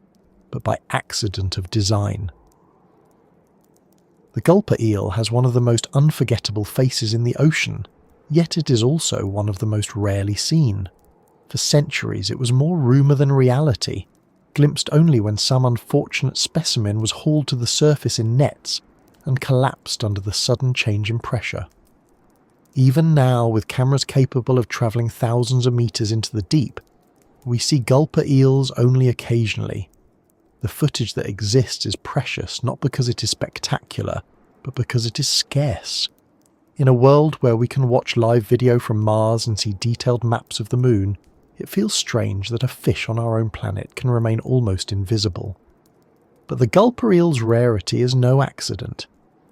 but by accident of design. The Gulper eel has one of the most unforgettable faces in the ocean, yet it is also one of the most rarely seen. For centuries it was more rumour than reality, glimpsed only when some unfortunate specimen was hauled to the surface in nets and collapsed under the sudden change in pressure. Even now, with cameras capable of travelling thousands of metres into the deep, we see Gulper eels only occasionally. The footage that exists is precious not because it is spectacular, but because it is scarce. In a world where we can watch live video from Mars and see detailed maps of the moon, it feels strange that a fish on our own planet can remain almost invisible. But the Gulper eel's rarity is no accident.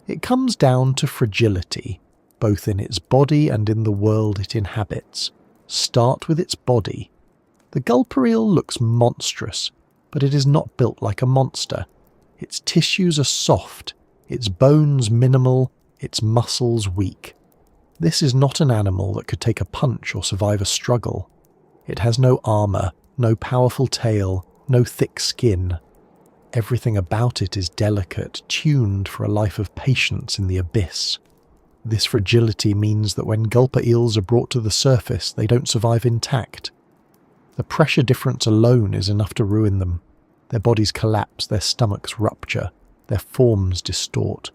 It comes down to fragility, both in its body and in the world it inhabits. Start with its body. The Gulper eel looks monstrous, but it is not built like a monster. Its tissues are soft, its bones minimal, its muscles weak. This is not an animal that could take a punch or survive a struggle. It has no armour, no powerful tail, no thick skin. Everything about it is delicate, tuned for a life of patience in the abyss. This fragility means that when Gulper eels are brought to the surface, they don't survive intact. The pressure difference alone is enough to ruin them. Their bodies collapse, their stomachs rupture, their forms distort.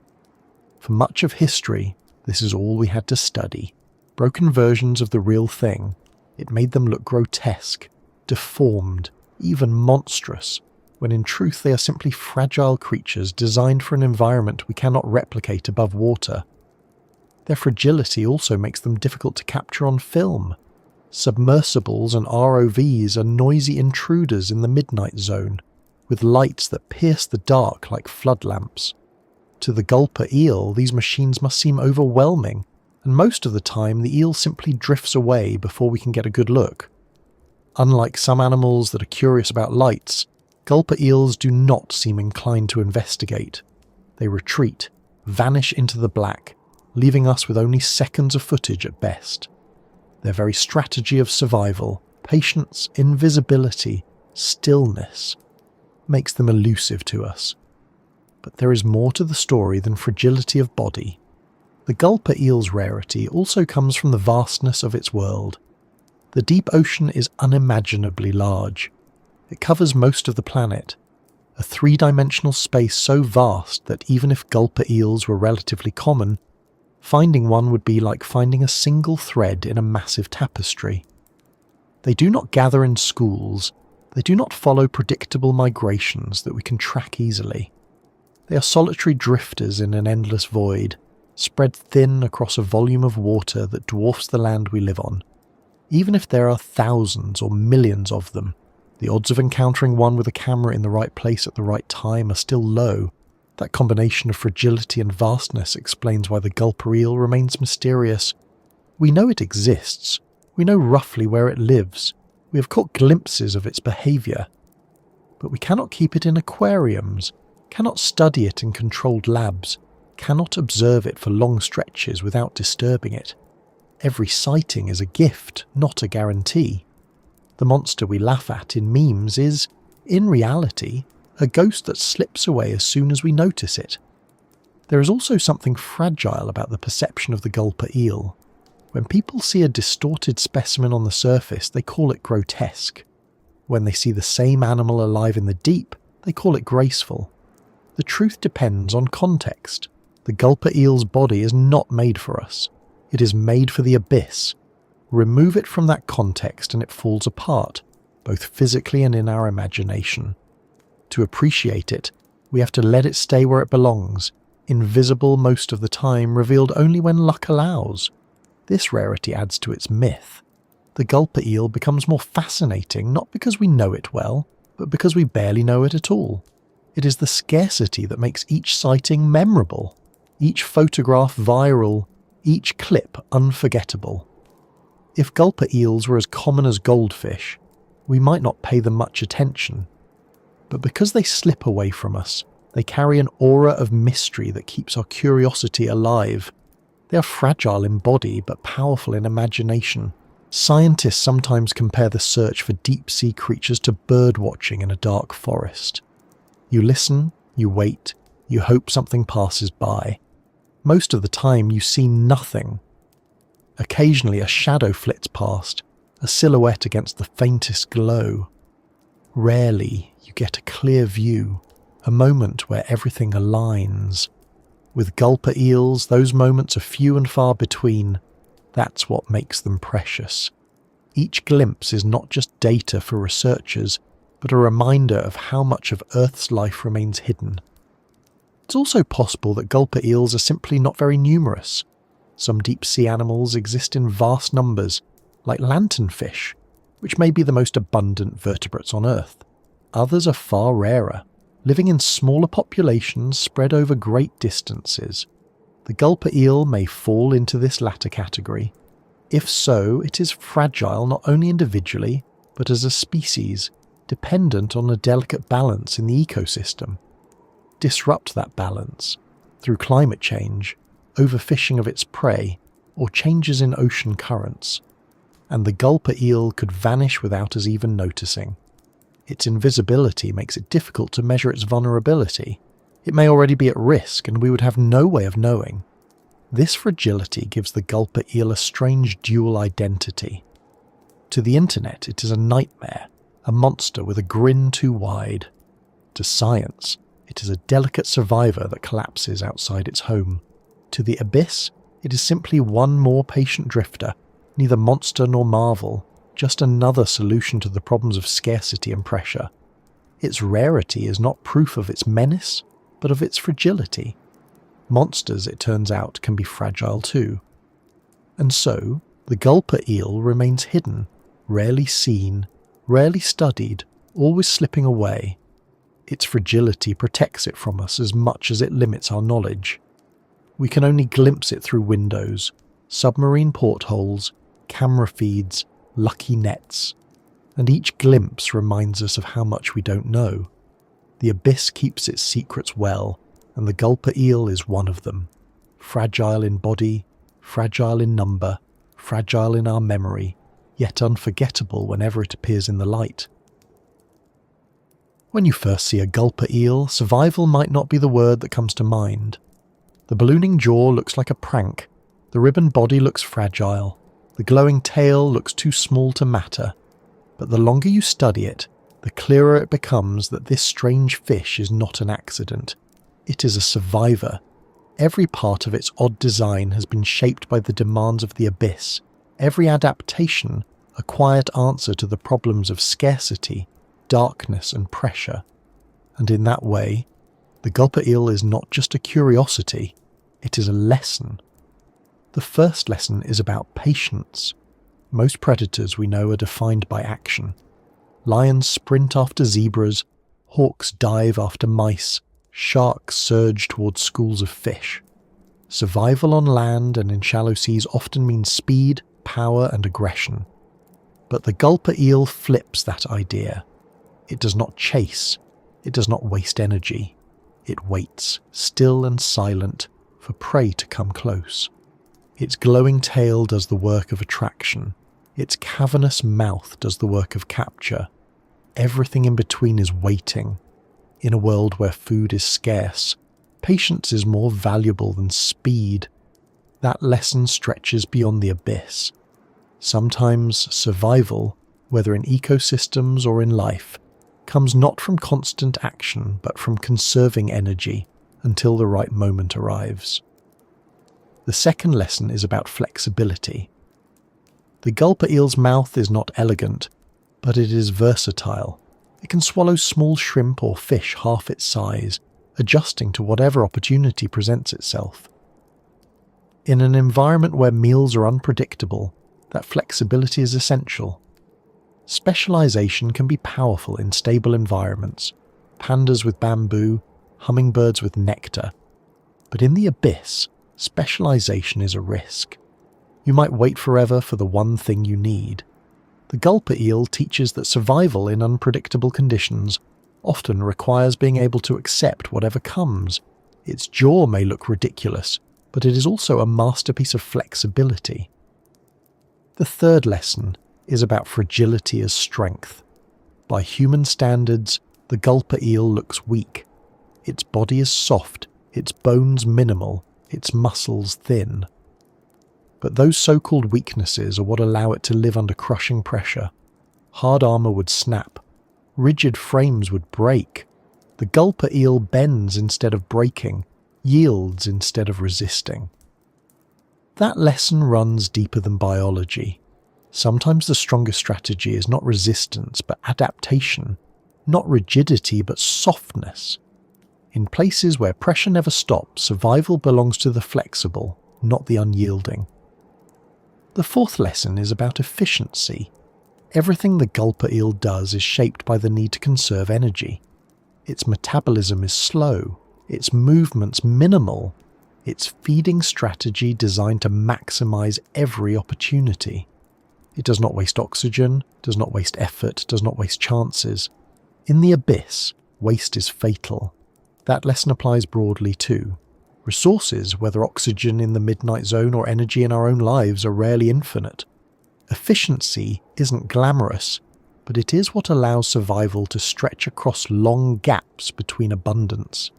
For much of history, this is all we had to study. Broken versions of the real thing. It made them look grotesque, deformed, even monstrous, when in truth they are simply fragile creatures designed for an environment we cannot replicate above water. Their fragility also makes them difficult to capture on film. Submersibles and ROVs are noisy intruders in the midnight zone, with lights that pierce the dark like flood lamps. To the Gulper eel, these machines must seem overwhelming, and most of the time the eel simply drifts away before we can get a good look. Unlike some animals that are curious about lights, Gulper eels do not seem inclined to investigate. They retreat, vanish into the black, leaving us with only seconds of footage at best. Their very strategy of survival, patience, invisibility, stillness, makes them elusive to us. But there is more to the story than fragility of body. The Gulper eel's rarity also comes from the vastness of its world. The deep ocean is unimaginably large. It covers most of the planet, a three-dimensional space so vast that even if Gulper eels were relatively common, finding one would be like finding a single thread in a massive tapestry. They do not gather in schools. They do not follow predictable migrations that we can track easily. They are solitary drifters in an endless void, spread thin across a volume of water that dwarfs the land we live on. Even if there are thousands or millions of them, the odds of encountering one with a camera in the right place at the right time are still low. That combination of fragility and vastness explains why the Gulper eel remains mysterious. We know it exists. We know roughly where it lives. We have caught glimpses of its behaviour. But we cannot keep it in aquariums, cannot study it in controlled labs, cannot observe it for long stretches without disturbing it. Every sighting is a gift, not a guarantee. The monster we laugh at in memes is, in reality, a ghost that slips away as soon as we notice it. There is also something fragile about the perception of the Gulper eel. When people see a distorted specimen on the surface, they call it grotesque. When they see the same animal alive in the deep, they call it graceful. The truth depends on context. The Gulper eel's body is not made for us. It is made for the abyss. Remove it from that context and it falls apart, both physically and in our imagination. To appreciate it, we have to let it stay where it belongs, invisible most of the time, revealed only when luck allows. This rarity adds to its myth. The Gulper eel becomes more fascinating not because we know it well, but because we barely know it at all. It is the scarcity that makes each sighting memorable, each photograph viral, each clip unforgettable. If Gulper eels were as common as goldfish, we might not pay them much attention. But because they slip away from us, they carry an aura of mystery that keeps our curiosity alive. They are fragile in body but powerful in imagination. Scientists sometimes compare the search for deep-sea creatures to bird watching in a dark forest. You listen, you wait, You hope something passes by. Most of the time you see nothing. Occasionally a shadow flits past, a silhouette against the faintest glow. Rarely you get a clear view, a moment where everything aligns. With gulper eels, those moments are few and far between. That's what makes them precious. Each glimpse is not just data for researchers, but a reminder of how much of Earth's life remains hidden. It's also possible that gulper eels are simply not very numerous. Some deep-sea animals exist in vast numbers, like lanternfish, which may be the most abundant vertebrates on Earth. Others are far rarer, living in smaller populations spread over great distances. The gulper eel may fall into this latter category. If so, it is fragile not only individually, but as a species, dependent on a delicate balance in the ecosystem. Disrupt that balance through climate change, overfishing of its prey, or changes in ocean currents, and the gulper eel could vanish without us even noticing. Its invisibility makes it difficult to measure its vulnerability. It may already be at risk, and we would have no way of knowing. This fragility gives the gulper eel a strange dual identity. To the internet, it is a nightmare, a monster with a grin too wide. To science, it is a delicate survivor that collapses outside its home. To the abyss, it is simply one more patient drifter, neither monster nor marvel, just another solution to the problems of scarcity and pressure. Its rarity is not proof of its menace, but of its fragility. Monsters, it turns out, can be fragile too. And so, the gulper eel remains hidden, rarely seen, rarely studied, always slipping away. Its fragility protects it from us as much as it limits our knowledge. We can only glimpse it through windows, submarine portholes, camera feeds, lucky nets, and each glimpse reminds us of how much we don't know. The abyss keeps its secrets well, and the gulper eel is one of them. Fragile in body, fragile in number, fragile in our memory, yet unforgettable whenever it appears in the light. When you first see a gulper eel, survival might not be the word that comes to mind. The ballooning jaw looks like a prank, the ribbon body looks fragile, the glowing tail looks too small to matter, but the longer you study it, the clearer it becomes that this strange fish is not an accident. It is a survivor. Every part of its odd design has been shaped by the demands of the abyss, every adaptation a quiet answer to the problems of scarcity, darkness and pressure. And in that way, the gulper eel is not just a curiosity, it is a lesson. The first lesson is about patience. Most predators we know are defined by action. Lions sprint after zebras, hawks dive after mice, sharks surge towards schools of fish. Survival on land and in shallow seas often means speed, power and aggression. But the gulper eel flips that idea. It does not chase, it does not waste energy. It waits, still and silent, for prey to come close. Its glowing tail does the work of attraction. Its cavernous mouth does the work of capture. Everything in between is waiting. In a world where food is scarce, patience is more valuable than speed. That lesson stretches beyond the abyss. Sometimes survival, whether in ecosystems or in life, comes not from constant action but from conserving energy until the right moment arrives. The second lesson is about flexibility. The gulper eel's mouth is not elegant, but it is versatile. It can swallow small shrimp or fish half its size, adjusting to whatever opportunity presents itself. In an environment where meals are unpredictable, that flexibility is essential. Specialization can be powerful in stable environments, pandas with bamboo, hummingbirds with nectar. But in the abyss, specialization is a risk. You might wait forever for the one thing you need. The gulper eel teaches that survival in unpredictable conditions often requires being able to accept whatever comes. Its jaw may look ridiculous, but it is also a masterpiece of flexibility. The third lesson is about fragility as strength. By human standards, the gulper eel looks weak. Its body is soft, its bones minimal, its muscles thin. But those so-called weaknesses are what allow it to live under crushing pressure. Hard armour would snap. Rigid frames would break. The gulper eel bends instead of breaking, yields instead of resisting. That lesson runs deeper than biology. Sometimes the strongest strategy is not resistance but adaptation, not rigidity but softness. In places where pressure never stops, survival belongs to the flexible, not the unyielding. The fourth lesson is about efficiency. Everything the gulper eel does is shaped by the need to conserve energy. Its metabolism is slow, its movements minimal, its feeding strategy designed to maximize every opportunity. It does not waste oxygen, does not waste effort, does not waste chances. In the abyss, waste is fatal. That lesson applies broadly too. Resources, whether oxygen in the midnight zone or energy in our own lives, are rarely infinite. Efficiency isn't glamorous, but it is what allows survival to stretch across long gaps between abundance.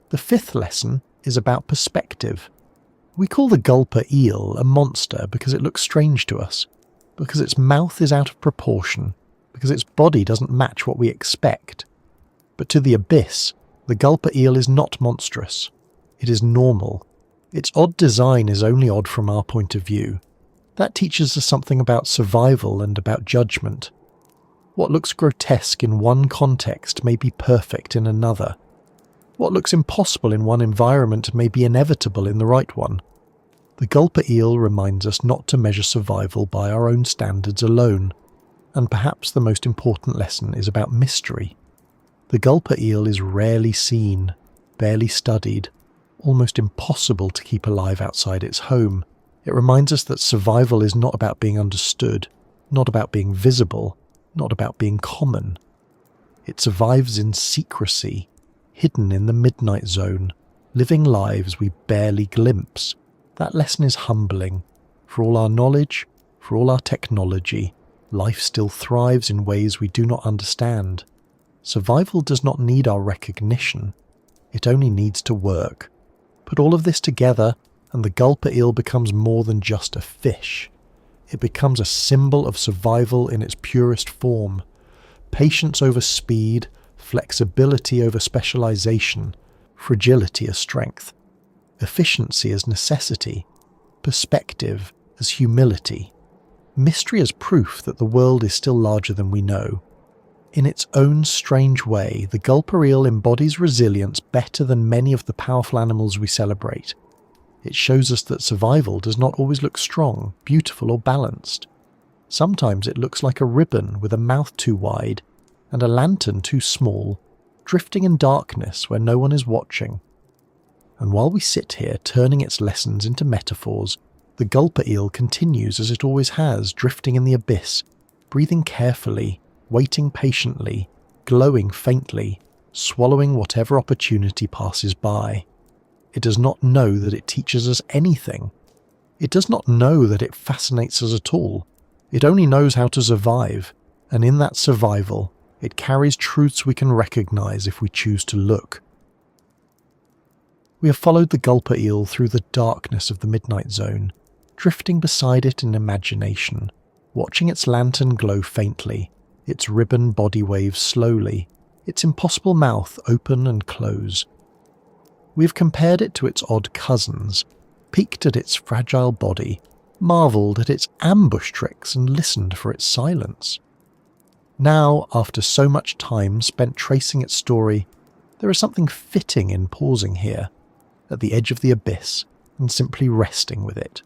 The fifth lesson is about perspective. We call the gulper eel a monster because it looks strange to us, because its mouth is out of proportion, because its body doesn't match what we expect. But to the abyss, the gulper eel is not monstrous. It is normal. Its odd design is only odd from our point of view. That teaches us something about survival and about judgment. What looks grotesque in one context may be perfect in another. What looks impossible in one environment may be inevitable in the right one. The gulper eel reminds us not to measure survival by our own standards alone, and perhaps the most important lesson is about mystery. The gulper eel is rarely seen, barely studied, almost impossible to keep alive outside its home. It reminds us that survival is not about being understood, not about being visible, not about being common. It survives in secrecy, hidden in the midnight zone, living lives we barely glimpse. That lesson is humbling. For all our knowledge, for all our technology, life still thrives in ways we do not understand. Survival does not need our recognition. It only needs to work. Put all of this together, and the gulper eel becomes more than just a fish. It becomes a symbol of survival in its purest form. Patience over speed, flexibility over specialization, fragility as strength, efficiency as necessity, perspective as humility, mystery as proof that the world is still larger than we know. In its own strange way, the gulper eel embodies resilience better than many of the powerful animals we celebrate. It shows us that survival does not always look strong, beautiful, or balanced. Sometimes it looks like a ribbon with a mouth too wide and a lantern too small, drifting in darkness where no one is watching. And while we sit here turning its lessons into metaphors, the gulper eel continues as it always has, drifting in the abyss, breathing carefully, waiting patiently, glowing faintly, swallowing whatever opportunity passes by. It does not know that it teaches us anything. It does not know that it fascinates us at all. It only knows how to survive, and in that survival, it carries truths we can recognize if we choose to look. We have followed the gulper eel through the darkness of the midnight zone, drifting beside it in imagination, watching its lantern glow faintly, its ribbon body wave slowly, its impossible mouth open and close. We have compared it to its odd cousins, peeked at its fragile body, marvelled at its ambush tricks and listened for its silence. Now, after so much time spent tracing its story, there is something fitting in pausing here, at the edge of the abyss, and simply resting with it.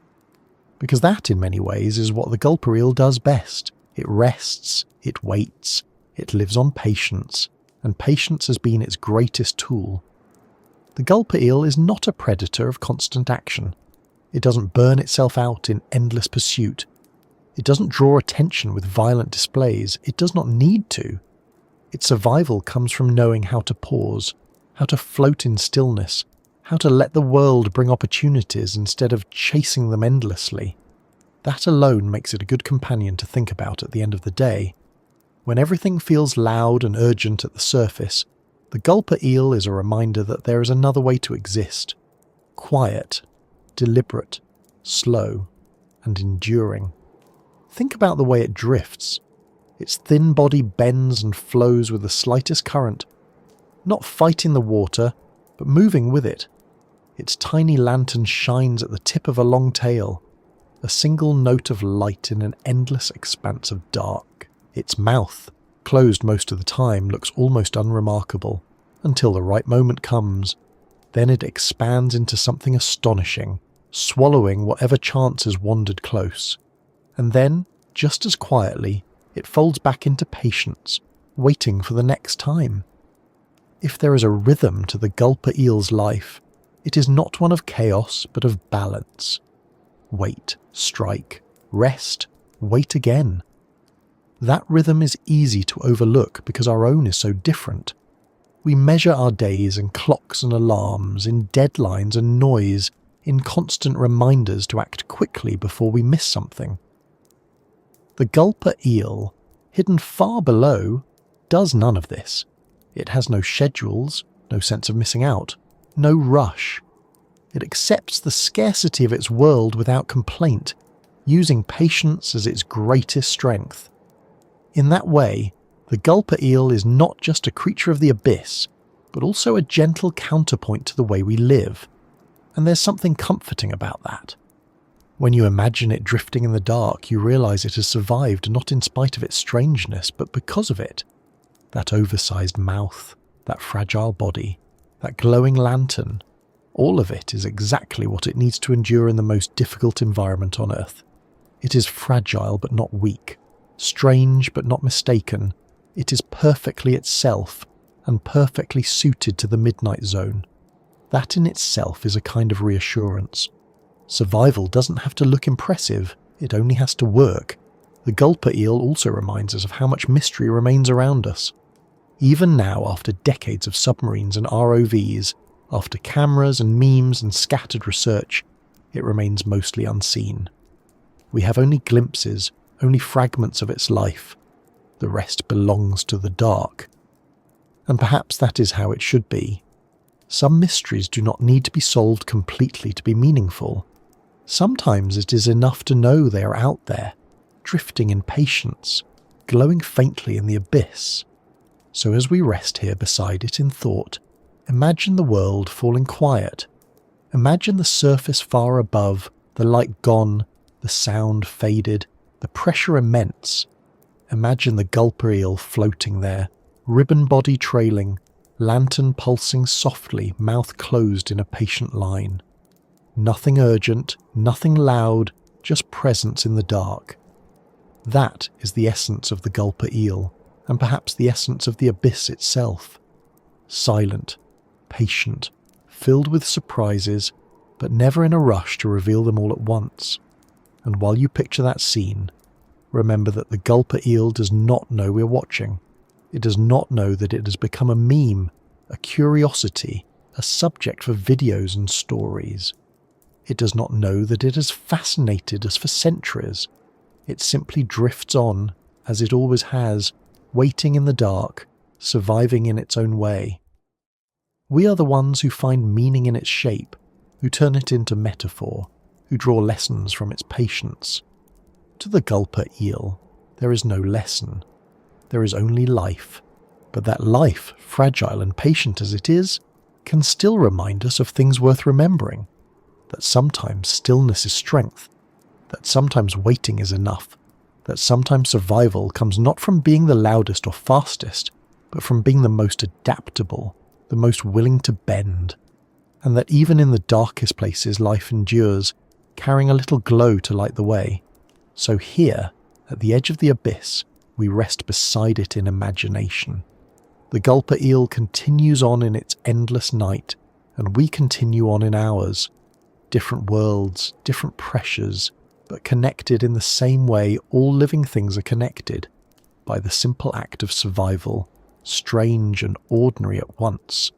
Because that, in many ways, is what the gulper eel does best. It rests, it waits, it lives on patience, and patience has been its greatest tool. The gulper eel is not a predator of constant action. It doesn't burn itself out in endless pursuit. It doesn't draw attention with violent displays. It does not need to. Its survival comes from knowing how to pause, how to float in stillness, how to let the world bring opportunities instead of chasing them endlessly. That alone makes it a good companion to think about at the end of the day. When everything feels loud and urgent at the surface, The Gulper Eel is a reminder that there is another way to exist. Quiet, deliberate, slow, and enduring. Think about the way it drifts. Its thin body bends and flows with the slightest current, not fighting the water, but moving with it. Its tiny lantern shines at the tip of a long tail, a single note of light in an endless expanse of dark. Its mouth, closed most of the time, looks almost unremarkable, until the right moment comes. Then it expands into something astonishing, swallowing whatever chance has wandered close. And then, just as quietly, it folds back into patience, waiting for the next time. If there is a rhythm to the Gulper Eel's life, it is not one of chaos, but of balance. Wait, strike, rest, wait again. That rhythm is easy to overlook because our own is so different. We measure our days in clocks and alarms, in deadlines and noise, in constant reminders to act quickly before we miss something. The Gulper Eel, hidden far below, does none of this. It has no schedules, no sense of missing out, no rush. It accepts the scarcity of its world without complaint, using patience as its greatest strength. In that way, the Gulper Eel is not just a creature of the abyss, but also a gentle counterpoint to the way we live. And there's something comforting about that. When you imagine it drifting in the dark, you realise it has survived not in spite of its strangeness, but because of it. That oversized mouth, that fragile body, that glowing lantern, all of it is exactly what it needs to endure in the most difficult environment on Earth. It is fragile but not weak, strange but not mistaken. It is perfectly itself and perfectly suited to the midnight zone. That in itself is a kind of reassurance. Survival doesn't have to look impressive, it only has to work. The Gulper Eel also reminds us of how much mystery remains around us. Even now, after decades of submarines and ROVs, after cameras and memes and scattered research, it remains mostly unseen. We have only glimpses, only fragments of its life. The rest belongs to the dark. And perhaps that is how it should be. Some mysteries do not need to be solved completely to be meaningful. Sometimes it is enough to know they are out there, drifting in patience, glowing faintly in the abyss. So as we rest here beside it in thought, imagine the world falling quiet. Imagine the surface far above, the light gone, the sound faded, the pressure immense. Imagine the Gulper Eel floating there, ribbon body trailing, lantern pulsing softly, mouth closed in a patient line. Nothing urgent, nothing loud, just presence in the dark. That is the essence of the Gulper Eel, and perhaps the essence of the abyss itself. Silent, patient, filled with surprises, but never in a rush to reveal them all at once. And while you picture that scene, remember that the Gulper Eel does not know we're watching. It does not know that it has become a meme, a curiosity, a subject for videos and stories. It does not know that it has fascinated us for centuries. It simply drifts on, as it always has, waiting in the dark, surviving in its own way. We are the ones who find meaning in its shape, who turn it into metaphor, who draw lessons from its patience. To the Gulper Eel, there is no lesson. There is only life. But that life, fragile and patient as it is, can still remind us of things worth remembering. That sometimes stillness is strength. That sometimes waiting is enough. That sometimes survival comes not from being the loudest or fastest, but from being the most adaptable, the most willing to bend. And that even in the darkest places life endures, carrying a little glow to light the way. So here, at the edge of the abyss, we rest beside it in imagination. The Gulper Eel continues on in its endless night, and we continue on in ours. Different worlds, different pressures, but connected in the same way all living things are connected, by the simple act of survival, strange and ordinary at once.